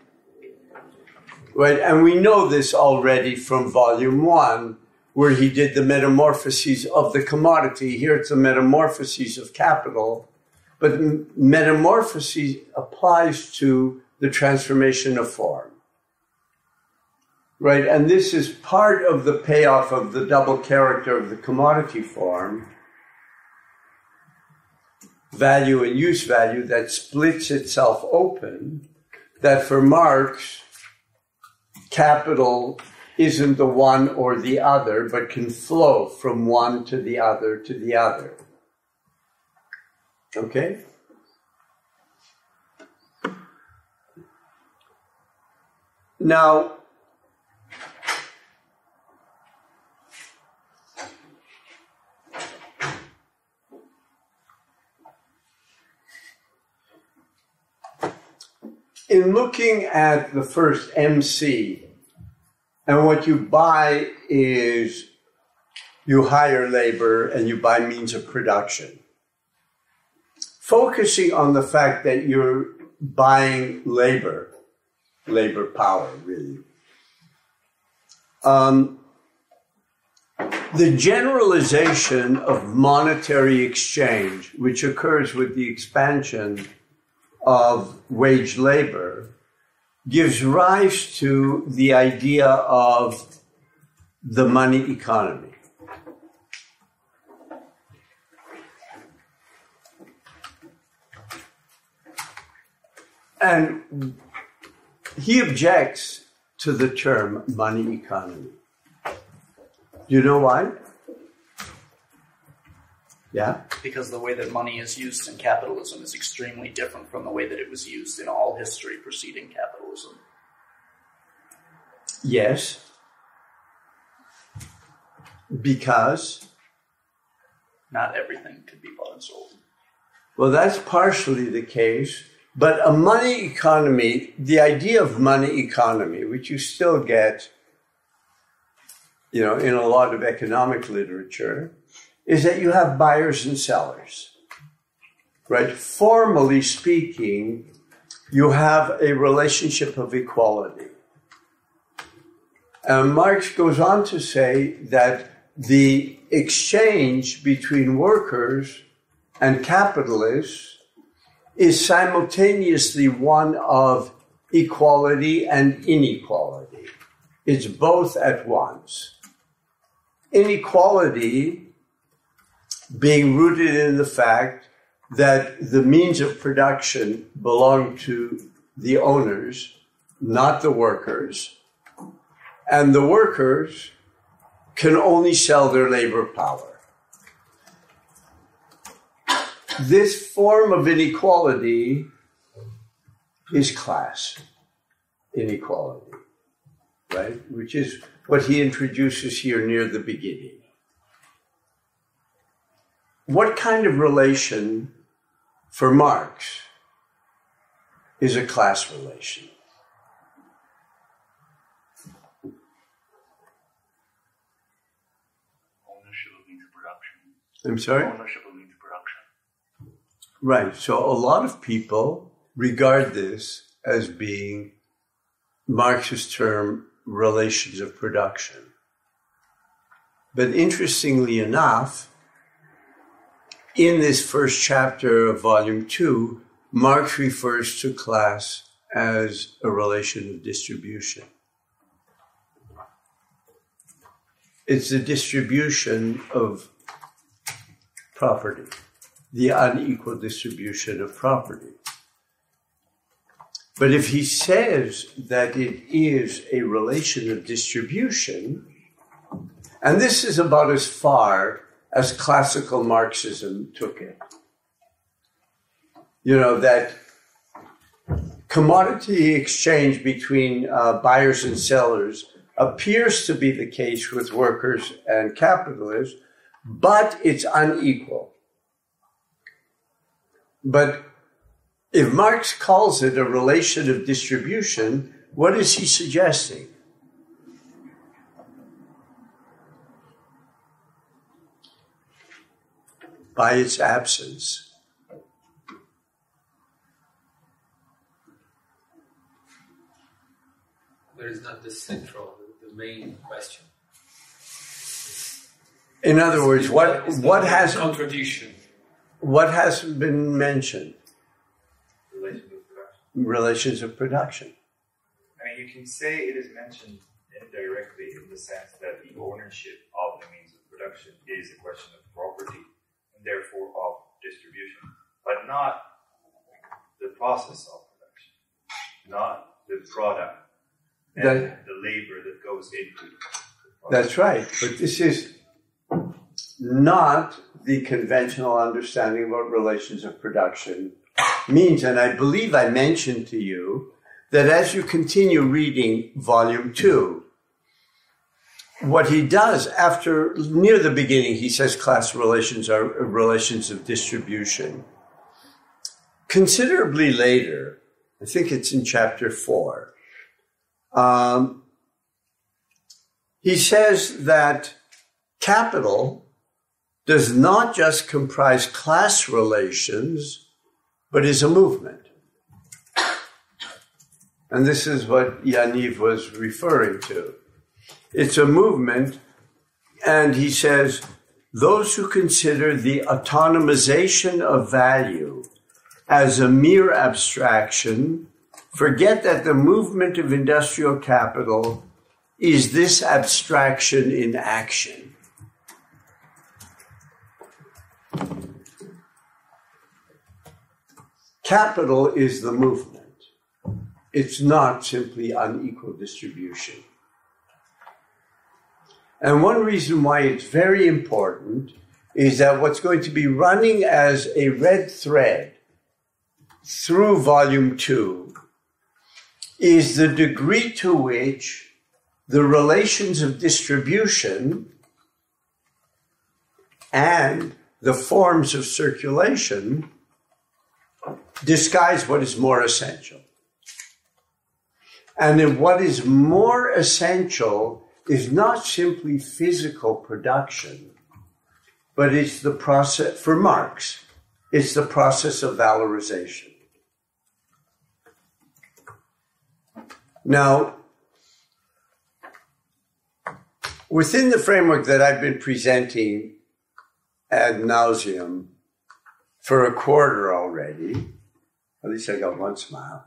Right? And we know this already from volume 1, where he did the metamorphoses of the commodity. Here it's the metamorphoses of capital, but metamorphosis applies to the transformation of form. Right, and this is part of the payoff of the double character of the commodity form, value and use value, that splits itself open, that for Marx, capital isn't the one or the other, but can flow from one to the other to the other. Okay? Now, in looking at the first MC, and what you buy is you hire labor and you buy means of production. Focusing on the fact that you're buying labor power, really. The generalization of monetary exchange, which occurs with the expansion of wage labor, gives rise to the idea of the money economy. And he objects to the term money economy. Do you know why? Yeah? Because the way that money is used in capitalism is extremely different from the way that it was used in all history preceding capitalism. Yes. Because? Not everything could be bought and sold. Well, that's partially the case. But a money economy, the idea of money economy, which you still get, in a lot of economic literature, is that you have buyers and sellers, right? Formally speaking, you have a relationship of equality. And Marx goes on to say that the exchange between workers and capitalists is simultaneously one of equality and inequality. It's both at once. Inequality being rooted in the fact that the means of production belong to the owners, not the workers, and the workers can only sell their labor power. This form of inequality is class inequality, right? Which is what he introduces here near the beginning. What kind of relation for Marx is a class relation? Ownership of means of production. I'm sorry? Ownership of means of production. Right. So a lot of people regard this as being Marx's term, relations of production. But interestingly enough, in this first chapter of Volume 2, Marx refers to class as a relation of distribution. It's the distribution of property, the unequal distribution of property. But if he says that it is a relation of distribution, and this is about as far as classical Marxism took it, you know, that commodity exchange between buyers and sellers appears to be the case with workers and capitalists, but it's unequal. But if Marx calls it a relation of distribution, what is he suggesting? By its absence, But it's not the central, the main question. in other words, what has contradiction? What hasn't been mentioned? Relations of production. Relations of production. I mean, you can say it is mentioned indirectly in the sense that the ownership of the means of production is a question of property and therefore of distribution, but not the process of production, not the product and the labor that goes into the product. That's right. But this is not the conventional understanding of what relations of production means. And I believe I mentioned to you that as you continue reading Volume 2, what he does after, near the beginning, he says class relations are relations of distribution. Considerably later, I think it's in chapter 4, he says that capital does not just comprise class relations, but is a movement. And this is what Yaniv was referring to. It's a movement, and he says, those who consider the autonomization of value as a mere abstraction forget that the movement of industrial capital is this abstraction in action. Capital is the movement. It's not simply unequal distribution. And one reason why it's very important is that what's going to be running as a red thread through Volume 2 is the degree to which the relations of distribution and the forms of circulation disguise what is more essential. And then what is more essential is not simply physical production, but it's the process, for Marx, it's the process of valorization. Now, within the framework that I've been presenting ad nauseum for a quarter already, at least I got one smile.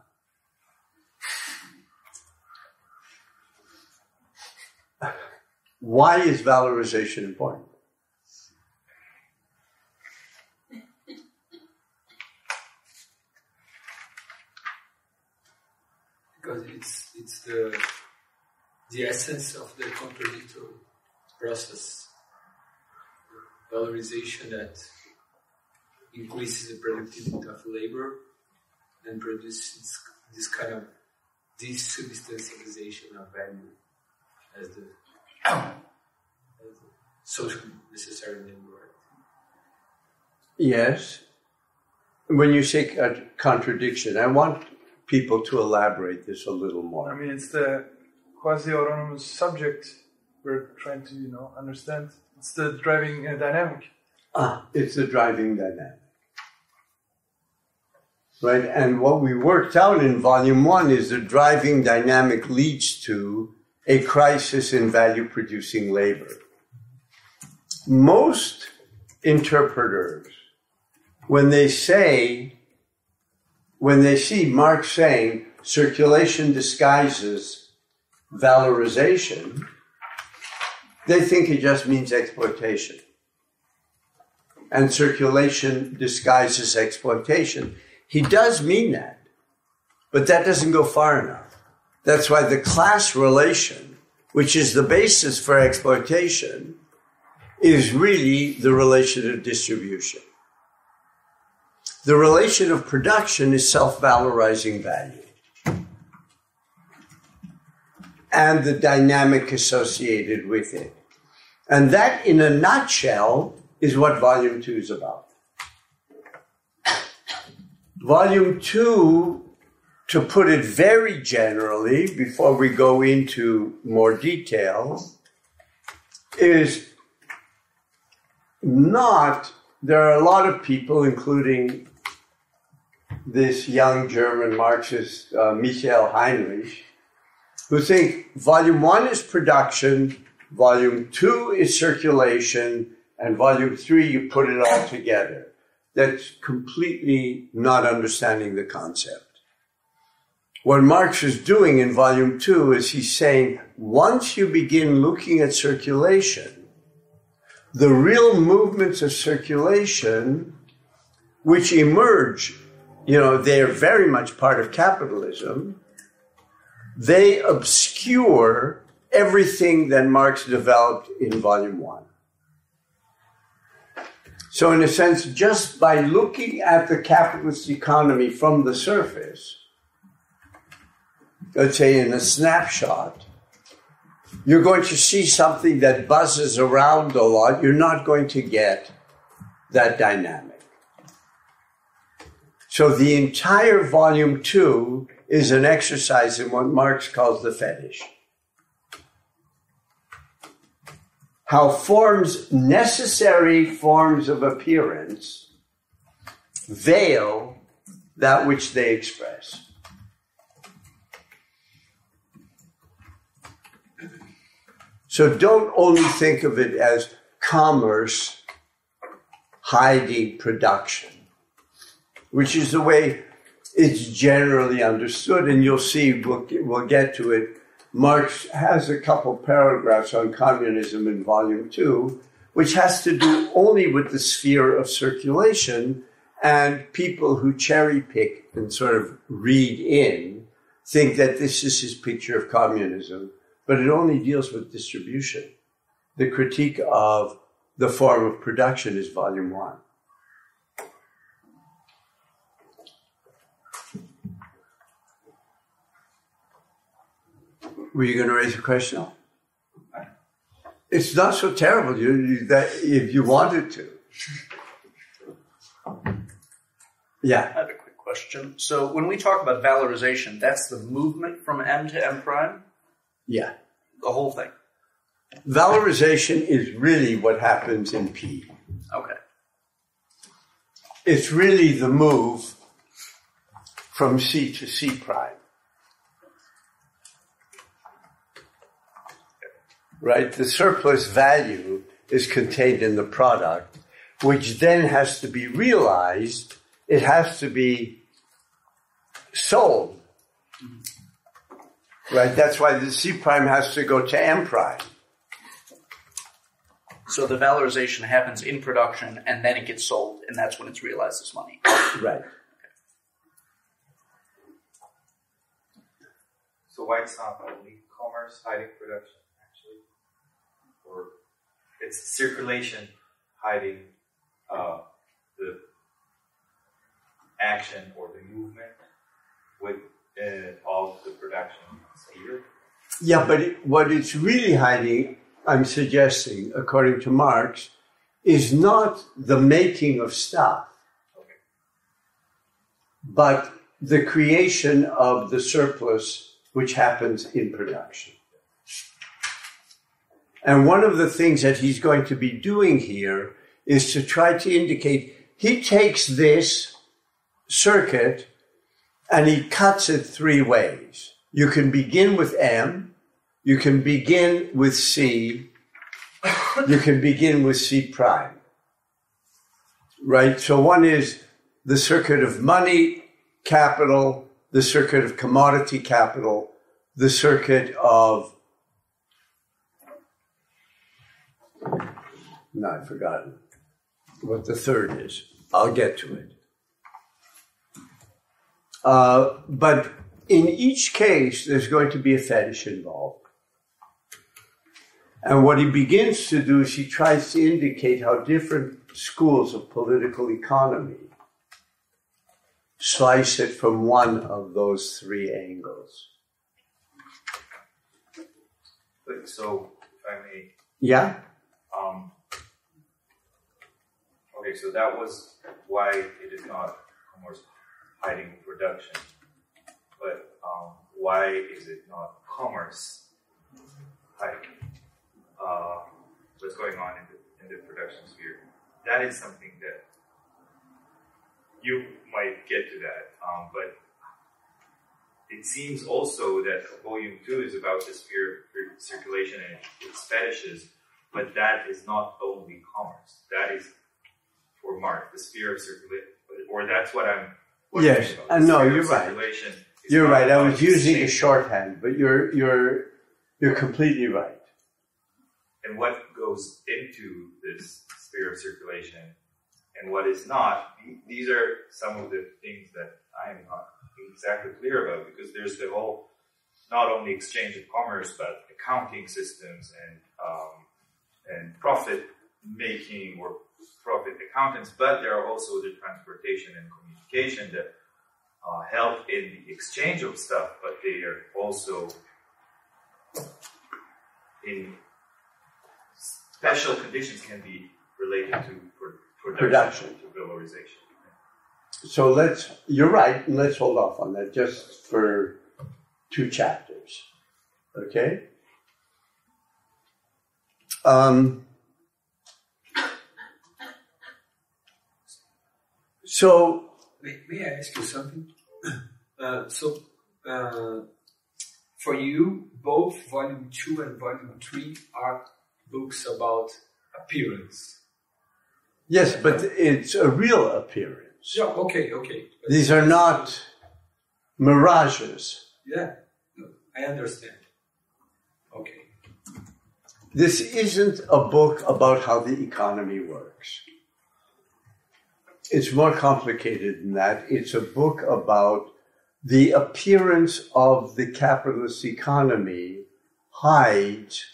Why is valorization important? Because it's the essence of the contradictory process. Valorization that increases the productivity of labor and produces this kind of desubstantialization of value as the social necessary labor. Yes. When you say a contradiction, I want people to elaborate this a little more. I mean, it's the quasi-autonomous subject we're trying to, understand. It's the driving dynamic. It's the driving dynamic. Right? And what we worked out in volume 1 is the driving dynamic leads to a crisis in value-producing labor. Most interpreters, when they see Marx saying circulation disguises valorization, they think it just means exploitation. And circulation disguises exploitation. He does mean that, but that doesn't go far enough. That's why the class relation, which is the basis for exploitation, is really the relation of distribution. The relation of production is self-valorizing value. And the dynamic associated with it. And that, in a nutshell, is what Volume 2 is about. Volume 2, to put it very generally, before we go into more detail, is not, there are a lot of people, including this young German Marxist, Michael Heinrich, who think Volume 1 is production, Volume 2 is circulation, and Volume 3, you put it all together. That's completely not understanding the concept. What Marx is doing in Volume 2 is he's saying, once you begin looking at circulation, the real movements of circulation, which emerge, they're very much part of capitalism, they obscure everything that Marx developed in Volume 1. So in a sense, just by looking at the capitalist economy from the surface, let's say in a snapshot, you're going to see something that buzzes around a lot. You're not going to get that dynamic. So the entire Volume 2 is an exercise in what Marx calls the fetish. How necessary forms of appearance veil that which they express. So don't only think of it as commerce hiding production, which is the way it's generally understood, and you'll see, we'll get to it. Marx has a couple paragraphs on communism in Volume 2, which has to do only with the sphere of circulation, and people who cherry pick and sort of read in think that this is his picture of communism, but it only deals with distribution. The critique of the form of production is Volume 1. Were you going to raise a question? It's not so terrible that if you wanted to. Yeah. I have a quick question. So when we talk about valorization, that's the movement from M to M prime? Yeah. The whole thing? Valorization is really what happens in P. Okay. It's really the move from C to C prime. Right? The surplus value is contained in the product, which then has to be realized. It has to be sold. Right? That's why the C prime has to go to M prime. So the valorization happens in production and then it gets sold, and that's when it's realized as money. Right. So why it's not only commerce hiding production, actually? Or it's circulation hiding the action or the movement with of the production sphere. Yeah, but what it's really hiding, I'm suggesting, according to Marx, is not the making of stuff, but the creation of the surplus which happens in production. And one of the things that he's going to be doing here is to try to indicate, he takes this circuit and he cuts it three ways. You can begin with M, you can begin with C, you can begin with C prime. Right? So one is the circuit of money capital, the circuit of commodity capital, the circuit of... No, I've forgotten what the third is. I'll get to it. But in each case, there's going to be a fetish involved. And what he begins to do is he tries to indicate how different schools of political economy slice it from one of those three angles. So, if I may... Yeah? Okay, so that was why it is not commerce hiding production. But why is it not commerce hiding what's going on in the production sphere? That is something that you might get to that, but it seems also that volume 2 is about the sphere of circulation and its fetishes, but that is not only commerce. That is, for Marx, the sphere of circulation, or that's what I'm... Yes, no, you're right. You're right. I was using a shorthand, but you're completely right. And what goes into this sphere of circulation and what is not, these are some of the things that I am not exactly clear about, because there's the whole, not only exchange of commerce, but accounting systems and profit making or profit accountants, but there are also the transportation and communication that help in the exchange of stuff, but they are also in special conditions can be related to production, to valorization. So you're right, and let's hold off on that just for 2 chapters. Okay? So... May I ask you something? For you, both Volume 2 and Volume 3 are books about appearance. Yes, but it's a real appearance. Yeah, okay. These are not mirages. Yeah, no, I understand. Okay. This isn't a book about how the economy works. It's more complicated than that. It's a book about the appearance of the capitalist economy hides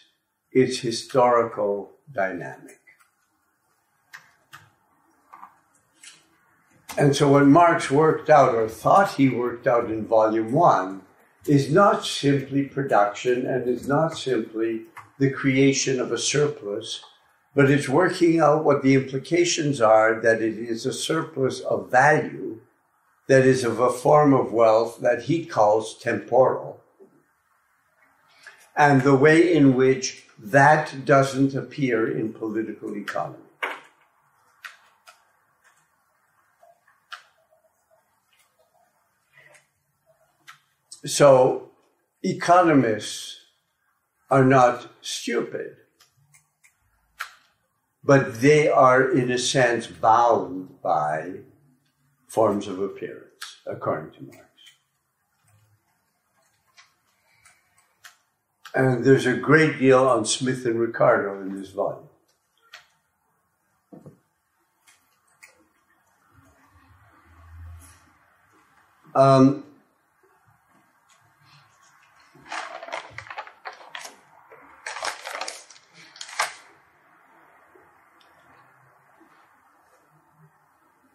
its historical dynamic. And so what Marx worked out, or thought he worked out in Volume 1, is not simply production and is not simply the creation of a surplus, but it's working out what the implications are, that it is a surplus of value that is of a form of wealth that he calls temporal, and the way in which that doesn't appear in political economy. So economists are not stupid, but they are, in a sense, bound by forms of appearance, according to Marx. And there's a great deal on Smith and Ricardo in this volume.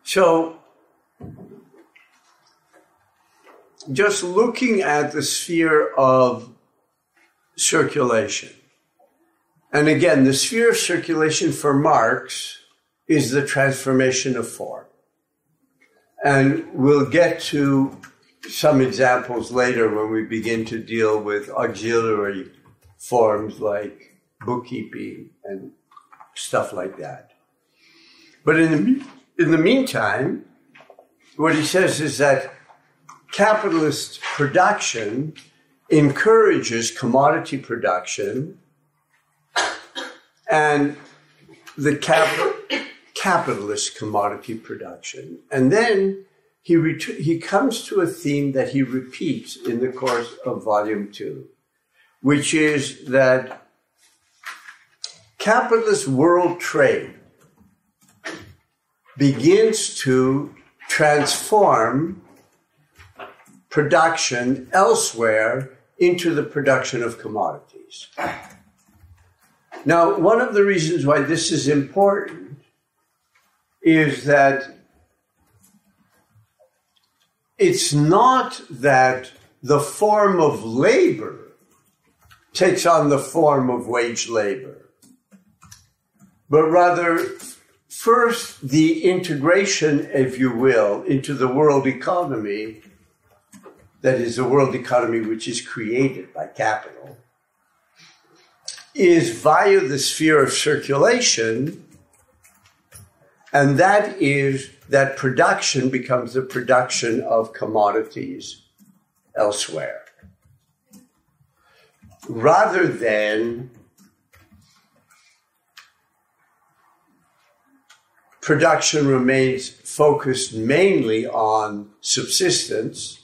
So, just looking at the sphere of circulation. And again, the sphere of circulation for Marx is the transformation of form. And we'll get to some examples later when we begin to deal with auxiliary forms like bookkeeping and stuff like that. But in the meantime, what he says is that capitalist production encourages commodity production, and the capitalist commodity production. And then he comes to a theme that he repeats in the course of Volume 2, which is that capitalist world trade begins to transform production elsewhere into the production of commodities. Now, one of the reasons why this is important is that it's not that the form of labor takes on the form of wage labor, but rather first the integration, if you will, into the world economy, that is the world economy which is created by capital, is via the sphere of circulation, and that is that production becomes the production of commodities elsewhere, rather than production remains focused mainly on subsistence,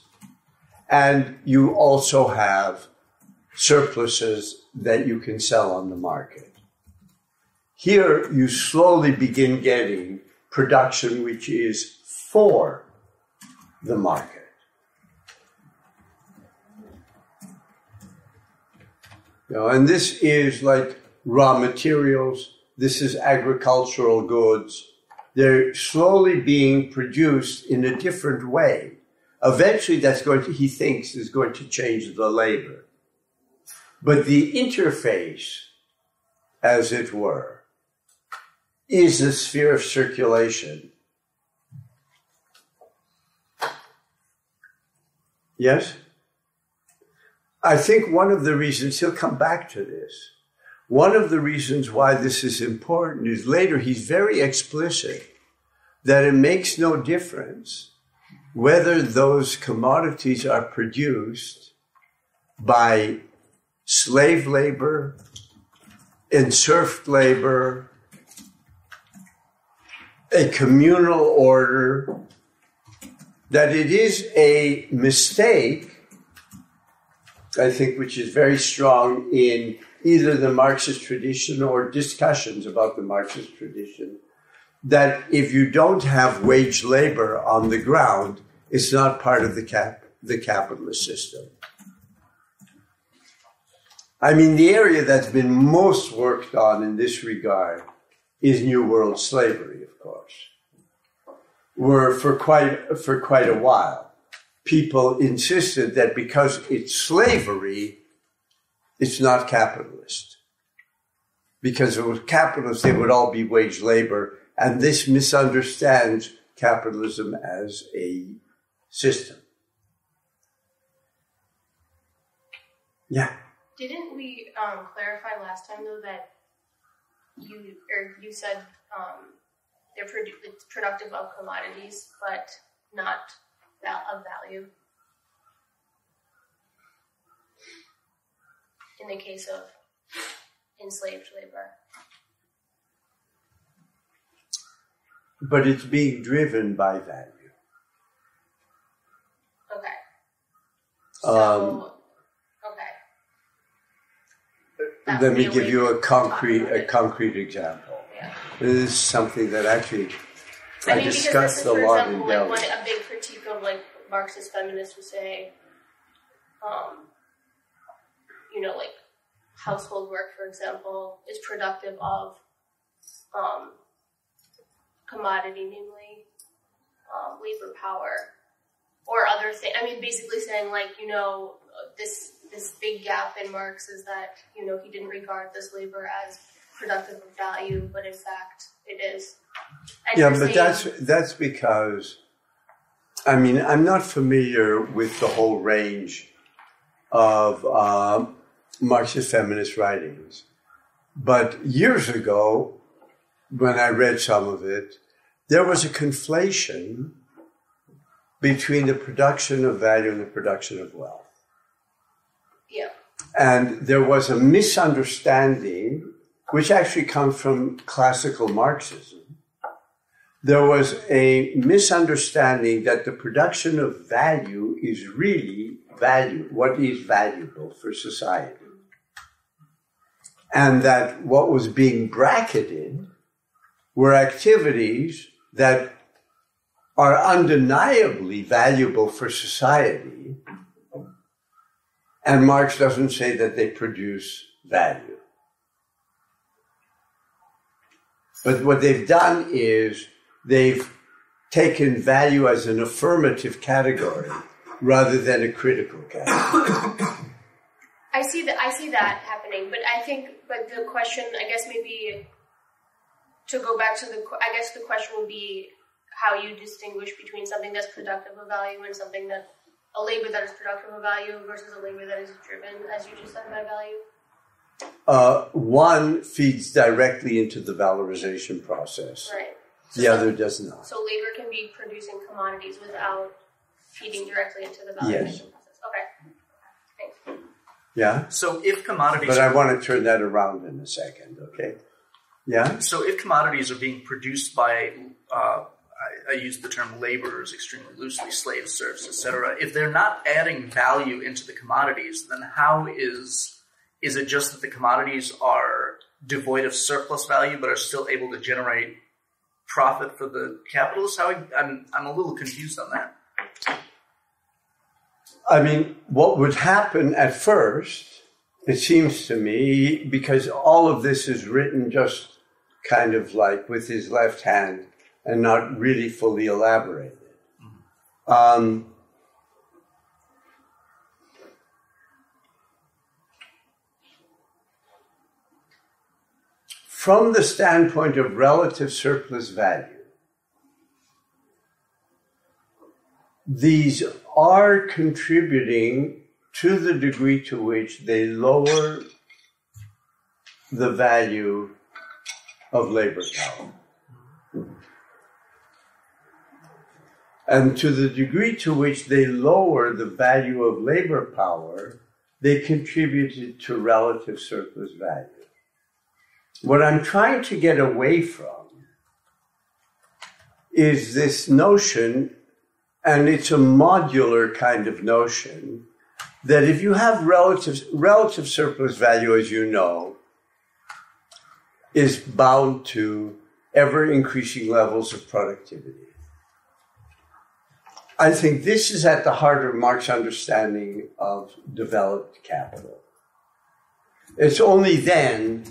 and you also have surpluses that you can sell on the market. Here, you slowly begin getting production which is for the market. And this is like raw materials, this is agricultural goods. They're slowly being produced in a different way. Eventually, he thinks, is going to change the labor. But the interface, as it were, is the sphere of circulation. Yes? I think one of the reasons, he'll come back to this, one of the reasons why this is important is later he's very explicit that it makes no difference whether those commodities are produced by slave labor, enserfed labor, a communal order, that it is a mistake, I think, which is very strong in either the Marxist tradition or discussions about the Marxist tradition, that if you don't have wage labor on the ground, it's not part of the capitalist system. I mean, the area that's been most worked on in this regard is New World slavery, of course, where for quite a while, people insisted that because it's slavery, it's not capitalist. Because if it was capitalist, they would all be wage labor, and this misunderstands capitalism as a system. Yeah. Didn't we clarify last time, though, that you said they're it's productive of commodities, but not of value? In the case of enslaved labor. But it's being driven by value. Okay. So, let me give you a concrete example. Yeah. This is something that actually I discussed a lot in Delhi. A big critique of like Marxist feminists would say, like household work, for example, is productive of commodity, namely labor power, or other things. I mean, basically saying like, you know, this big gap in Marx is that, you know, he didn't regard this labor as productive of value, but in fact it is. And yeah, but that's because, I mean, I'm not familiar with the whole range of Marxist feminist writings. But years ago, when I read some of it, there was a conflation between the production of value and the production of wealth. Yeah. And there was a misunderstanding, which actually comes from classical Marxism. There was a misunderstanding that the production of value is really value, what is valuable for society. And that what was being bracketed were activities that are undeniably valuable for society, and Marx doesn't say that they produce value. But what they've done is they've taken value as an affirmative category rather than a critical category. I see that happening, but the question, I guess maybe to go back to I guess the question would be how you distinguish between something that's productive of value and something that, a labor that is productive of value versus a labor that is driven, as you just said, by value? One feeds directly into the valorization process. Right. The other does not. So labor can be producing commodities without feeding directly into the valorization process. Okay. Thanks. Yeah? So if commodities... But I want to turn that around in a second, okay? Yeah? So if commodities are being produced by, I use the term laborers extremely loosely, slaves, serfs, etc. If they're not adding value into the commodities, then how is it just that the commodities are devoid of surplus value but are still able to generate profit for the capitalists? I'm a little confused on that. I mean, what would happen at first, it seems to me, because all of this is written just kind of like with his left hand and not really fully elaborated. From the standpoint of relative surplus value, these are contributing to the degree to which they lower the value of labor power. And to the degree to which they lower the value of labor power, they contributed to relative surplus value. What I'm trying to get away from is this notion, and it's a modular kind of notion, that if you have relative surplus value, as you know, is bound to ever-increasing levels of productivity. I think this is at the heart of Marx's understanding of developed capital. It's only then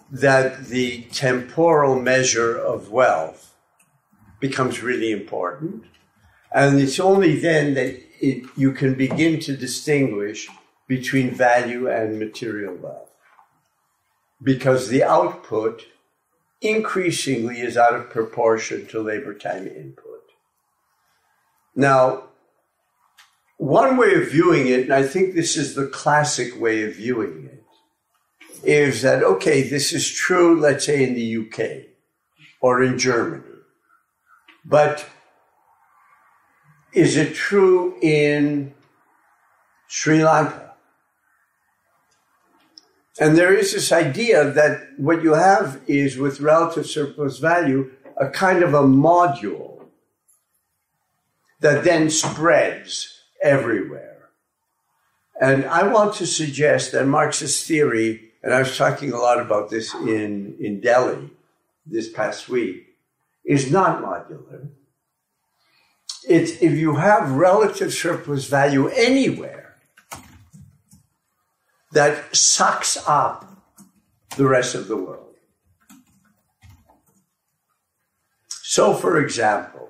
that the temporal measure of wealth becomes really important. And it's only then that you can begin to distinguish between value and material wealth. Because the output increasingly is out of proportion to labor time input. Now, one way of viewing it, and I think this is the classic way of viewing it, is that, okay, this is true, let's say, in the UK or in Germany. But is it true in Sri Lanka? And there is this idea that what you have is, with relative surplus value, a kind of a module that then spreads everywhere. And I want to suggest that Marx's theory, and I was talking a lot about this in Delhi this past week, is not modular. It's if you have relative surplus value anywhere, that sucks up the rest of the world. So, for example,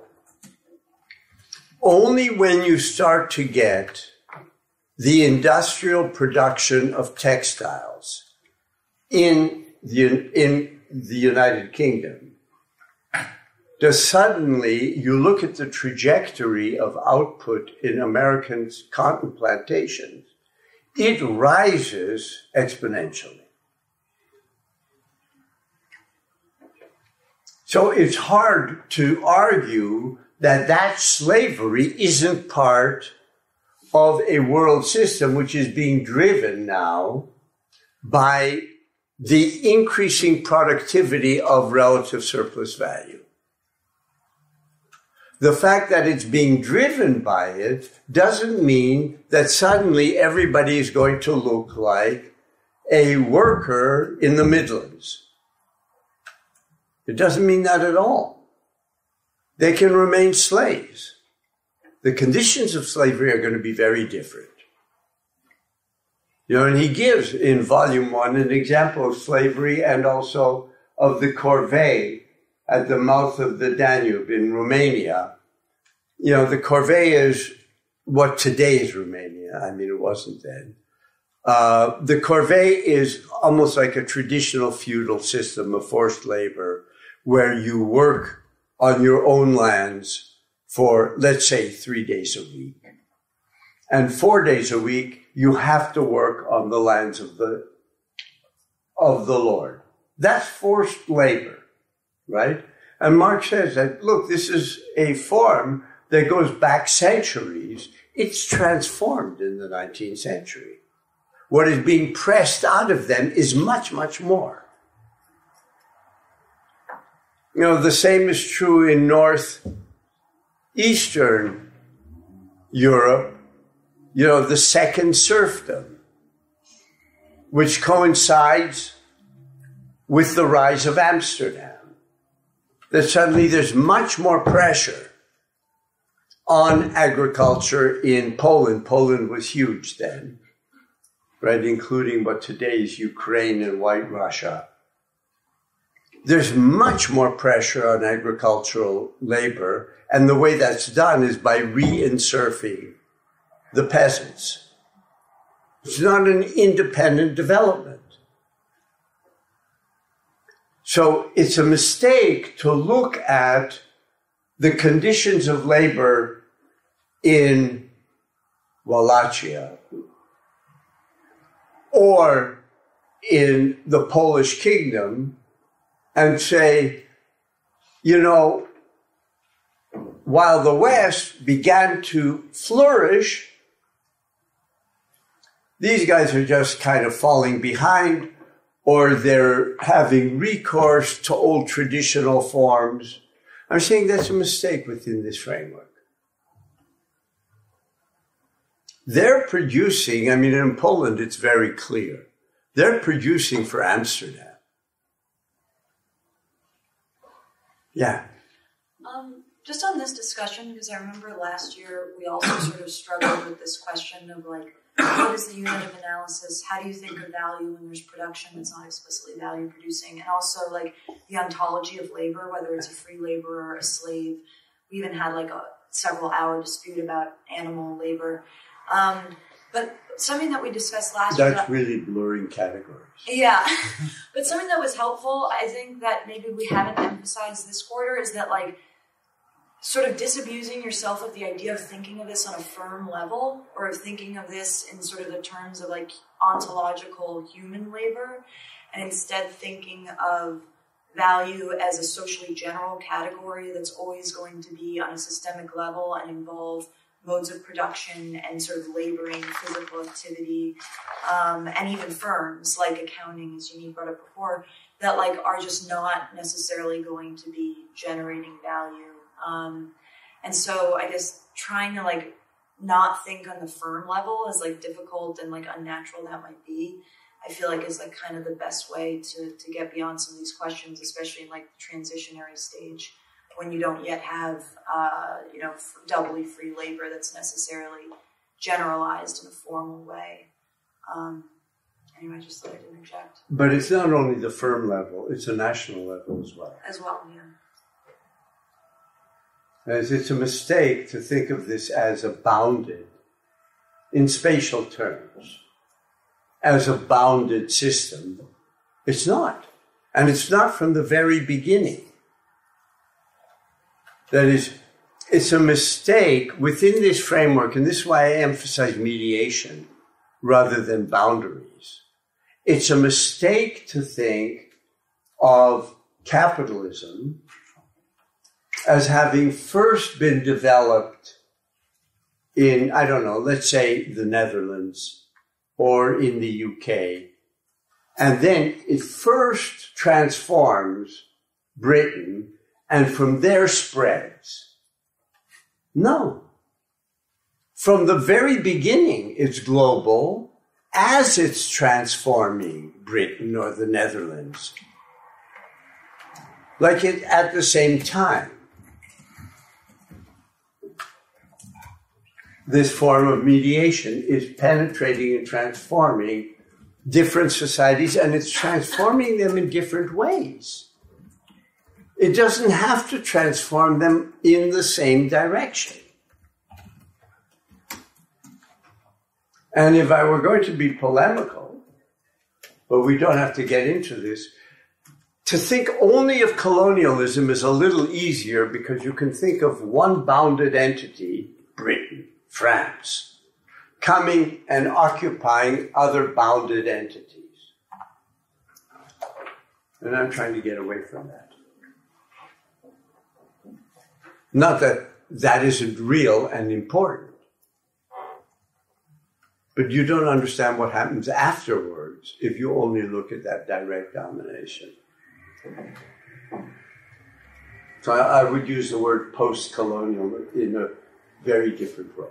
only when you start to get the industrial production of textiles in the United Kingdom does suddenly you look at the trajectory of output in American cotton plantations, it rises exponentially. So it's hard to argue that slavery isn't part of a world system which is being driven now by the increasing productivity of relative surplus value. The fact that it's being driven by it doesn't mean that suddenly everybody is going to look like a worker in the Midlands. It doesn't mean that at all. They can remain slaves. The conditions of slavery are going to be very different. You know, and he gives in volume 1 an example of slavery and also of the corvée at the mouth of the Danube in Romania. You know, the corvée is what today is Romania. I mean, it wasn't then. The corvée is almost like a traditional feudal system of forced labor where you work on your own lands for, let's say, 3 days a week. And 4 days a week, you have to work on the lands of the Lord. That's forced labor, right? And Marx says that, look, this is a form that goes back centuries. It's transformed in the 19th century. What is being pressed out of them is much, much more. You know, the same is true in northeastern Europe. You know, the second serfdom, which coincides with the rise of Amsterdam. That suddenly there's much more pressure on agriculture in Poland. Poland was huge then, right? Including what today is Ukraine and White Russia. There's much more pressure on agricultural labor. And the way that's done is by re-inserting the peasants. It's not an independent development. So it's a mistake to look at the conditions of labor in Wallachia or in the Polish kingdom and say, you know, while the West began to flourish, these guys are just kind of falling behind, or they're having recourse to old traditional forms. I'm saying that's a mistake within this framework. They're producing, I mean, in Poland, it's very clear. They're producing for Amsterdam. Yeah. Just on this discussion, because I remember last year we also sort of struggled with this question of like, what is the unit of analysis? How do you think of value when there's production that's not explicitly value producing? And also like the ontology of labor, whether it's a free laborer or a slave. We even had like a several-hour dispute about animal labor. But something that we discussed last year... That's really blurring categories. Yeah. But something that was helpful, I think that maybe we haven't emphasized this quarter, is that like sort of disabusing yourself of the idea of thinking of this on a firm level, or of thinking of this in sort of the terms of like ontological human labor, and instead thinking of value as a socially general category that's always going to be on a systemic level and involve modes of production and sort of laboring, physical activity, and even firms like accounting, as you brought up before, that like are just not necessarily going to be generating value. And so I guess trying to like not think on the firm level as like difficult and like unnatural that might be, I feel like is like kind of the best way to get beyond some of these questions, especially in like the transitionary stage when you don't yet have, you know, doubly free labor that's necessarily generalized in a formal way. Anyway, I just thought I'd interject. But it's not only the firm level, it's a national level as well. As well, yeah. As it's a mistake to think of this as a bounded, in spatial terms, as a bounded system. It's not. And it's not from the very beginning. That is, it's a mistake within this framework, and this is why I emphasize mediation rather than boundaries. It's a mistake to think of capitalism as having first been developed in, I don't know, let's say the Netherlands or in the UK, and then it first transforms Britain and from there spreads. No. From the very beginning, it's global as it's transforming Britain or the Netherlands. Like it at the same time. This form of mediation is penetrating and transforming different societies, and it's transforming them in different ways. It doesn't have to transform them in the same direction. And if I were going to be polemical, but we don't have to get into this, to think only of colonialism is a little easier because you can think of one bounded entity, Britain, France, coming and occupying other bounded entities. And I'm trying to get away from that. Not that that isn't real and important, but you don't understand what happens afterwards if you only look at that direct domination. So I would use the word post-colonial in a very different way.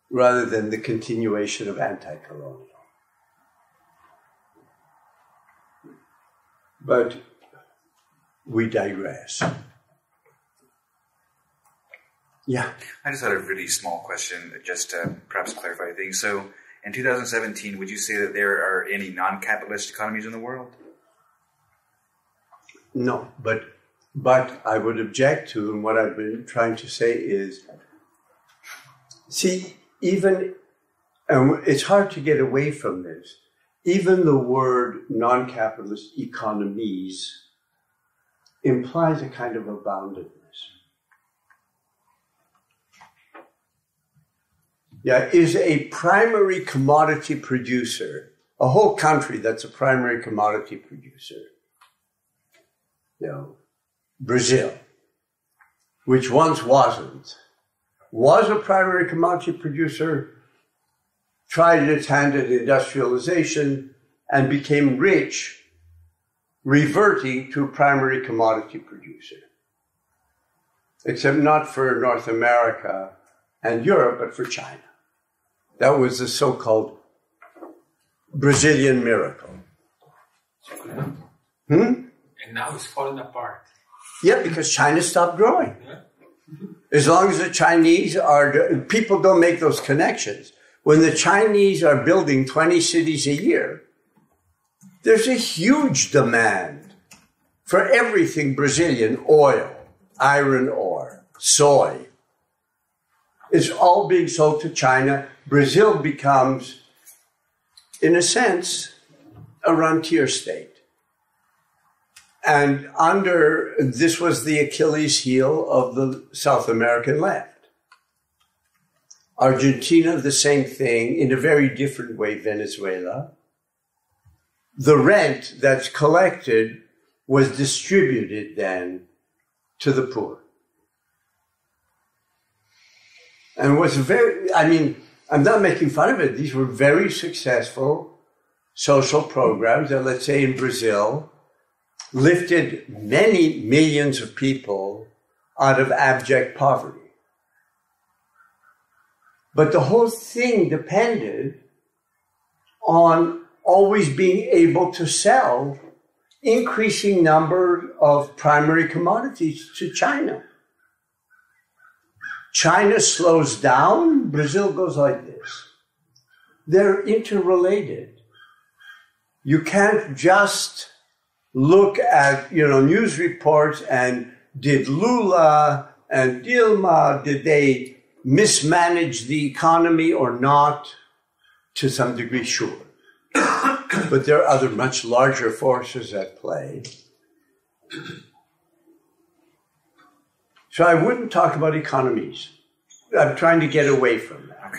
Rather than the continuation of anti-colonial. But we digress. Yeah. I just had a really small question, just to perhaps clarify things. So, in 2017, would you say that there are any non-capitalist economies in the world? No, but I would object to, and what I've been trying to say is, see, even, and it's hard to get away from this, even the word non-capitalist economies implies a kind of a boundedness. Yeah, is a primary commodity producer, a whole country that's a primary commodity producer. You know, Brazil, which once wasn't, was a primary commodity producer, tried its hand at industrialization, and became rich, reverting to a primary commodity producer. Except not for North America and Europe, but for China. That was the so-called Brazilian miracle. And now it's falling apart. Yeah, because China stopped growing. As long as the Chinese are, people don't make those connections. When the Chinese are building 20 cities a year, there's a huge demand for everything Brazilian: oil, iron ore, soy. It's all being sold to China. Brazil becomes, in a sense, a rentier state. And this was the Achilles heel of the South American left. Argentina, the same thing, in a very different way, Venezuela. The rent that's collected was distributed then to the poor. And was I'm not making fun of it. These were very successful social programs that, let's say in Brazil, lifted many millions of people out of abject poverty. But the whole thing depended on always being able to sell increasing number of primary commodities to China. China slows down, Brazil goes like this. They're interrelated. You can't just look at, news reports and did Lula and Dilma, did they mismanage the economy or not? To some degree, sure. But there are other much larger forces at play. So I wouldn't talk about economies. I'm trying to get away from that.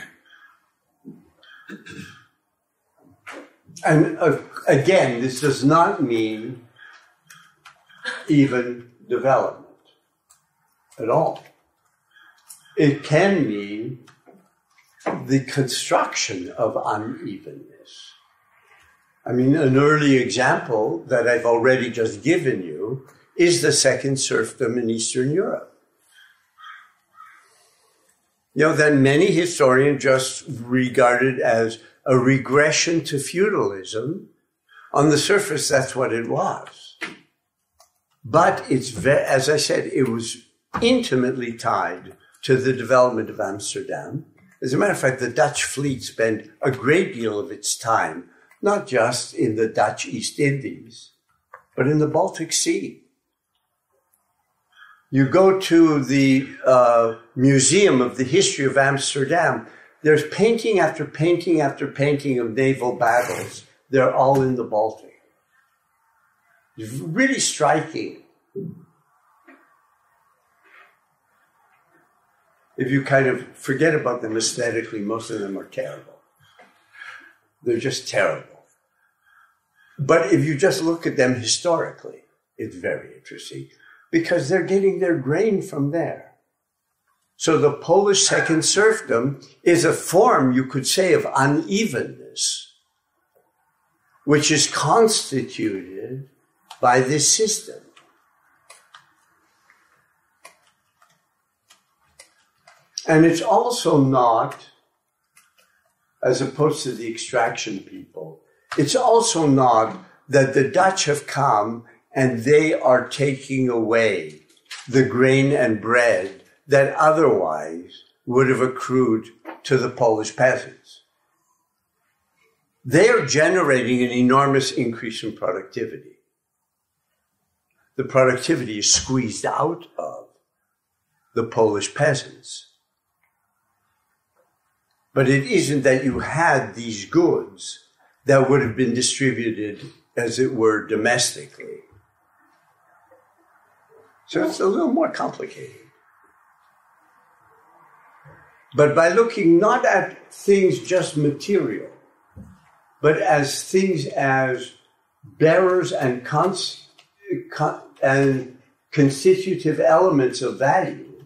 And again, this does not mean even development at all. It can mean the construction of unevenness. I mean, an early example that I've already just given you is the second serfdom in Eastern Europe. That many historians just regarded as a regression to feudalism. On the surface, that's what it was. But as I said, it was intimately tied to the development of Amsterdam. As a matter of fact, the Dutch fleet spent a great deal of its time, not just in the Dutch East Indies, but in the Baltic Sea. You go to the Museum of the History of Amsterdam, there's painting after painting after painting of naval battles. They're all in the Baltic. It's really striking. If you kind of forget about them aesthetically, most of them are terrible. They're just terrible. But if you just look at them historically, it's very interesting because they're getting their grain from there. So the Polish second serfdom is a form, you could say, of unevenness, which is constituted by this system. And it's also not, as opposed to the extraction people, it's also not that the Dutch have come and they are taking away the grain and bread that otherwise would have accrued to the Polish peasants. They are generating an enormous increase in productivity. The productivity is squeezed out of the Polish peasants. But it isn't that you had these goods that would have been distributed, as it were, domestically. So it's a little more complicated. But by looking not at things just material, but as things as bearers and constitutive elements of value,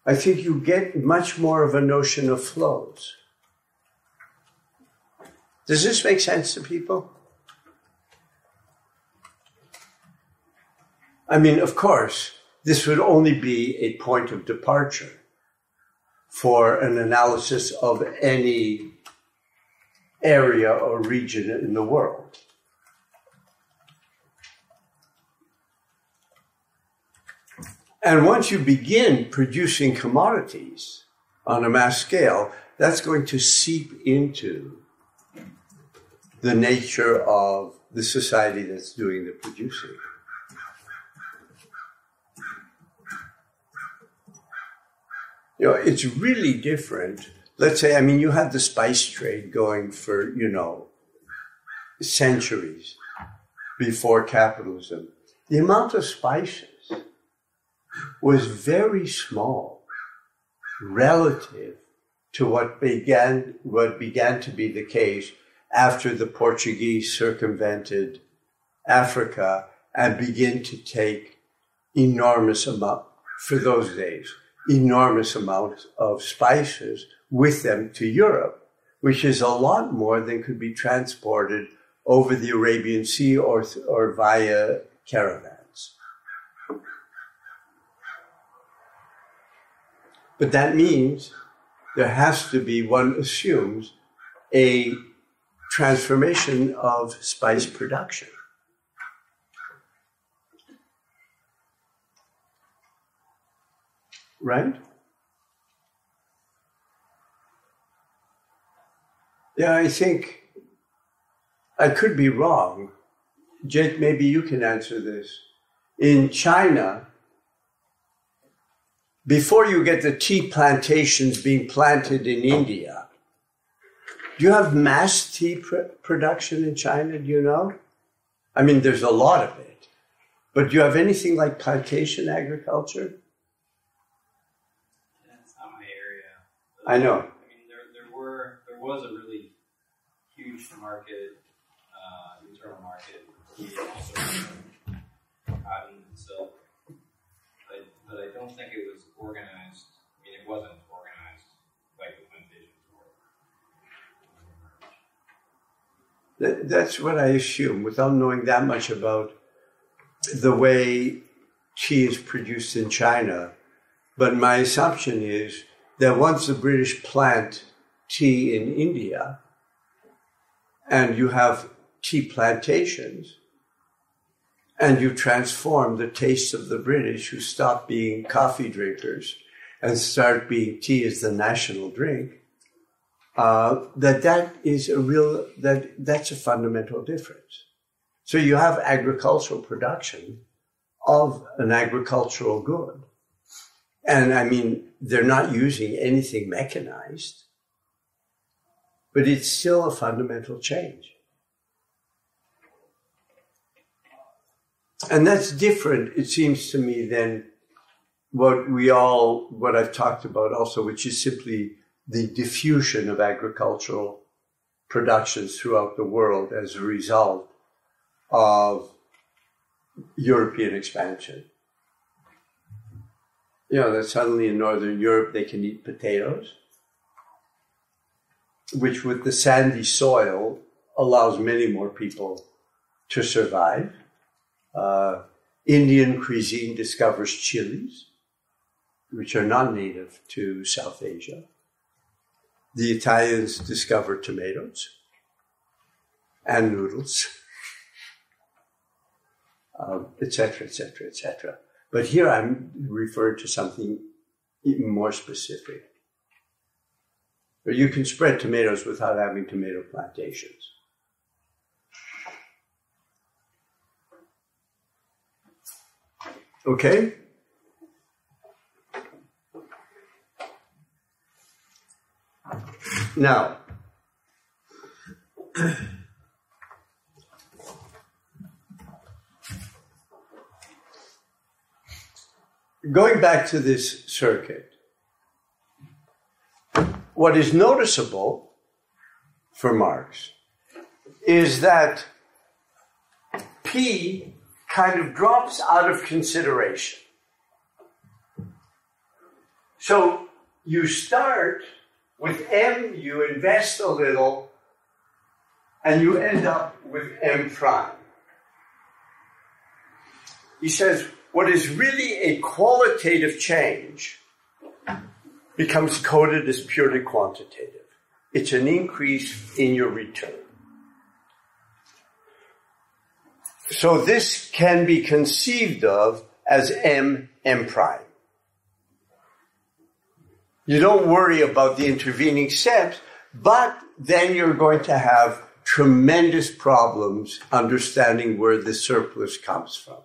I think you get much more of a notion of flows. Does this make sense to people? I mean, of course, this would only be a point of departure for an analysis of any area or region in the world. And once you begin producing commodities on a mass scale, that's going to seep into the nature of the society that's doing the producing. It's really different. Let's say, you had the spice trade going for, centuries before capitalism. The amount of spices was very small relative to what began to be the case after the Portuguese circumvented Africa and began to take enormous amounts of spices with them to Europe, which is a lot more than could be transported over the Arabian Sea or via caravans. But that means there has to be, one assumes, a transformation of spice production. Right? Yeah, I think I could be wrong, Jake, maybe you can answer this. In China, before you get the tea plantations being planted in India, do you have mass tea production in China? Do you know? I mean, there's a lot of it. But do you have anything like plantation agriculture? That's not my area. I know. I mean, there was a really huge market, internal market. Also cotton and silk, but I don't think it was organized. I mean, it wasn't organized like the plantations were. That's what I assume, without knowing that much about the way tea is produced in China. But my assumption is that once the British plant tea in India, and you have tea plantations, and you transform the taste of the British, who stop being coffee drinkers and start being tea as the national drink, that's a fundamental difference. So you have agricultural production of an agricultural good. And I mean, they're not using anything mechanized, but it's still a fundamental change. And that's different, it seems to me, than what I've talked about also, which is simply the diffusion of agricultural productions throughout the world as a result of European expansion. You know, that suddenly in Northern Europe they can eat potatoes, which with the sandy soil allows many more people to survive. Indian cuisine discovers chilies, which are not native to South Asia. The Italians discover tomatoes and noodles, etc., etc., etc. But here I'm referring to something even more specific. But you can spread tomatoes without having tomato plantations. Okay? Now, going back to this circuit, what is noticeable for Marx is that P kind of drops out of consideration. So you start with M, you invest a little, and you end up with M prime. He says, what is really a qualitative change becomes coded as purely quantitative. It's an increase in your return. So this can be conceived of as M prime. You don't worry about the intervening steps, but then you're going to have tremendous problems understanding where the surplus comes from.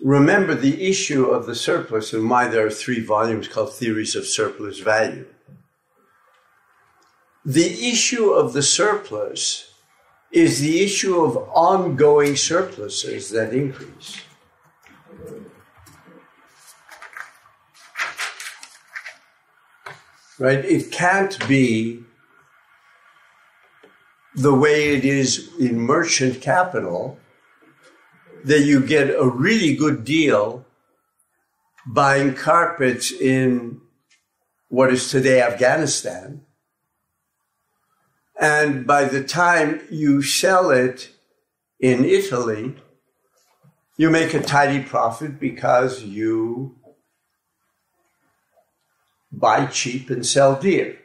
Remember the issue of the surplus and why there are 3 volumes called Theories of Surplus Value. The issue of the surplus is the issue of ongoing surpluses that increase. Right? It can't be the way it is in merchant capital, that you get a really good deal buying carpets in what is today Afghanistan. And by the time you sell it in Italy, you make a tidy profit because you buy cheap and sell dear.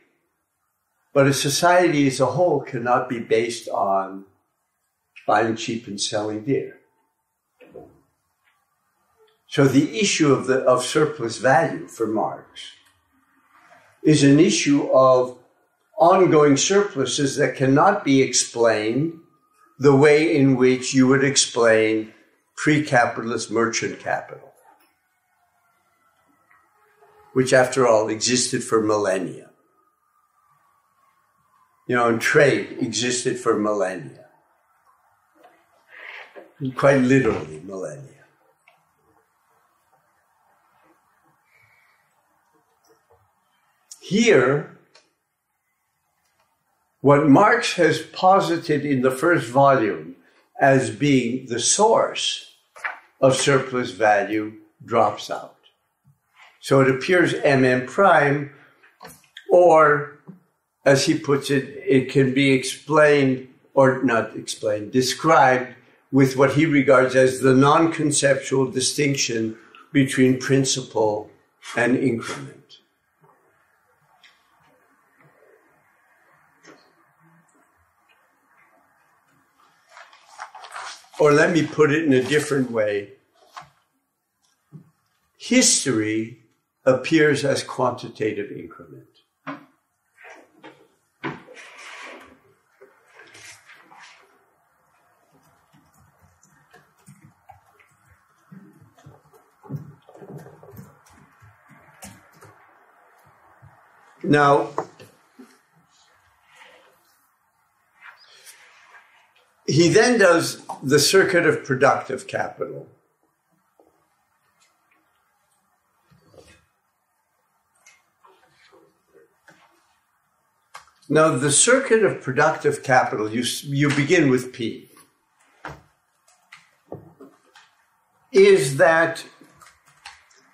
But a society as a whole cannot be based on buying cheap and selling dear. So the issue of surplus value for Marx is an issue of ongoing surpluses that cannot be explained the way in which you would explain pre-capitalist merchant capital, which after all existed for millennia. And trade existed for millennia. Quite literally millennia. Here, what Marx has posited in the first volume as being the source of surplus value drops out. So it appears MM prime, or as he puts it, it can be explained, or not explained, described with what he regards as the non-conceptual distinction between principle and increment. Or let me put it in a different way. History appears as quantitative increment. Now, he then does the circuit of productive capital. Now, the circuit of productive capital, you begin with P, is that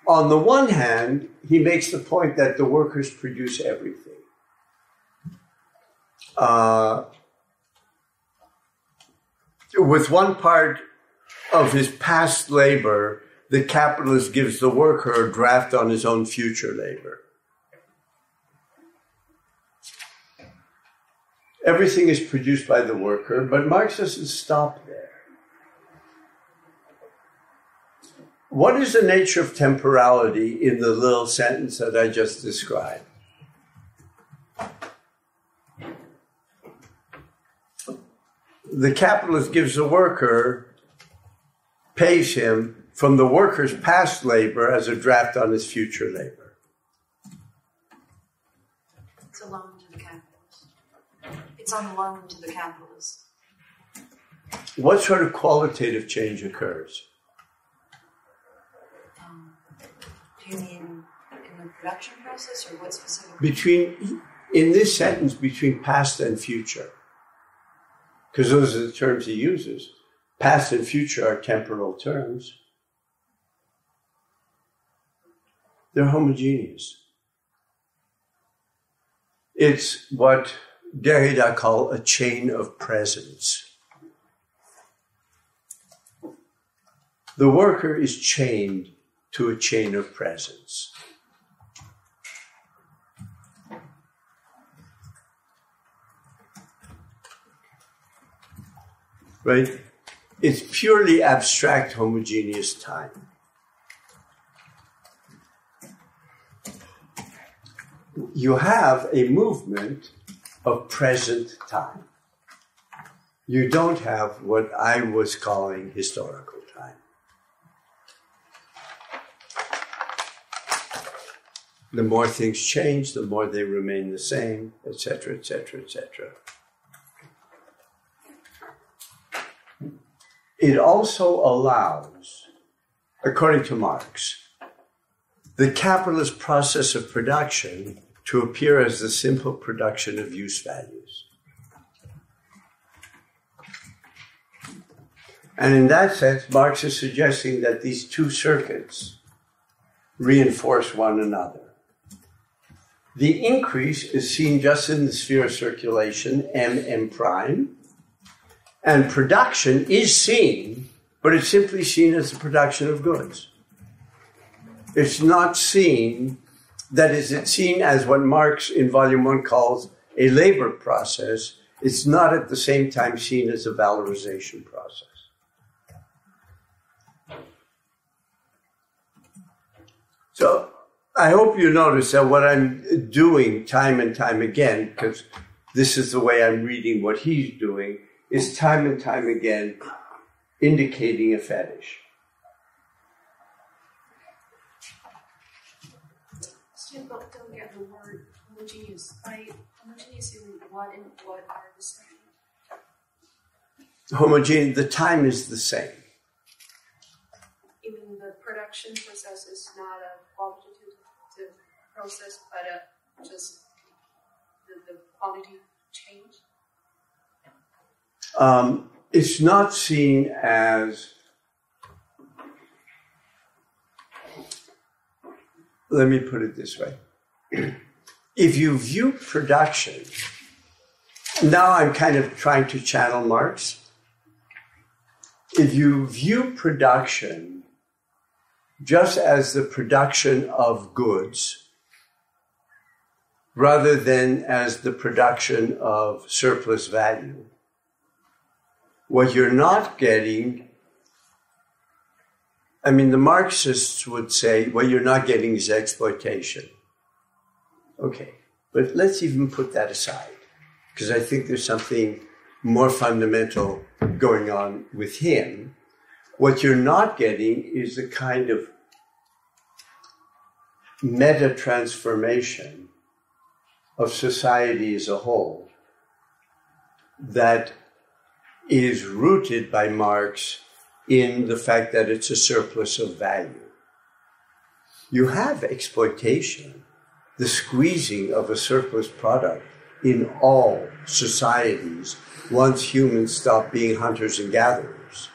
on the one hand, he makes the point that the workers produce everything. With one part of his past labor, the capitalist gives the worker a draft on his own future labor. Everything is produced by the worker, but Marx doesn't stop there. What is the nature of temporality in the little sentence that I just described? The capitalist gives the worker, pays him from the worker's past labor as a draft on his future labor. It's a loan to the capitalist. It's on loan to the capitalist. What sort of qualitative change occurs? Do you mean in the production process, or what specifically? In this sentence, between past and future. Because those are the terms he uses. Past and future are temporal terms. They're homogeneous. It's what Derrida called a chain of presence. The worker is chained to a chain of presence. Right? It's purely abstract, homogeneous time. You have a movement of present time. You don't have what I was calling historical time. The more things change, the more they remain the same, etc., etc., etc. It also allows, according to Marx, the capitalist process of production to appear as the simple production of use values. And in that sense, Marx is suggesting that these two circuits reinforce one another. The increase is seen just in the sphere of circulation, M prime, and production is seen, but it's simply seen as the production of goods. It's not seen, that is, it's seen as what Marx in Volume 1 calls a labor process. It's not at the same time seen as a valorization process. So I hope you notice that what I'm doing time and time again, because this is the way I'm reading what he's doing, is time and time again indicating a fetish. Still don't get the word homogeneous. By homogeneous, you mean what and what are the same? Homogeneous, the time is the same. Even the production process is not a qualitative process, but just the quality change? It's not seen as, let me put it this way. If you view production, now I'm kind of trying to channel Marx. If you view production just as the production of goods, rather than as the production of surplus value, what you're not getting, I mean, the Marxists would say, what you're not getting is exploitation. Okay, but let's even put that aside, because I think there's something more fundamental going on with him. What you're not getting is a kind of meta-transformation of society as a whole that is rooted by Marx in the fact that it's a surplus of value. You have exploitation, the squeezing of a surplus product in all societies once humans stop being hunters and gatherers.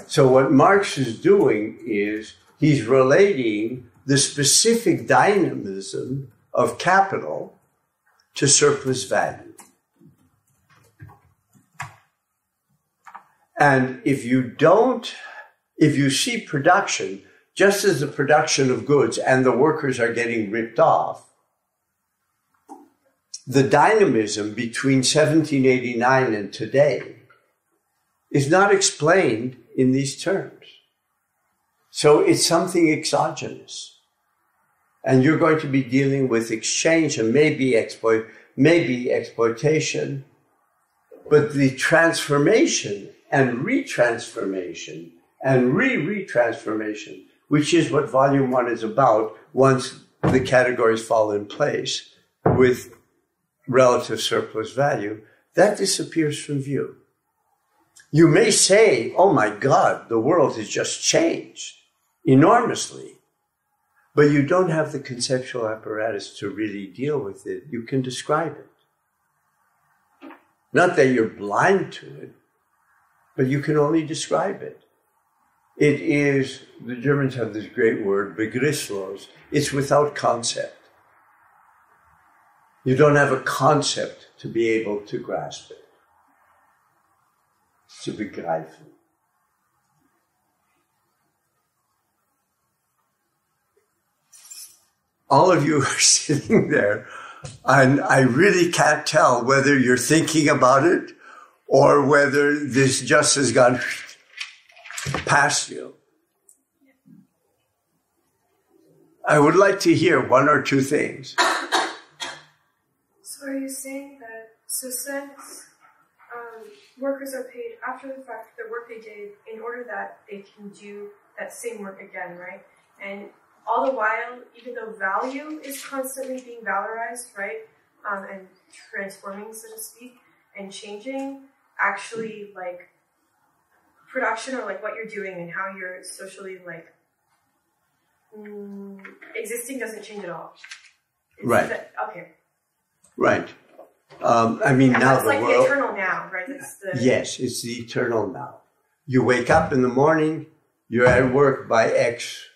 So what Marx is doing is he's relating the specific dynamism of capital to surplus value. And if you see production just as the production of goods and the workers are getting ripped off, the dynamism between 1789 and today is not explained in these terms. So it's something exogenous. And you're going to be dealing with exchange and maybe exploitation, but the transformation and retransformation and re-retransformation, which is what Volume 1 is about once the categories fall in place with relative surplus value, that disappears from view. You may say, oh my God, the world has just changed enormously. But you don't have the conceptual apparatus to really deal with it. You can describe it. Not that you're blind to it, but you can only describe it. It is, the Germans have this great word, begriffslos. It's without concept. You don't have a concept to be able to grasp it. To begreifen. All of you are sitting there, and I really can't tell whether you're thinking about it or whether this just has gone past you. I would like to hear one or two things. So are you saying that, so since workers are paid after the fact for the work they did in order that they can do that same work again, right? And all the while, even though value is constantly being valorized, right, and transforming, so to speak, and changing, actually, like, production or, like, what you're doing and how you're socially, like, existing doesn't change at all. Right. Okay. Right. I mean, Yeah, now it's the like world... the eternal now, right? It's the... Yes, it's the eternal now. You wake up in the morning, you're at work by X.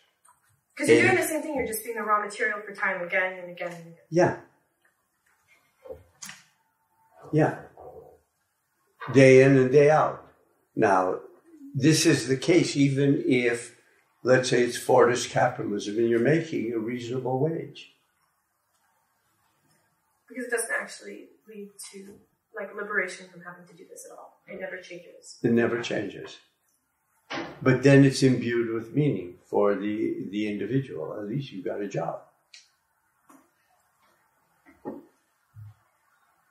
Because you're doing the same thing, you're just being the raw material for time again and again and again. Yeah. Yeah. Day in and day out. Now, this is the case even if, let's say it's Fordist capitalism and you're making a reasonable wage. Because it doesn't actually lead to, like, liberation from having to do this at all. It never changes. It never changes. But then it's imbued with meaning for the individual. At least you got a job.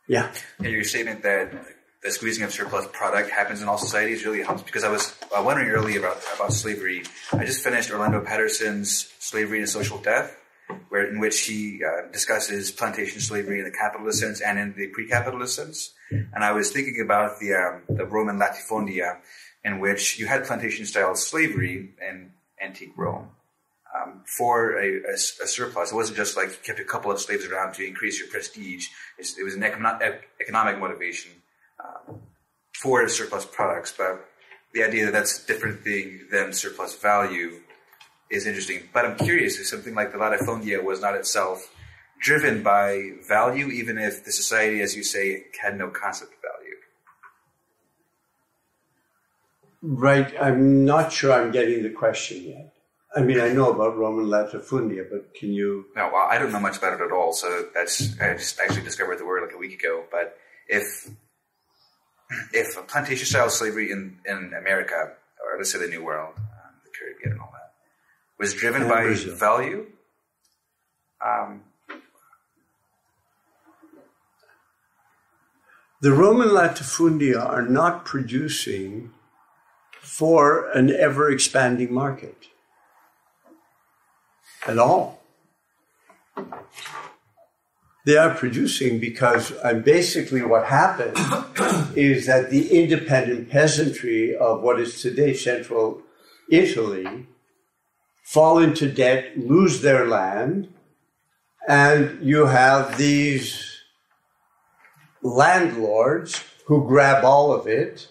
Yeah. Your statement that the squeezing of surplus product happens in all societies really helps, because I was wondering earlier about slavery. I just finished Orlando Patterson's Slavery and Social Death, in which he discusses plantation slavery in the capitalist sense and in the pre-capitalist sense. And I was thinking about the Roman latifundia, in which you had plantation-style slavery in antique Rome for a surplus. It wasn't just like you kept a couple of slaves around to increase your prestige. It was an economic motivation for surplus products. But the idea that that's a different thing than surplus value is interesting. But I'm curious if something like the latifundia was not itself driven by value, even if the society, as you say, had no concept of value. Right. I'm not sure I'm getting the question yet. I mean, I know about Roman latifundia, but can you... No, well, I don't know much about it at all, so I just actually discovered the word like a week ago. But if plantation-style slavery in America, or let's say the New World, the Caribbean and all that, was driven by Brazil. value, the Roman latifundia are not producing for an ever-expanding market at all. They are producing because basically what happened is that the independent peasantry of what is today central Italy fall into debt, lose their land, and you have these landlords who grab all of it,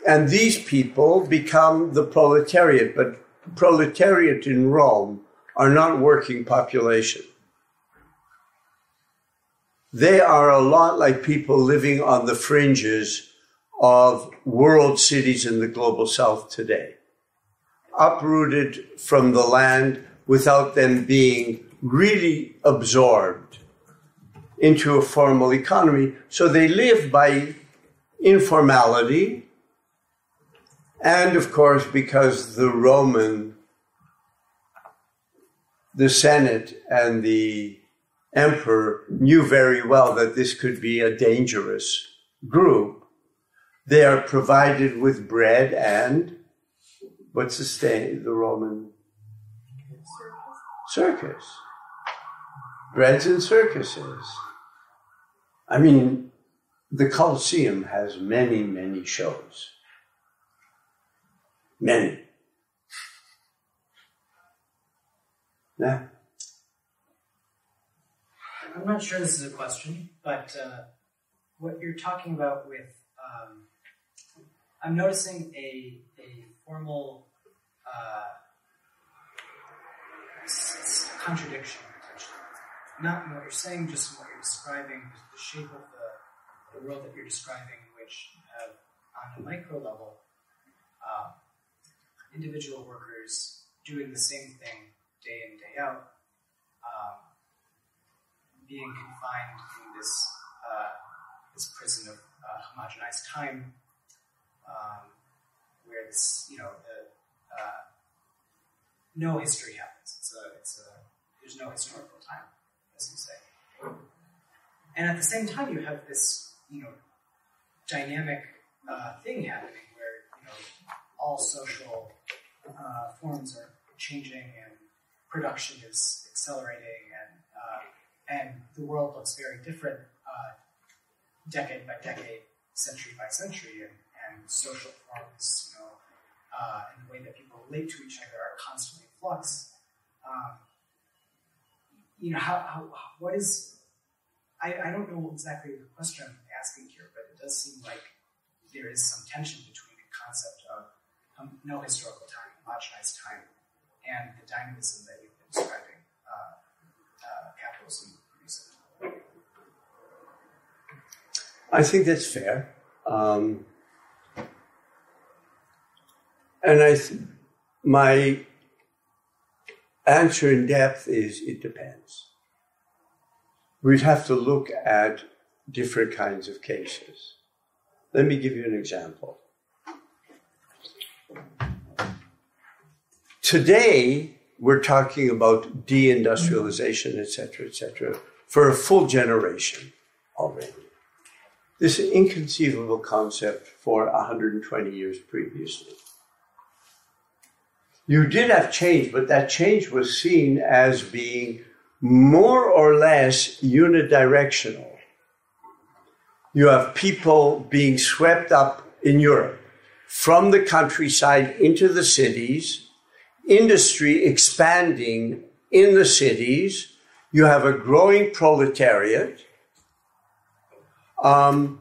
and these people become the proletariat. But proletariat in Rome are not working population. They are a lot like people living on the fringes of world cities in the global south today, uprooted from the land without them being really absorbed into a formal economy. So they live by informality. And of course, because the Senate and the emperor knew very well that this could be a dangerous group, they are provided with bread and what's the Roman circus. Breads and circuses. I mean, the Colosseum has many, many shows. Many. Yeah. I'm not sure this is a question, but what you're talking about with, I'm noticing a formal contradiction, potentially. Not in what you're saying, just in what you're describing, the shape of the world that you're describing, which you have on a micro level, individual workers doing the same thing day in, day out, being confined in this prison of homogenized time, where this, no history happens. There's no historical time, as you say. And at the same time, you have this, dynamic thing happening where, all social forms are changing and production is accelerating, and the world looks very different decade by decade, century by century, and social forms, and the way that people relate to each other are constantly in flux. What is, I don't know exactly the question I'm asking here, but it does seem like there is some tension between the concept of no historical time, homogenized time, and the dynamism that you've been describing capitalism produces. I think that's fair. And my answer in depth is it depends. We'd have to look at different kinds of cases. Let me give you an example. Today, we're talking about deindustrialization, et cetera, for a full generation already. This is an inconceivable concept for 120 years previously. You did have change, but that change was seen as being more or less unidirectional. You have people being swept up in Europe from the countryside into the cities, industry expanding in the cities. You have a growing proletariat. What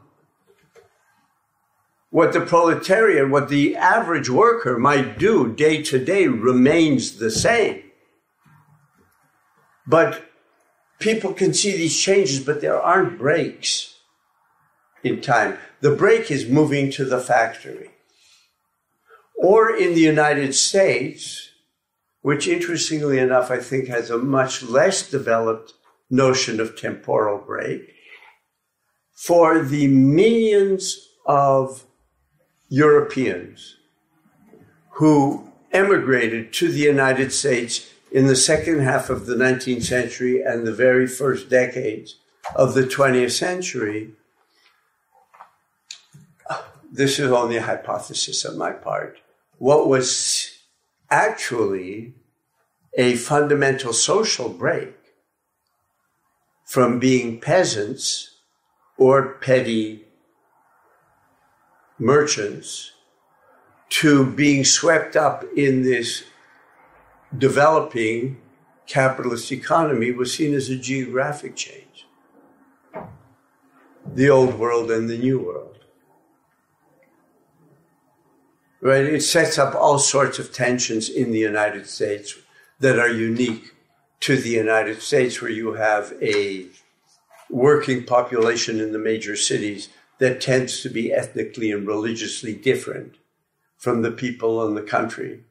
the average worker might do day to day remains the same. But people can see these changes, but there aren't breaks in time. The break is moving to the factory. Or in the United States, which interestingly enough, I think has a much less developed notion of temporal break, for the millions of Europeans who emigrated to the United States in the second half of the 19th century and the very first decades of the 20th century, this is only a hypothesis on my part, what was actually a fundamental social break from being peasants or petty merchants to being swept up in this developing capitalist economy was seen as a geographic change. The old world and the new world. Right? It sets up all sorts of tensions in the United States that are unique to the United States, where you have a working population in the major cities that tends to be ethnically and religiously different from the people in the country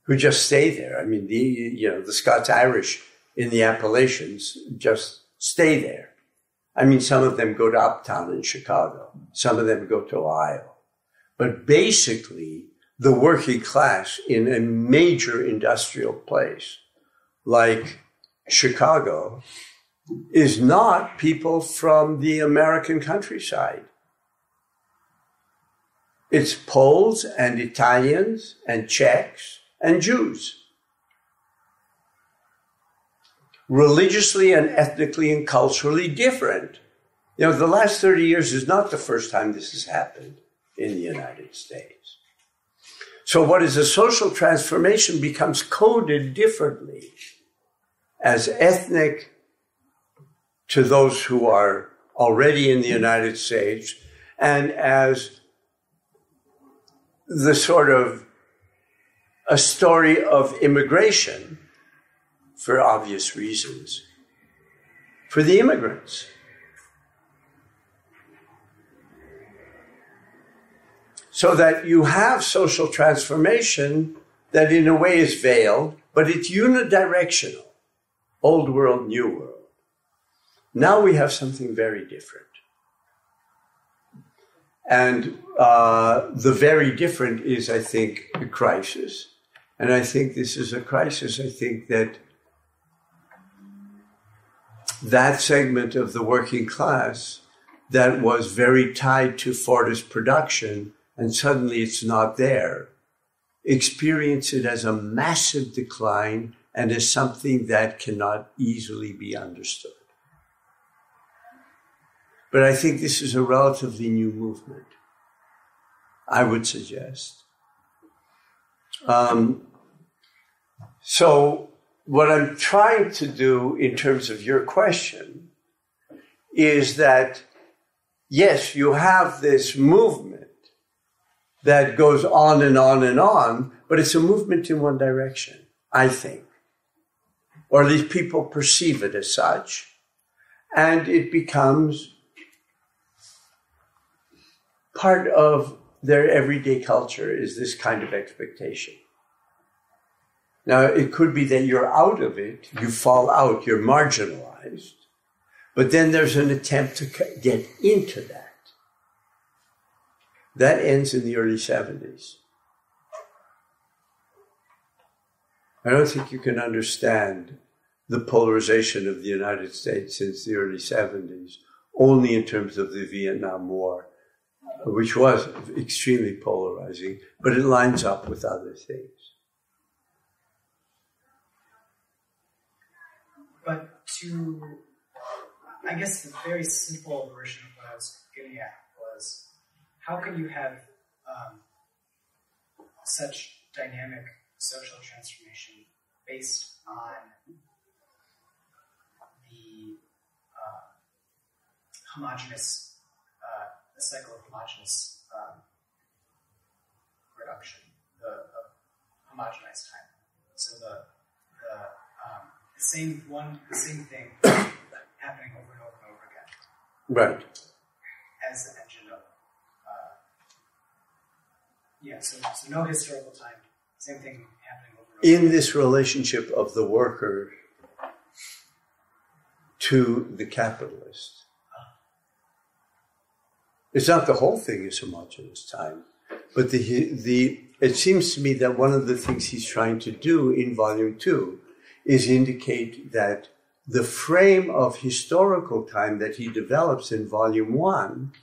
who just stay there. I mean, the Scots-Irish in the Appalachians just stay there. I mean, some of them go to Uptown in Chicago. Some of them go to Ohio. But basically, the working class in a major industrial place like Chicago is not people from the American countryside. It's Poles and Italians and Czechs and Jews. Religiously and ethnically and culturally different. You know, the last 30 years is not the first time this has happened in the United States. So what is a social transformation becomes coded differently as ethnic to those who are already in the United States, and as the sort of a story of immigration, for obvious reasons, for the immigrants. So that you have social transformation that in a way is veiled, but it's unidirectional. Old world, new world. Now we have something very different. And the very different is, I think, a crisis. And I think this is a crisis. I think that that segment of the working class that was very tied to forest production, and suddenly it's not there, experience it as a massive decline and as something that cannot easily be understood. But I think this is a relatively new movement, I would suggest. So what I'm trying to do in terms of your question is that, yes, you have this movement that goes on and on and on, but it's a movement in one direction, I think. Or at least people perceive it as such. And it becomes part of their everyday culture is this kind of expectation. Now, it could be that you're out of it, you fall out, you're marginalized, but then there's an attempt to get into that. That ends in the early 70s. I don't think you can understand the polarization of the United States since the early 70s only in terms of the Vietnam War, which was extremely polarizing, but it lines up with other things. But I guess the very simple version of what I was getting at was, how can you have such dynamic social transformation based on the homogeneous, the cycle of homogeneous production, the homogenized time. So the same thing happening over and over and over again. Right. As the engine of so no historical time, same thing happening over and over. In this relationship of the worker to the capitalist. It's not the whole thing is homogeneous time, but it seems to me that one of the things he's trying to do in Volume 2 is indicate that the frame of historical time that he develops in Volume 1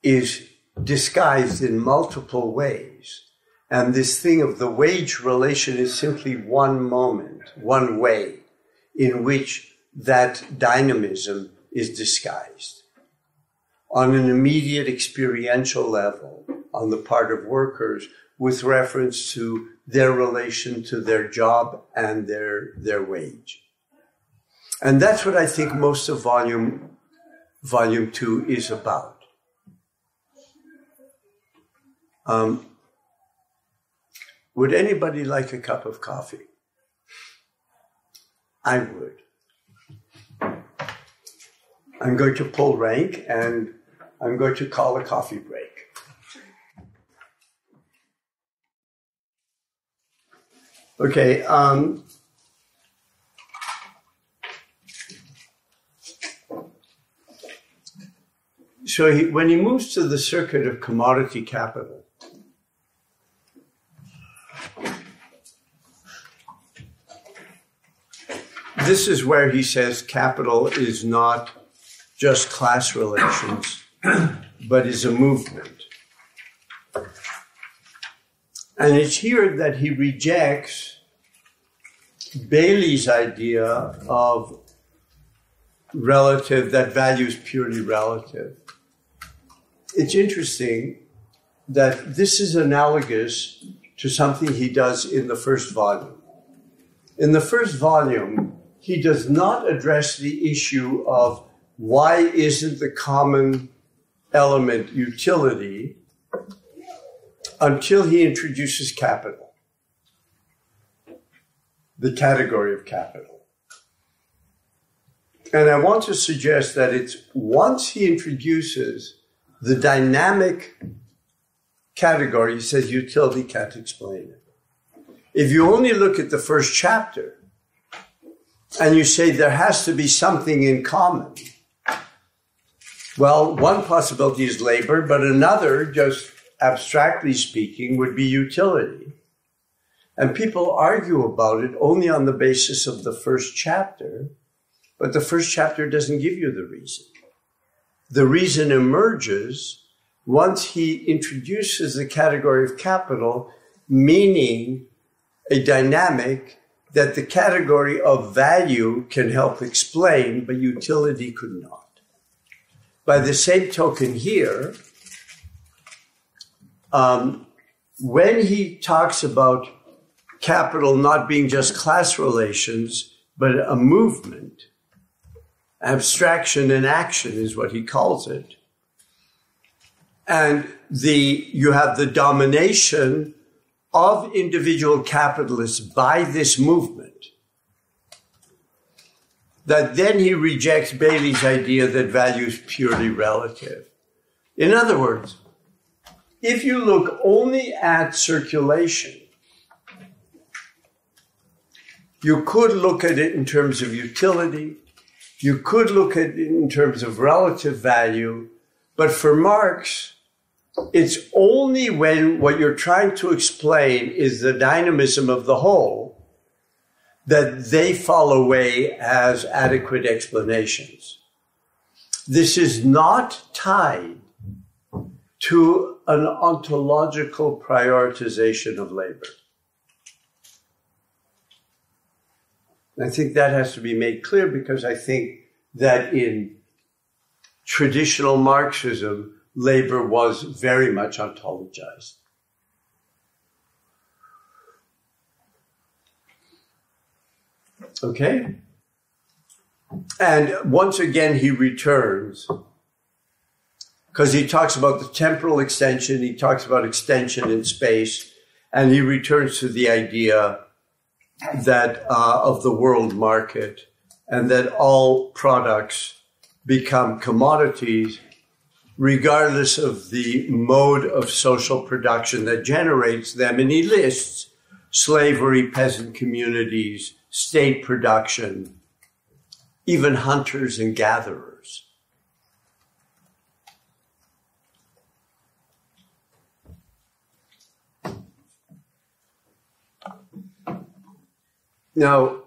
is disguised in multiple ways. And this thing of the wage relation is simply one moment, one way in which that dynamism is disguised. On an immediate experiential level, on the part of workers, with reference to their relation to their job and their wage. And that's what I think most of Volume 2 is about. Would anybody like a cup of coffee? I would. I'm going to pull rank and I'm going to call a coffee break. Okay. So when he moves to the circuit of commodity capital, this is where he says capital is not just class relations, but is a movement. And it's here that he rejects Bailey's idea of relative, that value is purely relative. It's interesting that this is analogous to something he does in the first volume. In the first volume, he does not address the issue of why isn't the common element utility until he introduces capital, the category of capital. And I want to suggest that it's once he introduces the dynamic category, he says utility can't explain it. If you only look at the first chapter and you say there has to be something in common, well, one possibility is labor, but another, just abstractly speaking, would be utility. And people argue about it only on the basis of the first chapter, but the first chapter doesn't give you the reason. The reason emerges once he introduces the category of capital, meaning a dynamic that the category of value can help explain, but utility could not. By the same token here, when he talks about capital not being just class relations, but a movement, abstraction and action is what he calls it. And you have the domination of individual capitalists by this movement, that then he rejects Bailey's idea that value is purely relative. In other words, if you look only at circulation, you could look at it in terms of utility, you could look at it in terms of relative value, but for Marx, It's only when what you're trying to explain is the dynamism of the whole that they fall away as adequate explanations. This is not tied to an ontological prioritization of labor. I think that has to be made clear, because I think that in traditional Marxism, labor was very much ontologized. Okay? And once again, he returns, because he talks about the temporal extension, he talks about extension in space, and he returns to the idea that of the world market, and that all products become commodities regardless of the mode of social production that generates them. And he lists slavery, peasant communities, state production, even hunters and gatherers. Now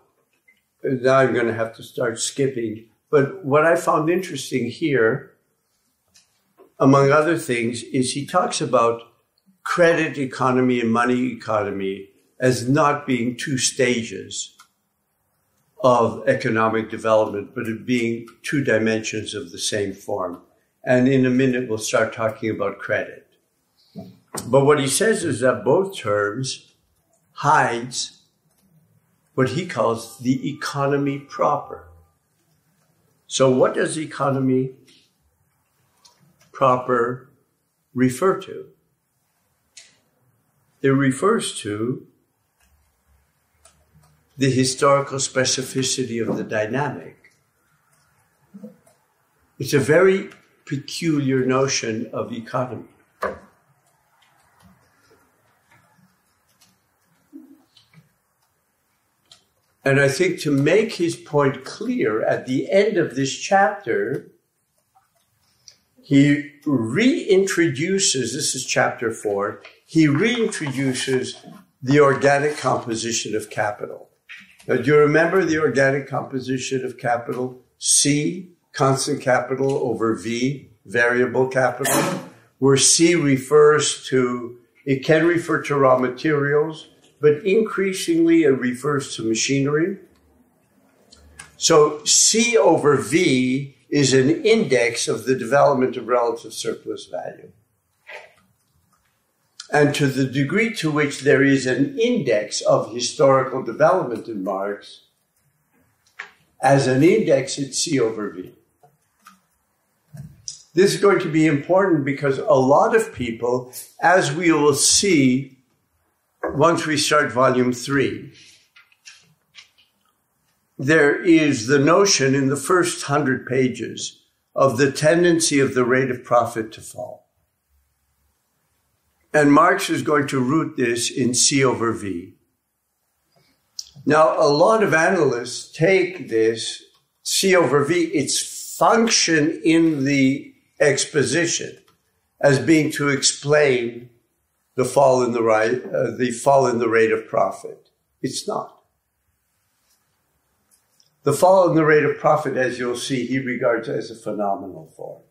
I'm going to have to start skipping. But what I found interesting here, among other things, is he talks about credit economy and money economy as not being two stages of economic development, but it being two dimensions of the same form. And in a minute, we'll start talking about credit. But what he says is that both terms hides what he calls the economy proper. So what does economy proper refer to? It refers to the historical specificity of the dynamic. It's a very peculiar notion of economy. And I think to make his point clear, at the end of this chapter, he reintroduces, this is chapter 4, he reintroduces the organic composition of capital. Now, do you remember the organic composition of capital? C, constant capital, over V, variable capital, where C refers to, it can refer to raw materials, but increasingly it refers to machinery. So C over V is an index of the development of relative surplus value. And to the degree to which there is an index of historical development in Marx, as an index, it's C over V. This is going to be important because a lot of people, as we will see once we start volume 3, there is the notion in the first 100 pages of the tendency of the rate of profit to fall. And Marx is going to root this in C over V. Now, a lot of analysts take this C over V, its function in the exposition, as being to explain the fall in the rate of profit. It's not. The fall in the rate of profit, as you'll see, he regards as a phenomenal form,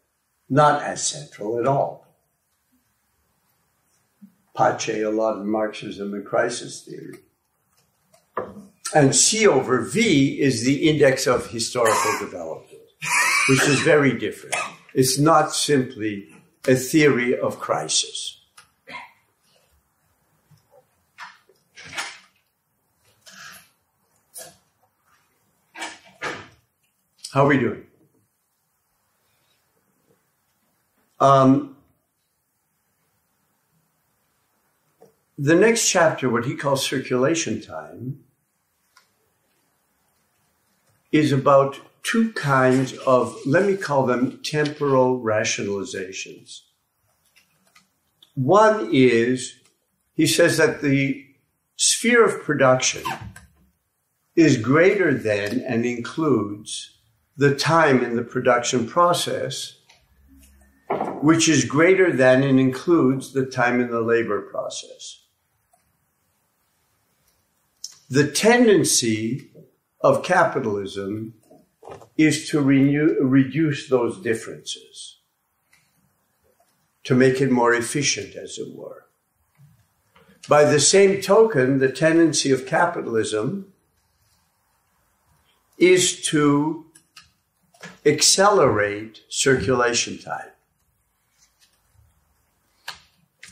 not as central at all. Pace, a lot of Marxism and crisis theory. And C over V is the index of historical development, which is very different. It's not simply a theory of crisis. How are we doing? The next chapter, what he calls circulation time, is about two kinds of, let me call them temporal rationalizations. One is, he says that the sphere of production is greater than and includes the time in the production process which is greater than and includes the time in the labor process. The tendency of capitalism is to reduce those differences, to make it more efficient, as it were. By the same token, the tendency of capitalism is to accelerate circulation time.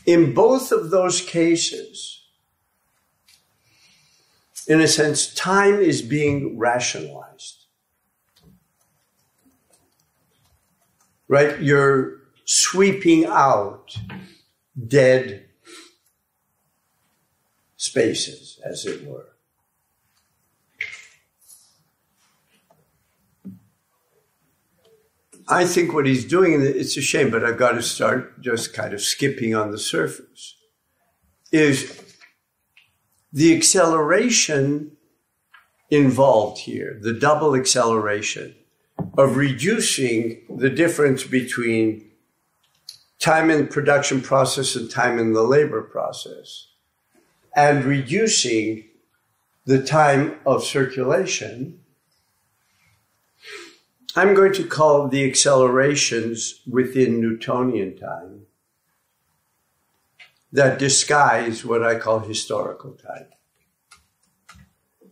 In both of those cases, in a sense, time is being rationalized. Right? You're sweeping out dead spaces, as it were. I think what he's doing, and it's a shame, but I've got to start just kind of skipping on the surface, is the acceleration involved here, the double acceleration of reducing the difference between time in the production process and time in the labor process, and reducing the time of circulation. I'm going to call the accelerations within Newtonian time that disguise what I call historical time.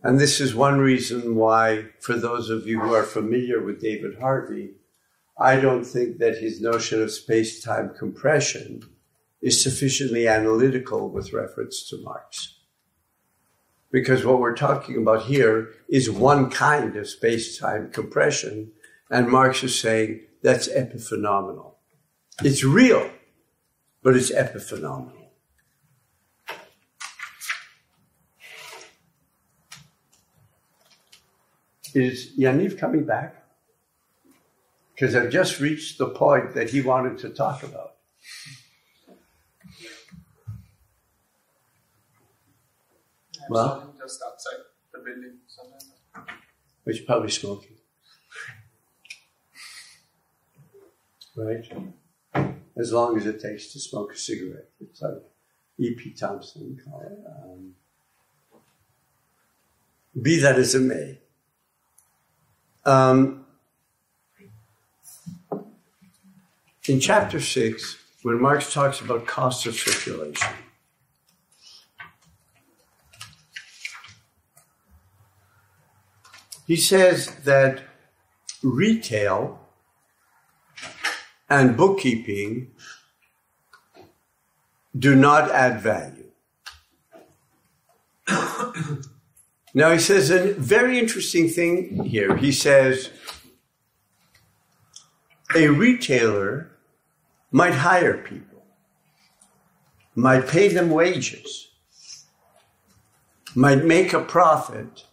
And this is one reason why, for those of you who are familiar with David Harvey, I don't think that his notion of space-time compression is sufficiently analytical with reference to Marx. Because what we're talking about here is one kind of space-time compression, and Marx is saying that's epiphenomenal. It's real, but it's epiphenomenal. Is Yaniv coming back? Because I've just reached the point that he wanted to talk about. Well, just outside the building sometimes. He's probably smoking. Right? As long as it takes to smoke a cigarette. It's like E.P. Thompson called it. Be that as it may. In chapter 6, when Marx talks about costs of circulation, he says that retail and bookkeeping do not add value. Now, he says a very interesting thing here. He says a retailer might hire people, might pay them wages, might make a profit.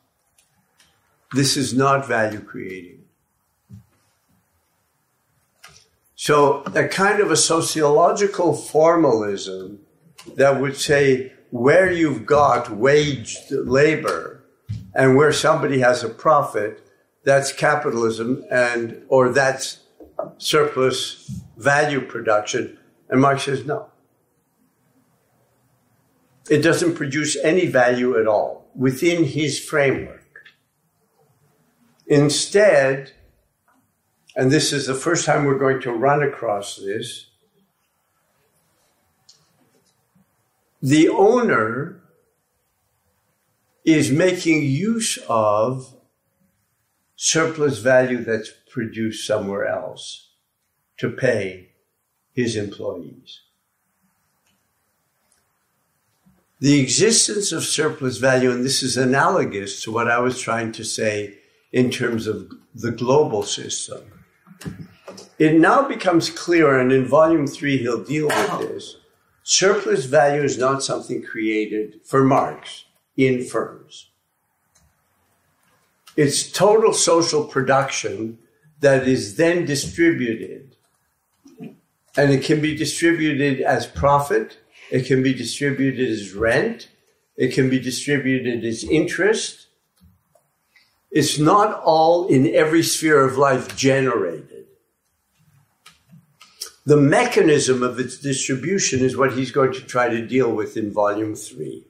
This is not value creating. So a kind of a sociological formalism that would say where you've got waged labor and where somebody has a profit, that's capitalism, and or that's surplus value production. And Marx says no. It doesn't produce any value at all within his framework. Instead, and this is the first time we're going to run across this, the owner is making use of surplus value that's produced somewhere else to pay his employees. The existence of surplus value, and this is analogous to what I was trying to say in terms of the global system. It now becomes clear, and in volume 3 he'll deal with this, surplus value is not something created for Marx in firms. It's total social production that is then distributed. And it can be distributed as profit, it can be distributed as rent, it can be distributed as interest. It's not all in every sphere of life generated. The mechanism of its distribution is what he's going to try to deal with in volume 3.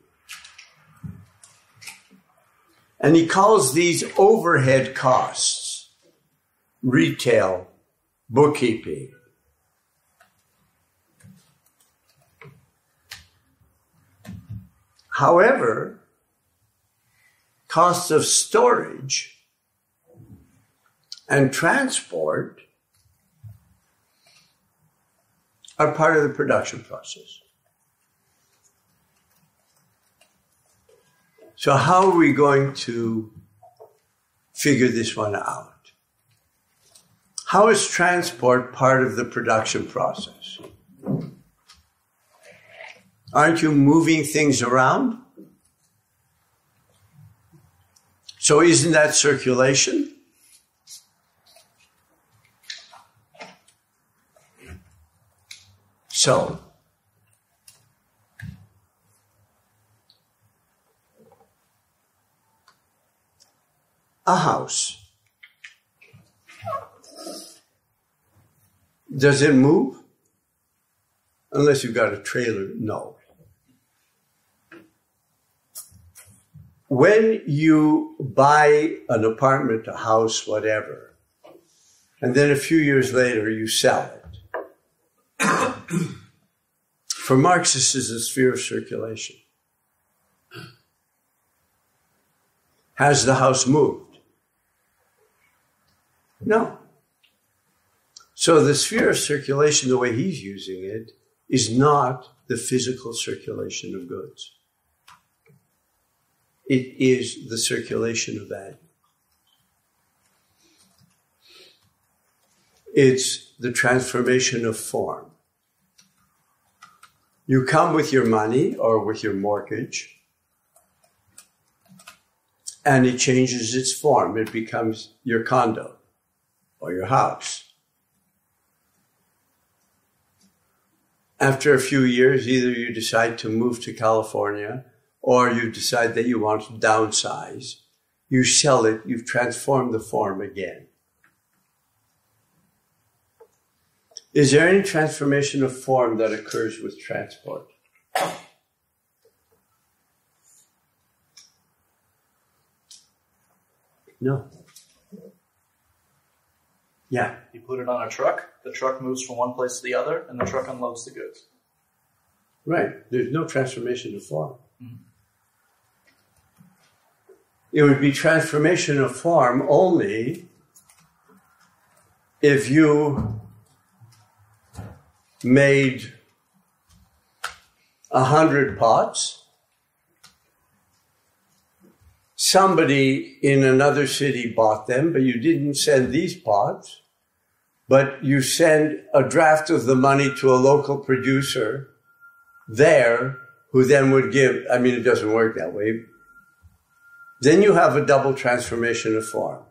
And he calls these overhead costs: retail, bookkeeping. However, costs of storage and transport are part of the production process. So how are we going to figure this one out? How is transport part of the production process? Aren't you moving things around? So isn't that circulation? So, a house. Does it move? Unless you've got a trailer, no. When you buy an apartment, a house, whatever, and then a few years later you sell it, for Marx, this is a sphere of circulation. Has the house moved? No. So the sphere of circulation, the way he's using it, is not the physical circulation of goods. It is the circulation of value. It's the transformation of form. You come with your money or with your mortgage, and it changes its form. It becomes your condo or your house. After a few years, either you decide to move to California or you decide that you want to downsize. You sell it, you've transformed the form again. Is there any transformation of form that occurs with transport? No. Yeah. You put it on a truck, the truck moves from one place to the other, and the truck unloads the goods. Right. There's no transformation of form. Mm-hmm. It would be transformation of form only if you made 100 pots. Somebody in another city bought them, but you didn't send these pots, but you send a draft of the money to a local producer there, who then would give, I mean, it doesn't work that way. Then you have a double transformation of form.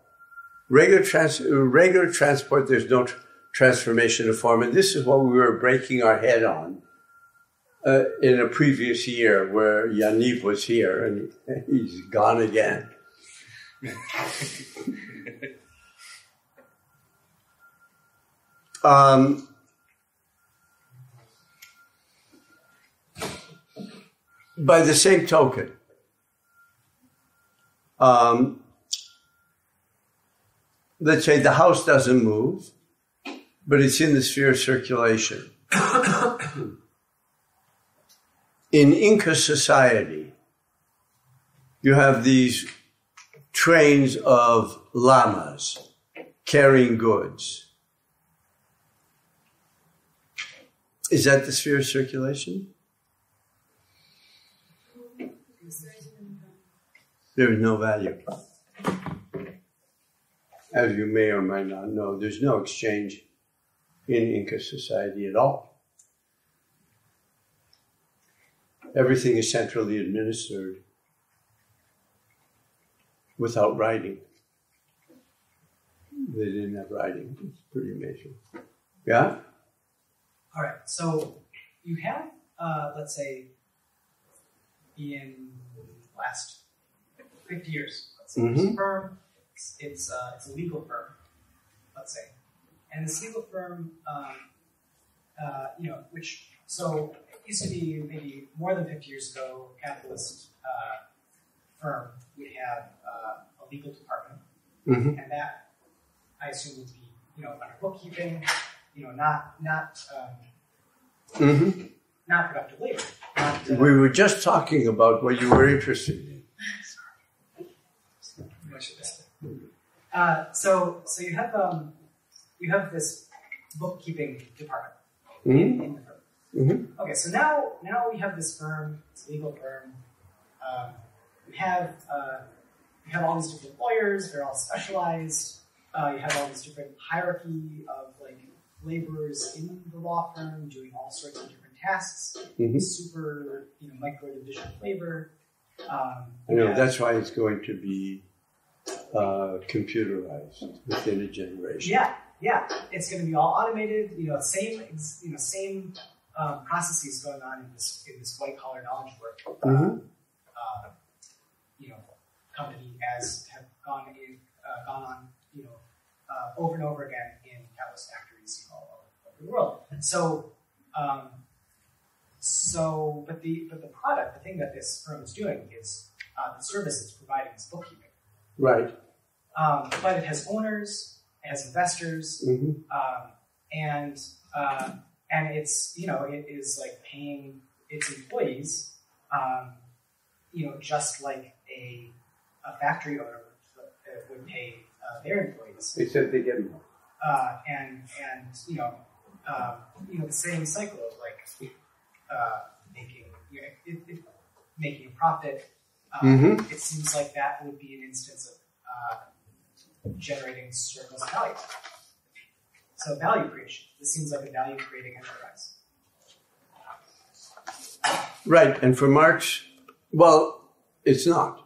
Regular transport, there's no transformation of form. And this is what we were breaking our head on in a previous year where Yaniv was here, and he's gone again. By the same token, let's say the house doesn't move, but it's in the sphere of circulation. In Inca society, you have these trains of llamas carrying goods. Is that the sphere of circulation? There is no value. As you may or may not know, there's no exchange in Inca society at all. Everything is centrally administered without writing. They didn't have writing. It's pretty amazing. Yeah? All right. So you have, let's say, in the last 50 years, let's say, this firm, it's a legal firm, let's say. And this legal firm So it used to be maybe more than 50 years ago, capitalist firm would have a legal department, and that I assume would be under bookkeeping, not productive labor. We were just talking about what you were interested in. So you have this bookkeeping department in the firm. Okay, so now we have this firm, this legal firm. We have all these different lawyers. They're all specialized. You have all this different hierarchy of laborers in the law firm doing all sorts of different tasks. Super micro division of labor. That's why it's going to be computerized within a generation. Yeah, it's going to be all automated. Same processes going on in this white collar knowledge work. Company as have gone on over and over again in countless factories all over the world. But the product, the thing that this firm is doing is the service it's providing is bookkeeping. Right. But it has owners, it has investors, and it's it is paying its employees, just like a factory owner would pay their employees. Except they get more. The same cycle of making a profit. It seems like that would be an instance of generating surplus value. So value creation. This seems like a value creating enterprise. Right, and for Marx, well, it's not.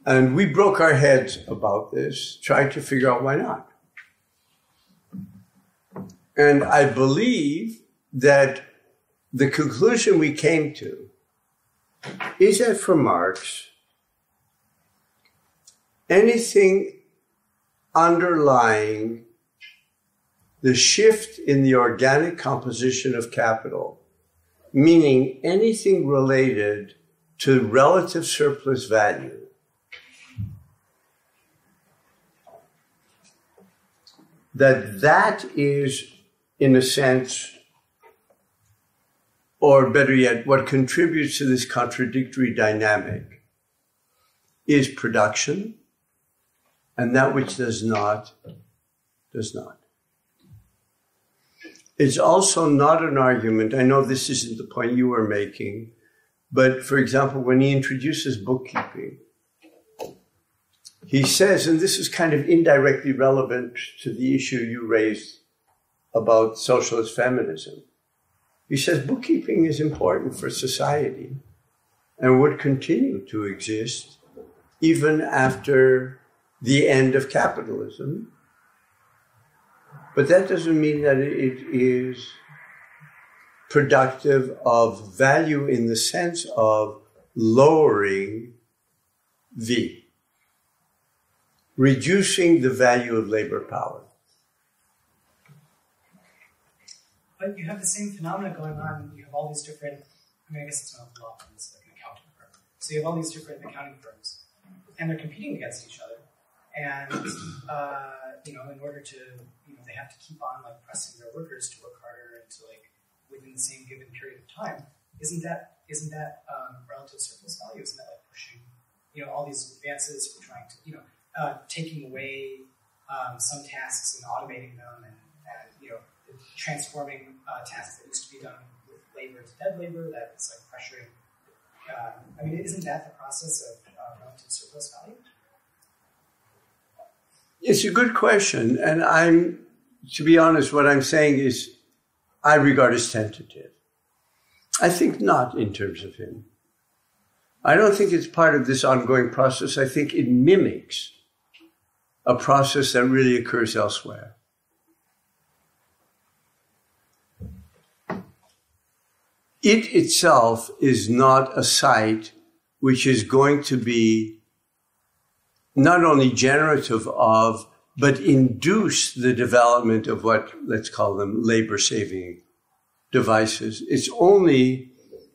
And we broke our heads about this, trying to figure out why not. And I believe that the conclusion we came to is that for Marx, anything underlying the shift in the organic composition of capital, meaning anything related to relative surplus value, that is, in a sense, or better yet, what contributes to this contradictory dynamic is production, and that which does not, does not. It's also not an argument, I know this isn't the point you were making, but for example, when he introduces bookkeeping, he says, and this is kind of indirectly relevant to the issue you raised about socialist feminism. He says bookkeeping is important for society and would continue to exist even after the end of capitalism. But that doesn't mean that it is productive of value in the sense of lowering V, reducing the value of labor power. But you have the same phenomena going on. You have all these different, I guess it's not a law firm, it's like an accounting firm. So you have all these different accounting firms, and they're competing against each other. And, in order to, they have to keep on pressing their workers to work harder and to within the same given period of time. Isn't that relative surplus value? Isn't that pushing, all these advances for trying to, taking away some tasks and automating them and transforming tasks that used to be done with labor to dead labor, that's pressuring. Isn't that the process of relative surplus value? It's a good question, and to be honest, what I'm saying is I regard as tentative. I think not in terms of him. I don't think it's part of this ongoing process. I think it mimics a process that really occurs elsewhere. It itself is not a site which is going to be not only generative of but induce the development of what, let's call them labor-saving devices. It's only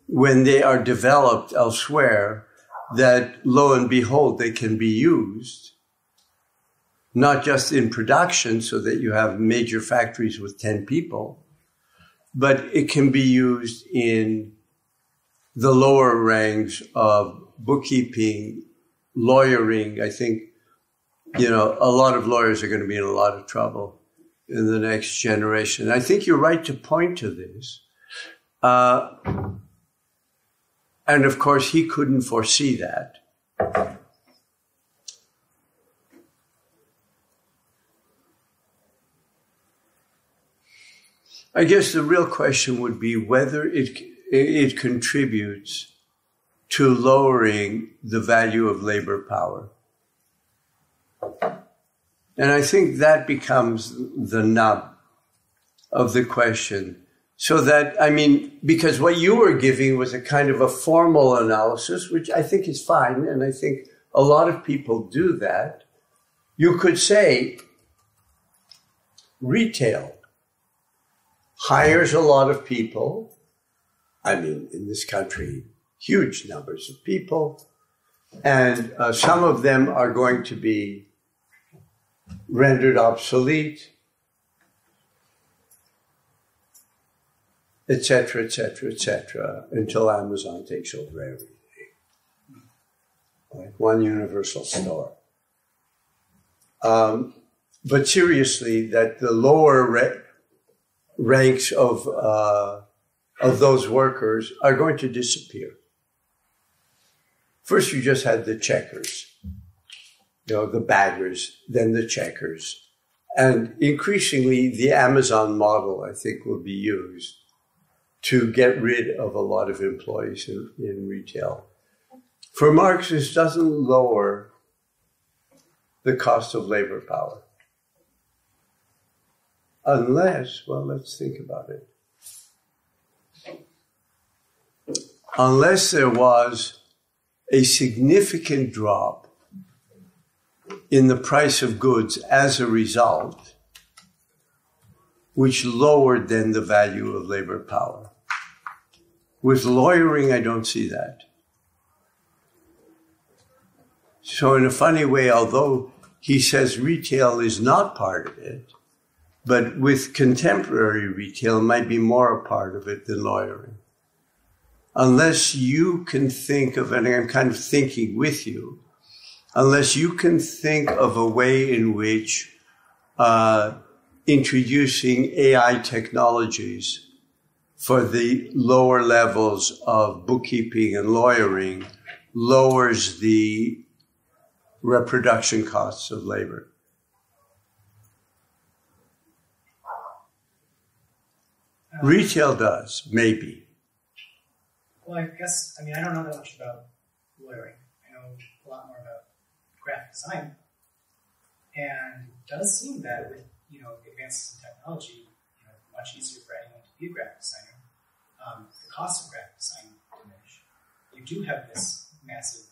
when they are developed elsewhere that, lo and behold, they can be used, not just in production so that you have major factories with 10 people, but it can be used in the lower ranks of bookkeeping, lawyering. I think, a lot of lawyers are going to be in a lot of trouble in the next generation. I think you're right to point to this. And of course, he couldn't foresee that. I guess the real question would be whether it contributes to lowering the value of labor power. And I think that becomes the nub of the question. So that, because what you were giving was a kind of a formal analysis, which I think is fine, and I think a lot of people do that. You could say retail hires a lot of people. In this country, huge numbers of people. And some of them are going to be rendered obsolete, etc., etc., etc., until Amazon takes over everything. Like one universal store. But seriously, that the lower ranks of those workers are going to disappear. First, you just had the checkers, the baggers, then the checkers. And increasingly, the Amazon model, I think, will be used to get rid of a lot of employees in retail. For Marx, this doesn't lower the cost of labor power. Unless, let's think about it. Unless there was a significant drop in the price of goods as a result, which lowered then the value of labor power. With lawyering, I don't see that. So in a funny way, although he says retail is not part of it, but with contemporary retail might be more a part of it than lawyering. Unless you can think of, and I'm kind of thinking with you, unless you can think of a way in which introducing AI technologies for the lower levels of bookkeeping and lawyering lowers the reproduction costs of labor. Retail does, maybe. Well, I guess, I don't know that much about lawyering. I know a lot more about graphic design. And it does seem that with, advances in technology, much easier for anyone to be a graphic designer. The cost of graphic design diminish. You do have this massive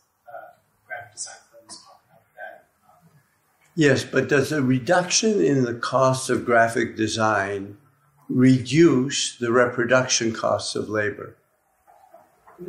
graphic design firms popping up that. Yes, but does a reduction in the cost of graphic design reduce the reproduction costs of labor?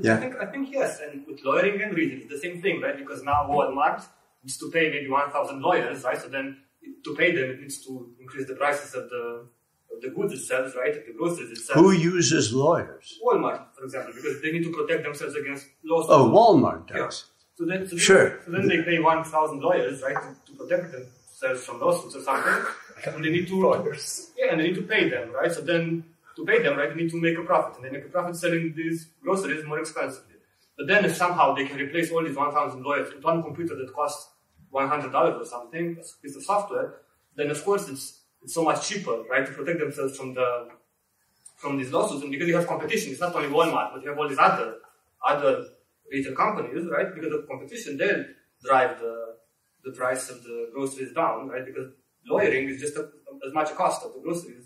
Yeah. I think yes, and with lawyering and retail, it's the same thing, right? Because now Walmart needs to pay maybe 1,000 lawyers, right? So then to pay them, it needs to increase the prices of the goods itself, right? The groceries itself. Who uses lawyers? Walmart, for example, because they need to protect themselves against lawsuits. Oh, Walmart does. Yeah. Sure. So then they pay 1,000 lawyers, right, to protect themselves from lawsuits or something. And they need to lawyers. Yeah, and they need to pay them, right? So then to pay them, right, they need to make a profit, and they make a profit selling these groceries more expensively. But then if somehow they can replace all these 1,000 lawyers with one computer that costs $100 or something, a piece of software, then of course it's so much cheaper, right, to protect themselves from these lawsuits. And because you have competition, it's not only Walmart, but you have all these other retail companies, right? Because of competition, they'll drive the price of the groceries down, right? Because lawyering is just as much a cost of the groceries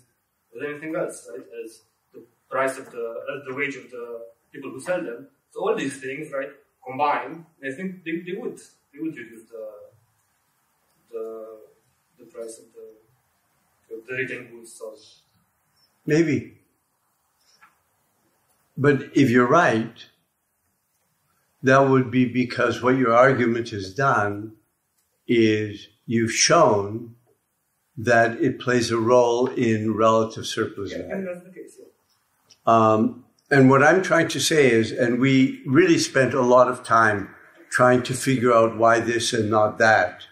as anything else, right? As the price of the wage of the people who sell them. So all these things, right, combined, I think they would reduce the the price of the written goods sold. Maybe. But if you're right, that would be because what your argument has done is you've shown that it plays a role in relative surplus value. And that's the case, yeah. And what I'm trying to say is, and we really spent a lot of time trying to figure out why this and not that.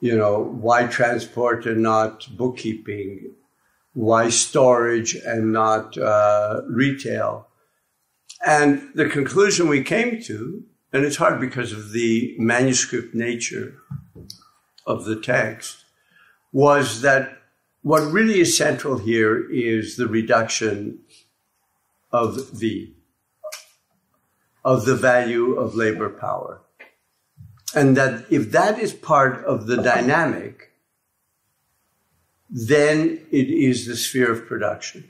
You know, why transport and not bookkeeping? Why storage and not retail? And the conclusion we came to, and it's hard because of the manuscript nature of the text, was that what really is central here is the reduction of the value of labor power. And that if that is part of the dynamic, then it is the sphere of production.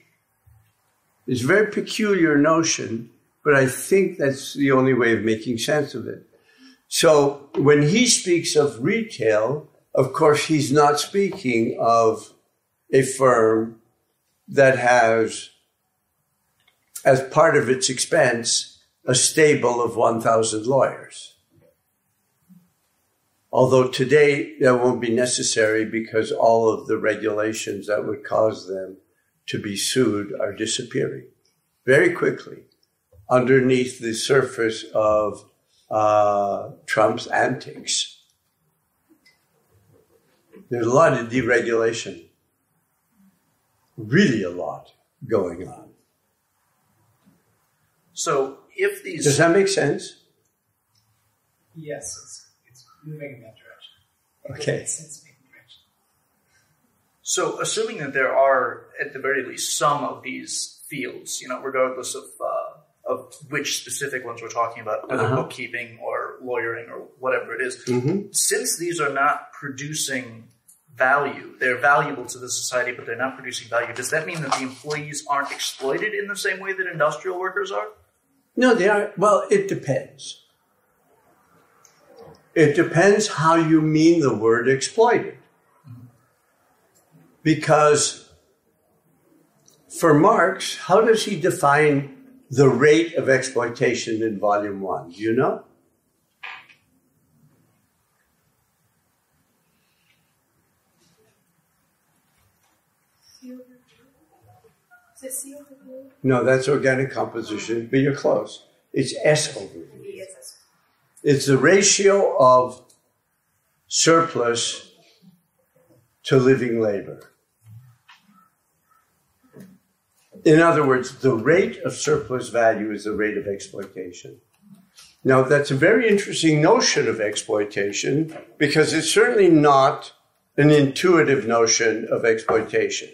It's a very peculiar notion, but I think that's the only way of making sense of it. So when he speaks of retail, of course, he's not speaking of a firm that has, as part of its expense, a stable of 1,000 lawyers. Although today that won't be necessary because all of the regulations that would cause them to be sued are disappearing very quickly underneath the surface of Trump's antics. There's a lot of deregulation, really a lot going on. So if these... Does that make sense? Yes, it's moving in that direction. Okay. It's making direction. So assuming that there are, at the very least, some of these fields, you know, regardless of which specific ones we're talking about, whether bookkeeping or lawyering or whatever it is, since these are not producing value, they're valuable to the society, but they're not producing value, does that mean that the employees aren't exploited in the same way that industrial workers are? No, they are. Well, it depends. It depends how you mean the word exploited. Because for Marx, how does he define the rate of exploitation in Volume 1? Do you know? Is it C over V? No, that's organic composition, but you're close. It's S over V. It's the ratio of surplus to living labor. In other words, the rate of surplus value is the rate of exploitation. Now, that's a very interesting notion of exploitation because it's certainly not an intuitive notion of exploitation.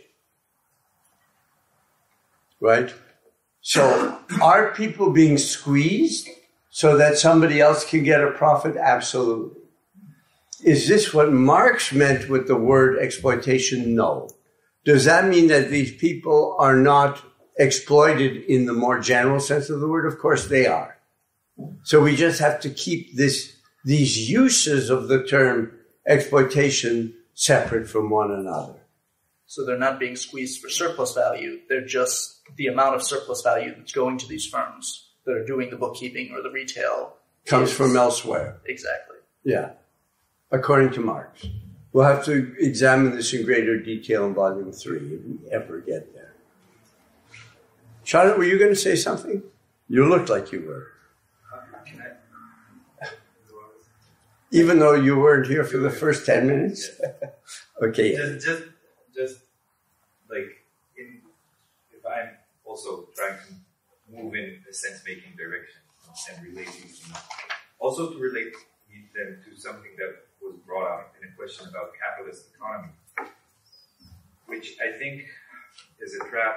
Right? So, are people being squeezed so that somebody else can get a profit? Absolutely. Is this what Marx meant with the word exploitation? No. Does that mean that these people are not exploited in the more general sense of the word? Of course they are. So we just have to keep these uses of the term exploitation separate from one another. So they're not being squeezed for surplus value. They're just the amount of surplus value that's going to these firms that are doing the bookkeeping or the retail. Comes from elsewhere. Exactly. Yeah. According to Marx. We'll have to examine this in greater detail in Volume 3 if we ever get there. Charlotte, were you going to say something? You looked like you were. Even though you weren't here for the first 10 minutes? Okay. Just like, if I'm also trying to move in a sense-making direction and relate these things, also to relate them to something that was brought up in a question about capitalist economy, which I think is a trap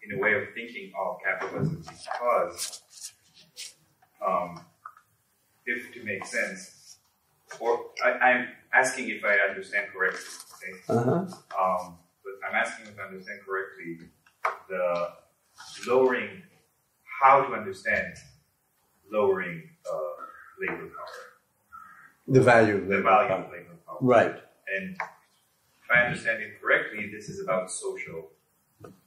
in a way of thinking of capitalism because if to make sense, or I'm asking if I understand correctly, okay? But I'm asking if I understand correctly the lowering, how to understand lowering labor power. The value of the labor value power. of labor power. Right. And if I understand it correctly, this is about social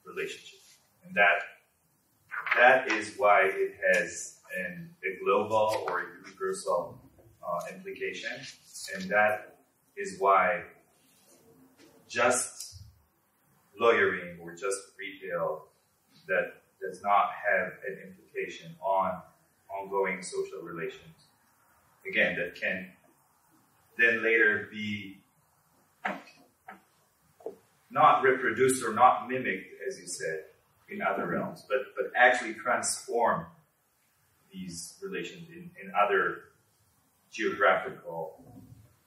relationships. And that is why it has a global or a universal implication. And that is why just lawyering or just retail that does not have an implication on ongoing social relations. Again, that can then later be not reproduced or not mimicked, as you said, in other realms, but actually transform these relations in other geographical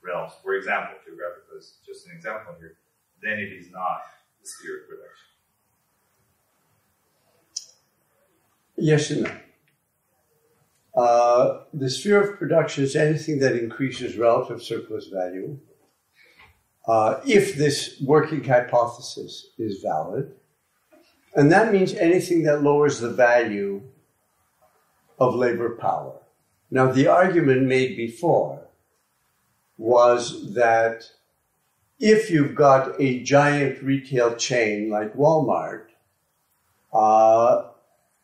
realms. For example, geographical is just an example here, then it is not the sphere of production. Yes and no. The sphere of production is anything that increases relative surplus value. If this working hypothesis is valid, and that means anything that lowers the value of labor power. Now, the argument made before was that if you've got a giant retail chain like Walmart,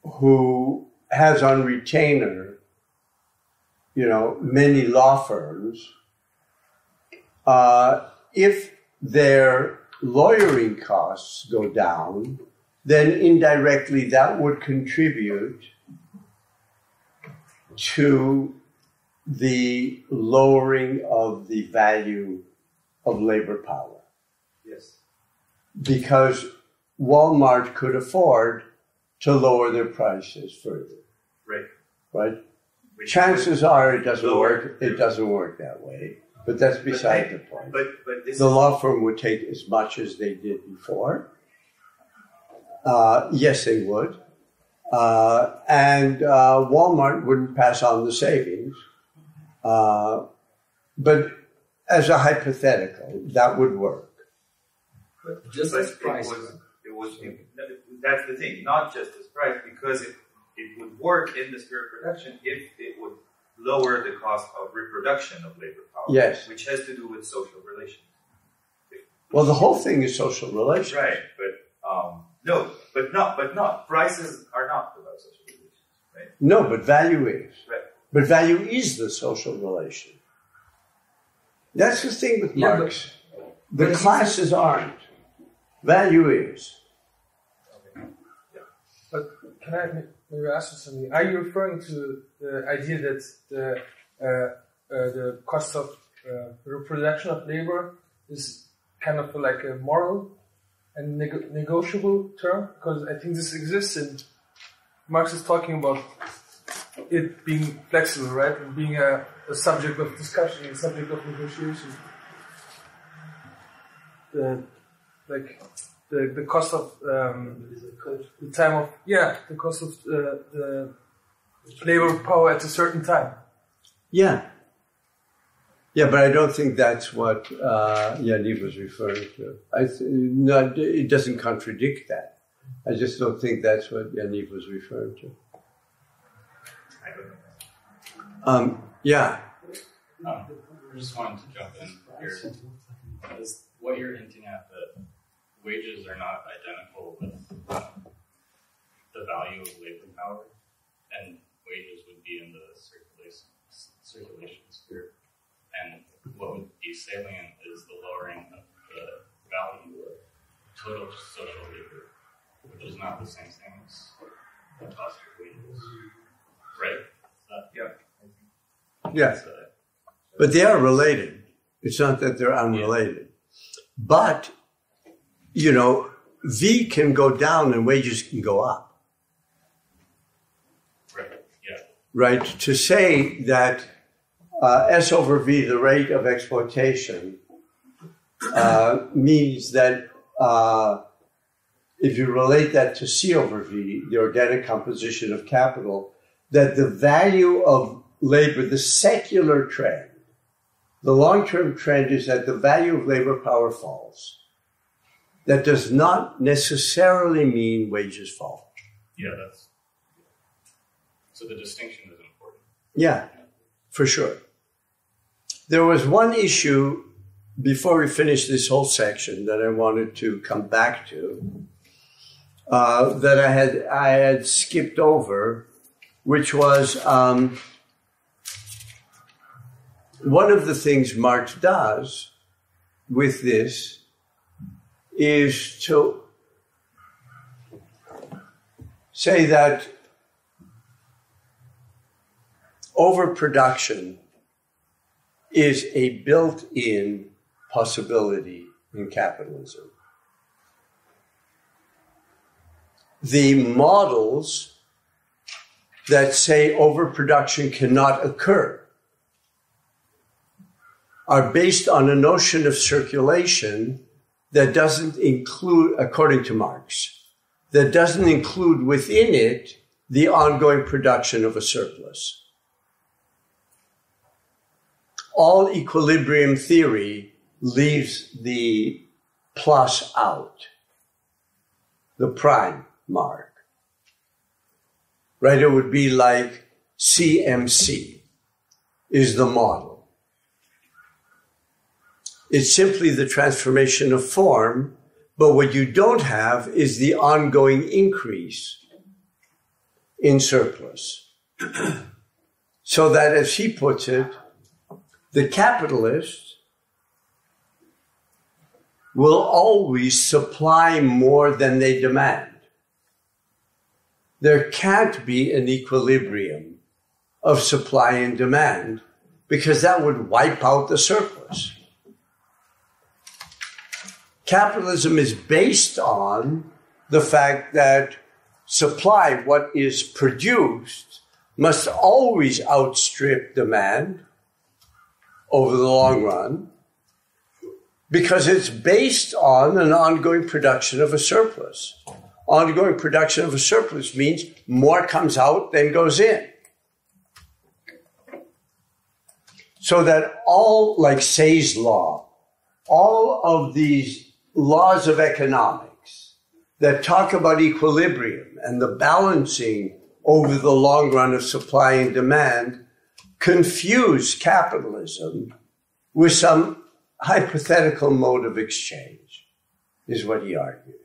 who has on retainer, many law firms, if their lawyering costs go down, then indirectly that would contribute to the lowering of the value of labor power. Yes. Because Walmart could afford to lower their prices further. Right. Right? Chances are it doesn't work. It doesn't work that way. But that's beside the point. But the law firm would take as much as they did before. Yes, they would. And Walmart wouldn't pass on the savings. But as a hypothetical, that would work. But just as price. That's the thing, not just as price, because it would work in the sphere of production if it would lower the cost of reproduction of labor power. Yes. Which has to do with social relations. Well, the whole thing is social relations. Right, but not. Prices are not about social relations, right? No, but value is. Right. But value is the social relation. That's the thing with Marx. The classes aren't. Value is. But can I maybe ask you something? Are you referring to the idea that the cost of reproduction of labor is kind of like a moral and negotiable term? Because I think this exists, and Marx is talking about it being flexible, right? And being a subject of discussion, a subject of negotiation. The cost of the time of the cost of the labor power at a certain time. Yeah, but I don't think that's what Yaniv was referring to. It doesn't contradict that. I just don't think that's what Yaniv was referring to. Yeah. I just wanted to jump in here. Is what you're hinting at that wages are not identical with the value of labor power, and wages would be in the circulation sphere. And what would be salient is the lowering of the value of total social labor, which is not the same thing as the cost of wages. Right? Yeah. But they are related. It's not that they're unrelated. But, V can go down and wages can go up. Right. Yeah. Right? To say that S over V, the rate of exploitation, means that if you relate that to C over V, the organic composition of capital, that the value of labor, the secular trend, the long-term trend is that the value of labor power falls. That does not necessarily mean wages fall. Yeah, so the distinction is important. Yeah, for sure. There was one issue before we finish this whole section that I wanted to come back to, that I had skipped over, which was one of the things Marx does with this is to say that overproduction is a built-in possibility in capitalism. The models that say overproduction cannot occur are based on a notion of circulation that doesn't include, according to Marx, that doesn't include within it the ongoing production of a surplus. All equilibrium theory leaves the plus out, the prime mark. Right? It would be like CMC is the model. It's simply the transformation of form, but what you don't have is the ongoing increase in surplus. So that, as he puts it, the capitalist will always supply more than they demand. There can't be an equilibrium of supply and demand because that would wipe out the surplus. Capitalism is based on the fact that supply, what is produced, must always outstrip demand over the long run because it's based on an ongoing production of a surplus. Ongoing production of a surplus means more comes out than goes in. So that all, like Say's law, all of these laws of economics that talk about equilibrium and the balancing over the long run of supply and demand confuse capitalism with some hypothetical mode of exchange, is what he argues.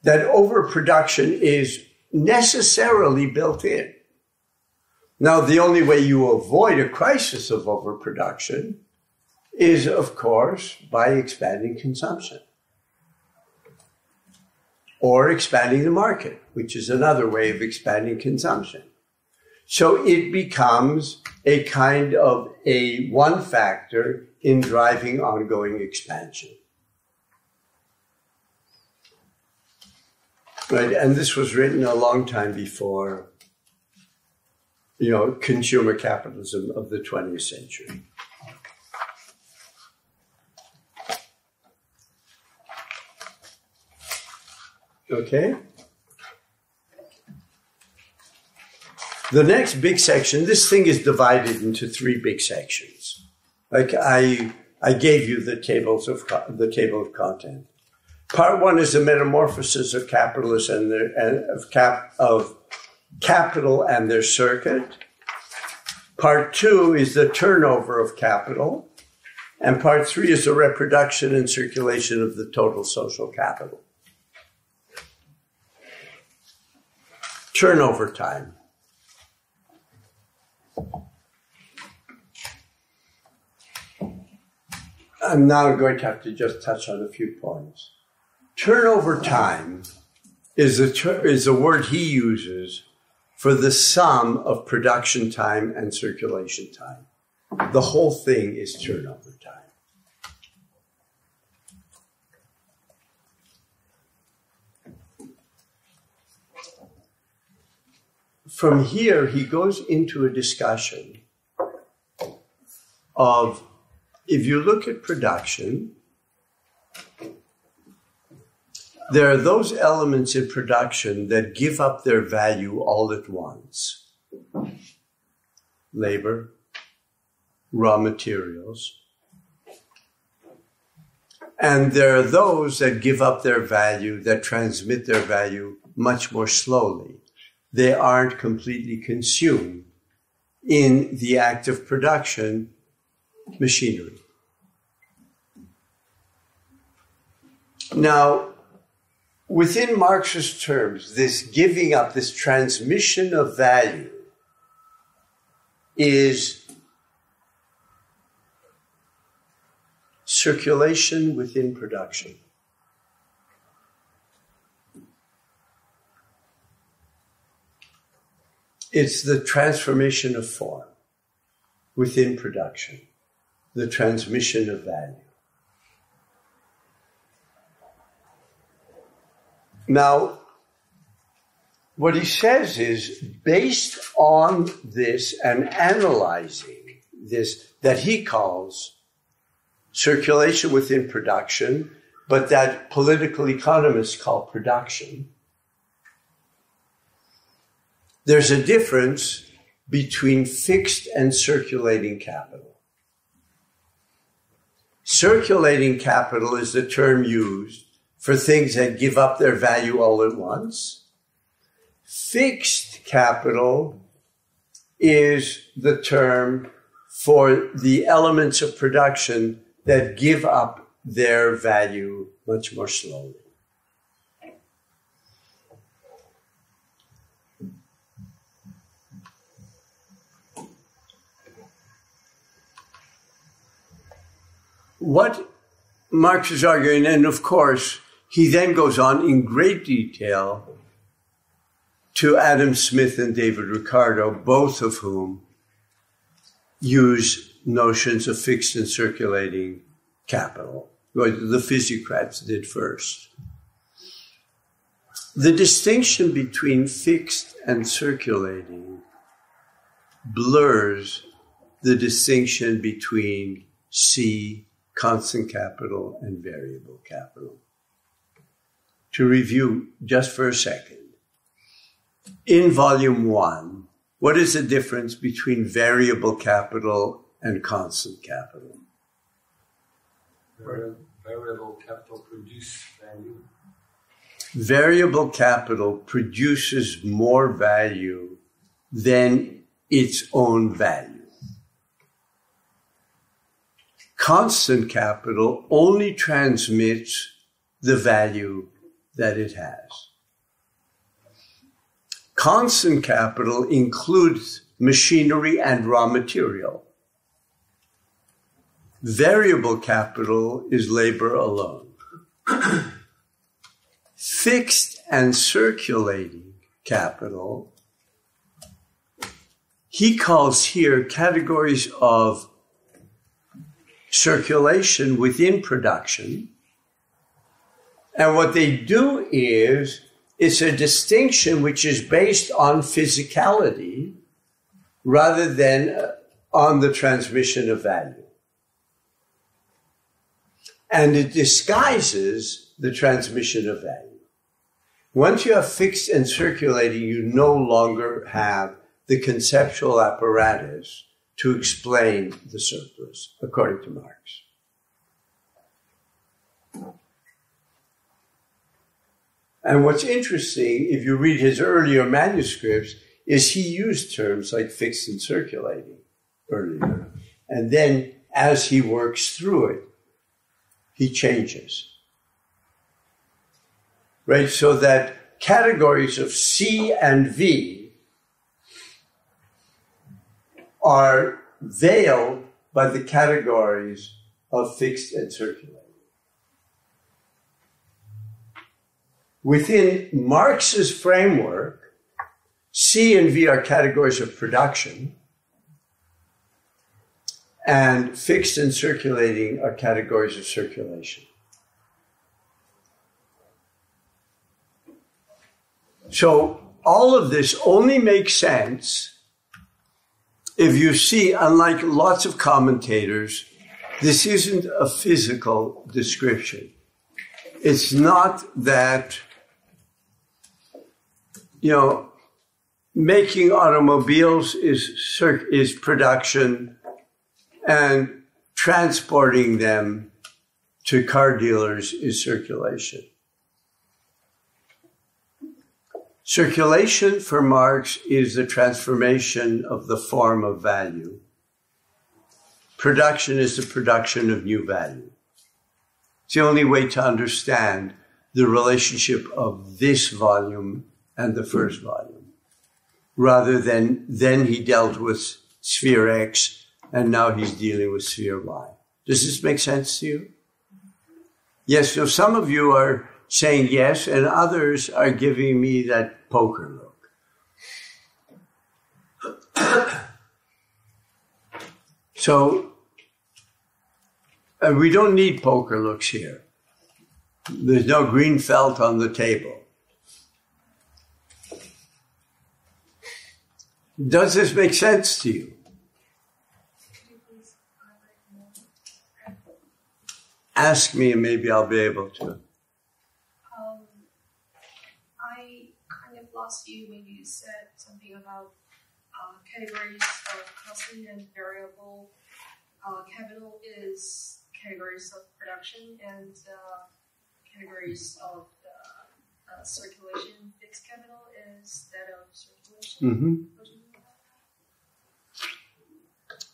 That overproduction is necessarily built in. Now, the only way you avoid a crisis of overproduction is, of course, by expanding consumption or expanding the market, which is another way of expanding consumption. So it becomes a kind of a one factor in driving ongoing expansion. Right? And this was written a long time before, consumer capitalism of the 20th century. Okay? The next big section, this thing is divided into three big sections. Like I gave you the table of content. Part one is the metamorphosis of capitalism of capital and their circuit. Part two is the turnover of capital. And part three is the reproduction and circulation of the total social capital. Turnover time. I'm now going to have to just touch on a few points. Turnover time is a word he uses for the sum of production time and circulation time. The whole thing is turnover time. From here, he goes into a discussion of, if you look at production, there are those elements in production that give up their value all at once. Labor, raw materials. And there are those that give up their value, that transmit their value much more slowly. They aren't completely consumed in the act of production, machinery. Now, within Marxist terms, this giving up, this transmission of value is circulation within production. It's the transformation of form within production, the transmission of value. Now, what he says is, based on this and analyzing this, that he calls circulation within production, but that political economists call production, there's a difference between fixed and circulating capital. Circulating capital is the term used for things that give up their value all at once. Fixed capital is the term for the elements of production that give up their value much more slowly. What Marx is arguing, and of course, he then goes on in great detail to Adam Smith and David Ricardo, both of whom use notions of fixed and circulating capital. The physiocrats did first. The distinction between fixed and circulating blurs the distinction between C, constant capital, and variable capital. To review just for a second, in volume 1, what is the difference between variable capital and constant capital? Variable capital produces value. Variable capital produces more value than its own value. Constant capital only transmits the value that it has. Constant capital includes machinery and raw material. Variable capital is labor alone. Fixed and circulating capital, he calls here categories of circulation within production. And what they do is, it's a distinction which is based on physicality rather than on the transmission of value. And it disguises the transmission of value. Once you have fixed and circulating, you no longer have the conceptual apparatus to explain the surplus, according to Marx. And what's interesting, if you read his earlier manuscripts, is he used terms like fixed and circulating earlier. And then as he works through it, he changes. Right? So that categories of C and V are veiled by the categories of fixed and circulating. Within Marx's framework, C and V are categories of production, and fixed and circulating are categories of circulation. So all of this only makes sense if you see, unlike lots of commentators, this isn't a physical description. It's not that, making automobiles is production and transporting them to car dealers is circulation. Circulation for Marx is the transformation of the form of value. Production is the production of new value. It's the only way to understand the relationship of this volume and the first volume, rather than then he dealt with sphere X and now he's dealing with sphere Y. Does this make sense to you? Yes, so some of you are saying yes, and others are giving me that poker look. So, we don't need poker looks here. There's no green felt on the table. Does this make sense to you? Ask me and maybe I'll be able to. I kind of lost you when you said something about categories of constant and variable. Capital is categories of production, and categories of circulation. Fixed capital is that of circulation. Mm-hmm. What do you mean by that?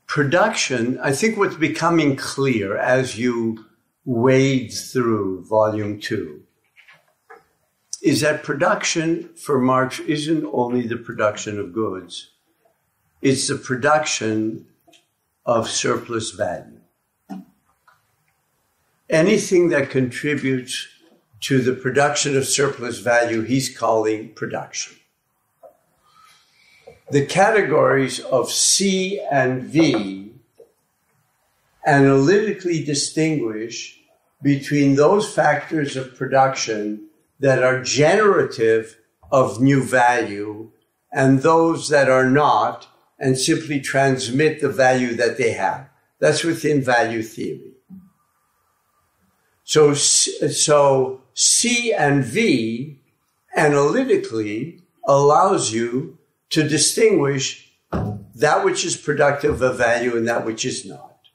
Production, I think what's becoming clear as you wade through Volume 2 is that production for Marx isn't only the production of goods, it's the production of surplus value. Anything that contributes to the production of surplus value, he's calling production. The categories of C and V analytically distinguish between those factors of production that are generative of new value and those that are not and simply transmit the value that they have. That's within value theory. So C and V analytically allows you to distinguish that which is productive of value and that which is not.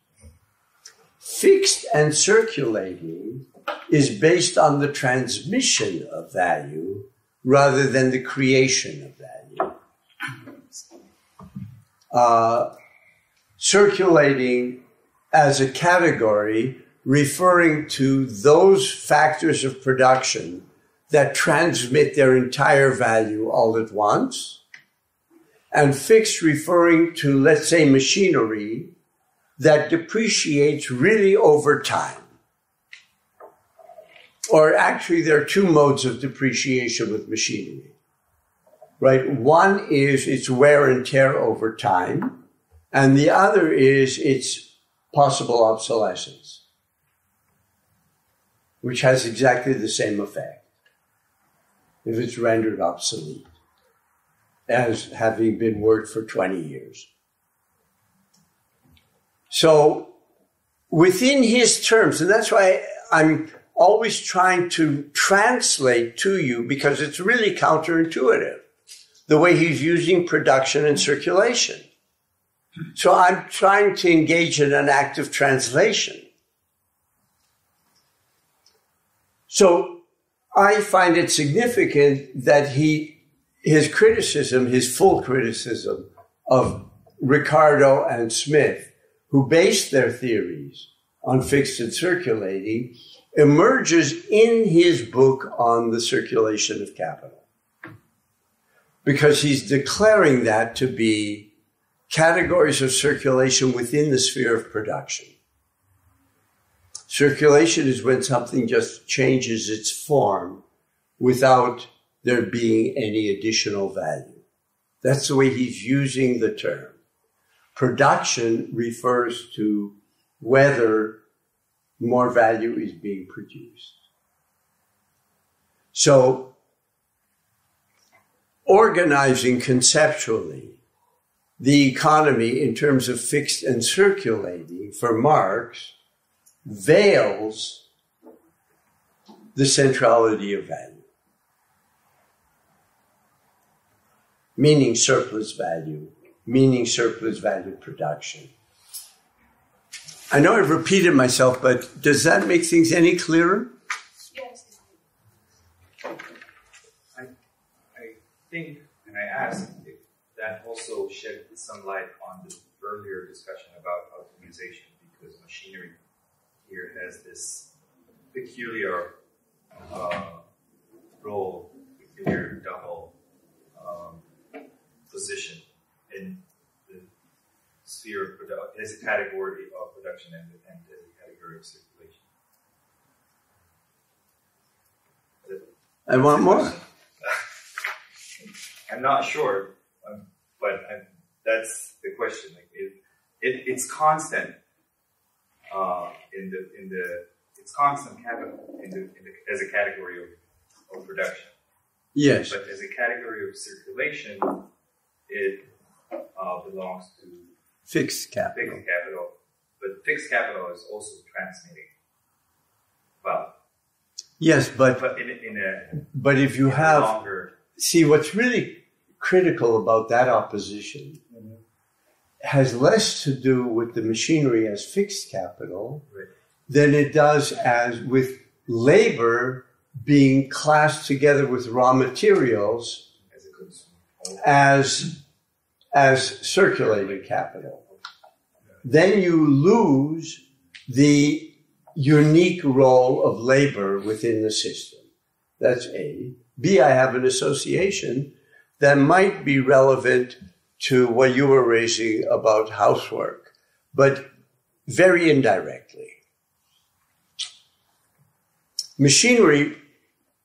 Fixed and circulating is based on the transmission of value rather than the creation of value. Circulating as a category referring to those factors of production that transmit their entire value all at once, and fixed referring to, let's say, machinery that depreciates really over time. Or actually, there are two modes of depreciation with machinery, right? One is its wear and tear over time, and the other is its possible obsolescence, which has exactly the same effect if it's rendered obsolete as having been worked for 20 years. So within his terms, and that's why I'm always trying to translate to you, because it's really counterintuitive, the way he's using production and circulation. So I'm trying to engage in an active translation. So I find it significant that his criticism, his full criticism of Ricardo and Smith, who based their theories on fixed and circulating, emerges in his book on the circulation of capital. Because he's declaring that to be categories of circulation within the sphere of production. Circulation is when something just changes its form without there being any additional value. That's the way he's using the term. Production refers to whether more value is being produced. So, organizing conceptually the economy in terms of fixed and circulating for Marx veils the centrality of value, meaning surplus value production. I know I've repeated myself, but does that make things any clearer? Yes. I think, and I asked if that also shed some light on the earlier discussion about optimization, because machinery here has this peculiar role, peculiar double position in the sphere of production, as a category of production and as a category of circulation. I want more. I'm not sure, but that's the question. Like it's constant it's constant capital as a category of production. Yes. But as a category of circulation, it belongs to fixed capital. Fixed capital, but fixed capital is also transmitting. Well. Yes, but if you have longer. See, what's really critical about that opposition has less to do with the machinery as fixed capital than it does as with labor being classed together with raw materials as circulating capital. Then you lose the unique role of labor within the system. That's A. B, I have an association that might be relevant to what you were raising about housework, but very indirectly. Machinery,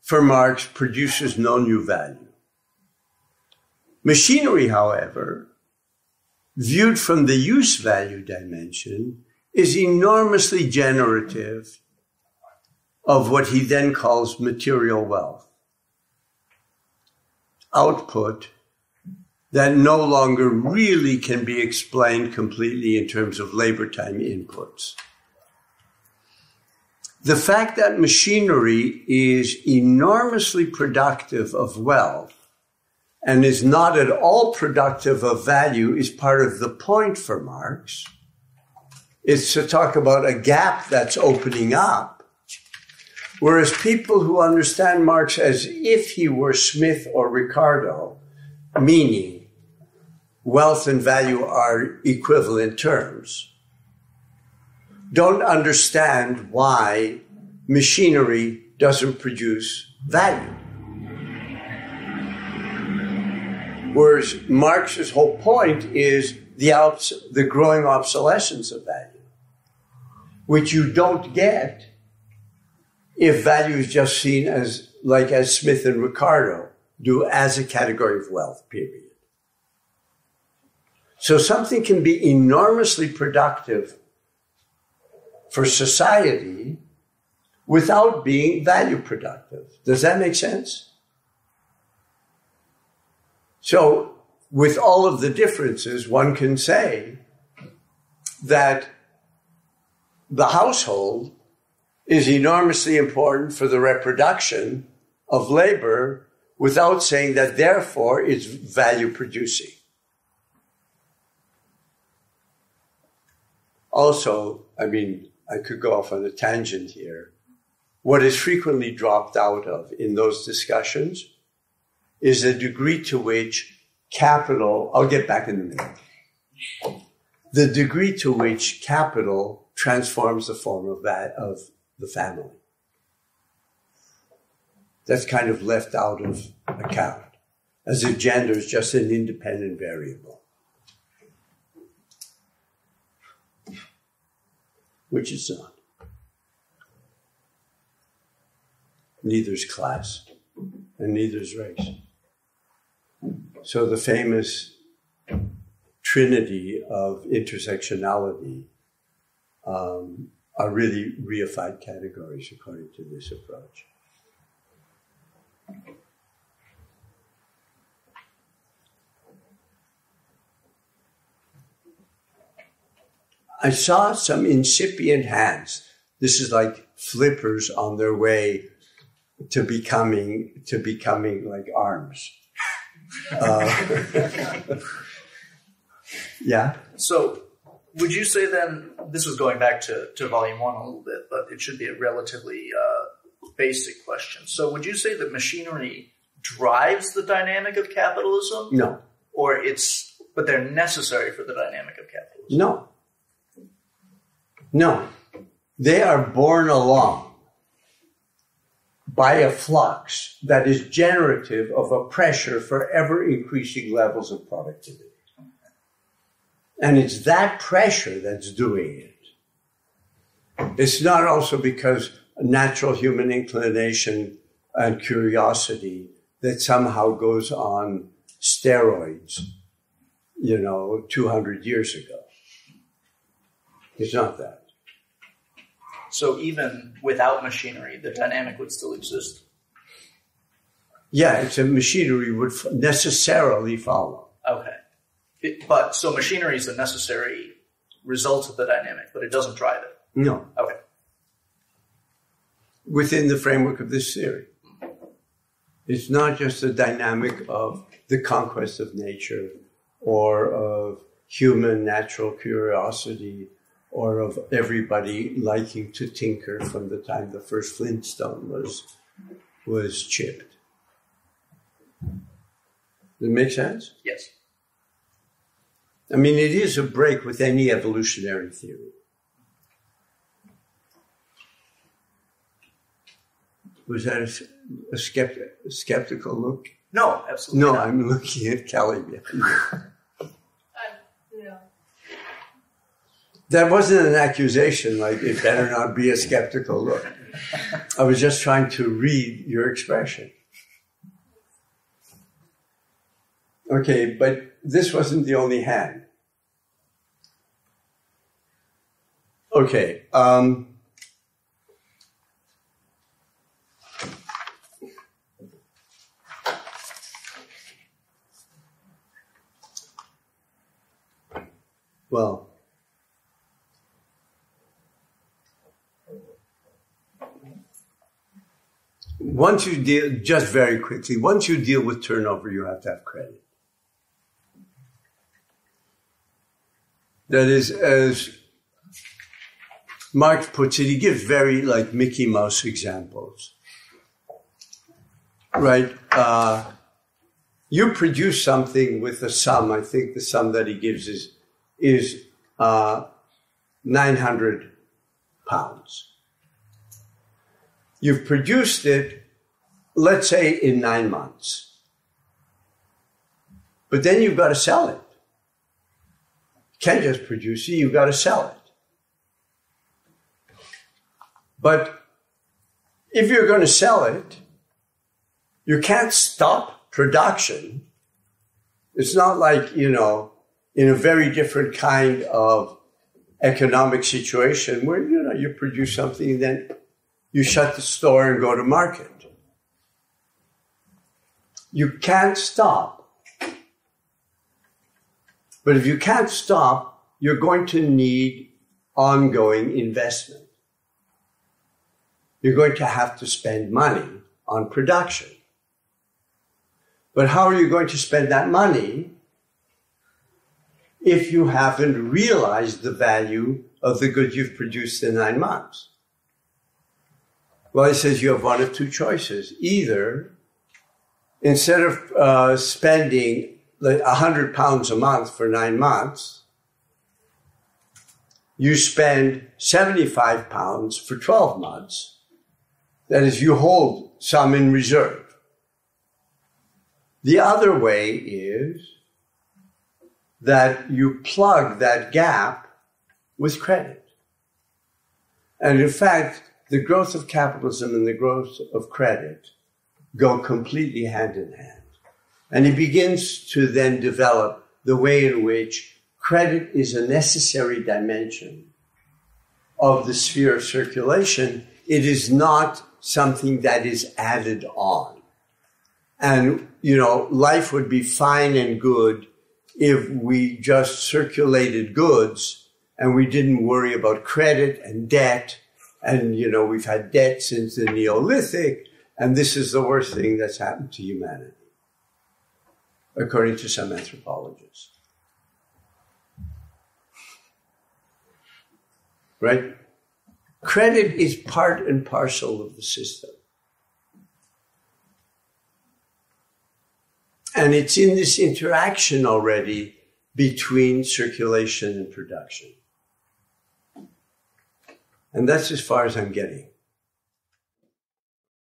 for Marx, produces no new value. Machinery, however, viewed from the use value dimension, is enormously generative of what he then calls material wealth. Output that no longer really can be explained completely in terms of labor time inputs. The fact that machinery is enormously productive of wealth and is not at all productive of value is part of the point for Marx. It's to talk about a gap that's opening up, whereas people who understand Marx as if he were Smith or Ricardo, meaning wealth and value are equivalent terms, don't understand why machinery doesn't produce value. Whereas Marx's whole point is the growing obsolescence of value, which you don't get if value is just seen as Smith and Ricardo do as a category of wealth, period. So something can be enormously productive for society without being value productive. Does that make sense? So with all of the differences, one can say that the household is enormously important for the reproduction of labor without saying that therefore it's value producing. Also, I could go off on a tangent here. What is frequently dropped out of in those discussions is the degree to which capital, I'll get back in a minute, the degree to which capital transforms the form of the family. That's kind of left out of account, as if gender is just an independent variable, which it's not. Neither is class, and neither is race. So the famous trinity of intersectionality are really reified categories according to this approach. I saw some incipient hands. This is like flippers on their way to becoming like arms. Yeah. So would you say then, this was going back to volume 1 a little bit, but it should be a relatively basic question. So would you say that machinery drives the dynamic of capitalism? No. But they're necessary for the dynamic of capitalism? No. They are borne along by a flux that is generative of a pressure for ever increasing levels of productivity. And it's that pressure that's doing it. It's not also because natural human inclination and curiosity that somehow goes on steroids, 200 years ago. It's not that. So even without machinery, the dynamic would still exist? Yeah, it's a machinery would necessarily follow. Okay. So machinery is a necessary result of the dynamic, but it doesn't drive it? No. Okay. Within the framework of this theory. It's not just a dynamic of the conquest of nature or of human natural curiosity or of everybody liking to tinker from the time the first flintstone was chipped. Does it make sense? Yes. I mean, it is a break with any evolutionary theory. Was that a skeptical look? No, absolutely not. I'm looking at Kelly. No. That wasn't an accusation, like it better not be a skeptical look. I was just trying to read your expression. Okay, but this wasn't the only hand. Okay. Well, once you deal, just very quickly, once you deal with turnover, you have to have credit. That is, as Marx puts it, he gives very like Mickey Mouse examples. Right? You produce something with a sum. I think the sum that he gives is 900 pounds. You've produced it, let's say, in 9 months. But then you've got to sell it. You can't just produce it, you've got to sell it. But if you're going to sell it, you can't stop production. It's not like, in a very different kind of economic situation where, you produce something and then you shut the store and go to market. You can't stop. But if you can't stop, you're going to need ongoing investment. You're going to have to spend money on production. But how are you going to spend that money if you haven't realized the value of the good you've produced in 9 months? Well, he says you have one of two choices. Either, instead of spending like 100 pounds a month for 9 months, you spend 75 pounds for 12 months. That is, you hold some in reserve. The other way is that you plug that gap with credit. And in fact, the growth of capitalism and the growth of credit go completely hand in hand. And he begins to then develop the way in which credit is a necessary dimension of the sphere of circulation. It is not something that is added on. And, life would be fine and good if we just circulated goods and we didn't worry about credit and debt. And, we've had debt since the Neolithic, and this is the worst thing that's happened to humanity, according to some anthropologists. Right? Credit is part and parcel of the system. And it's in this interaction already between circulation and production. And that's as far as I'm getting.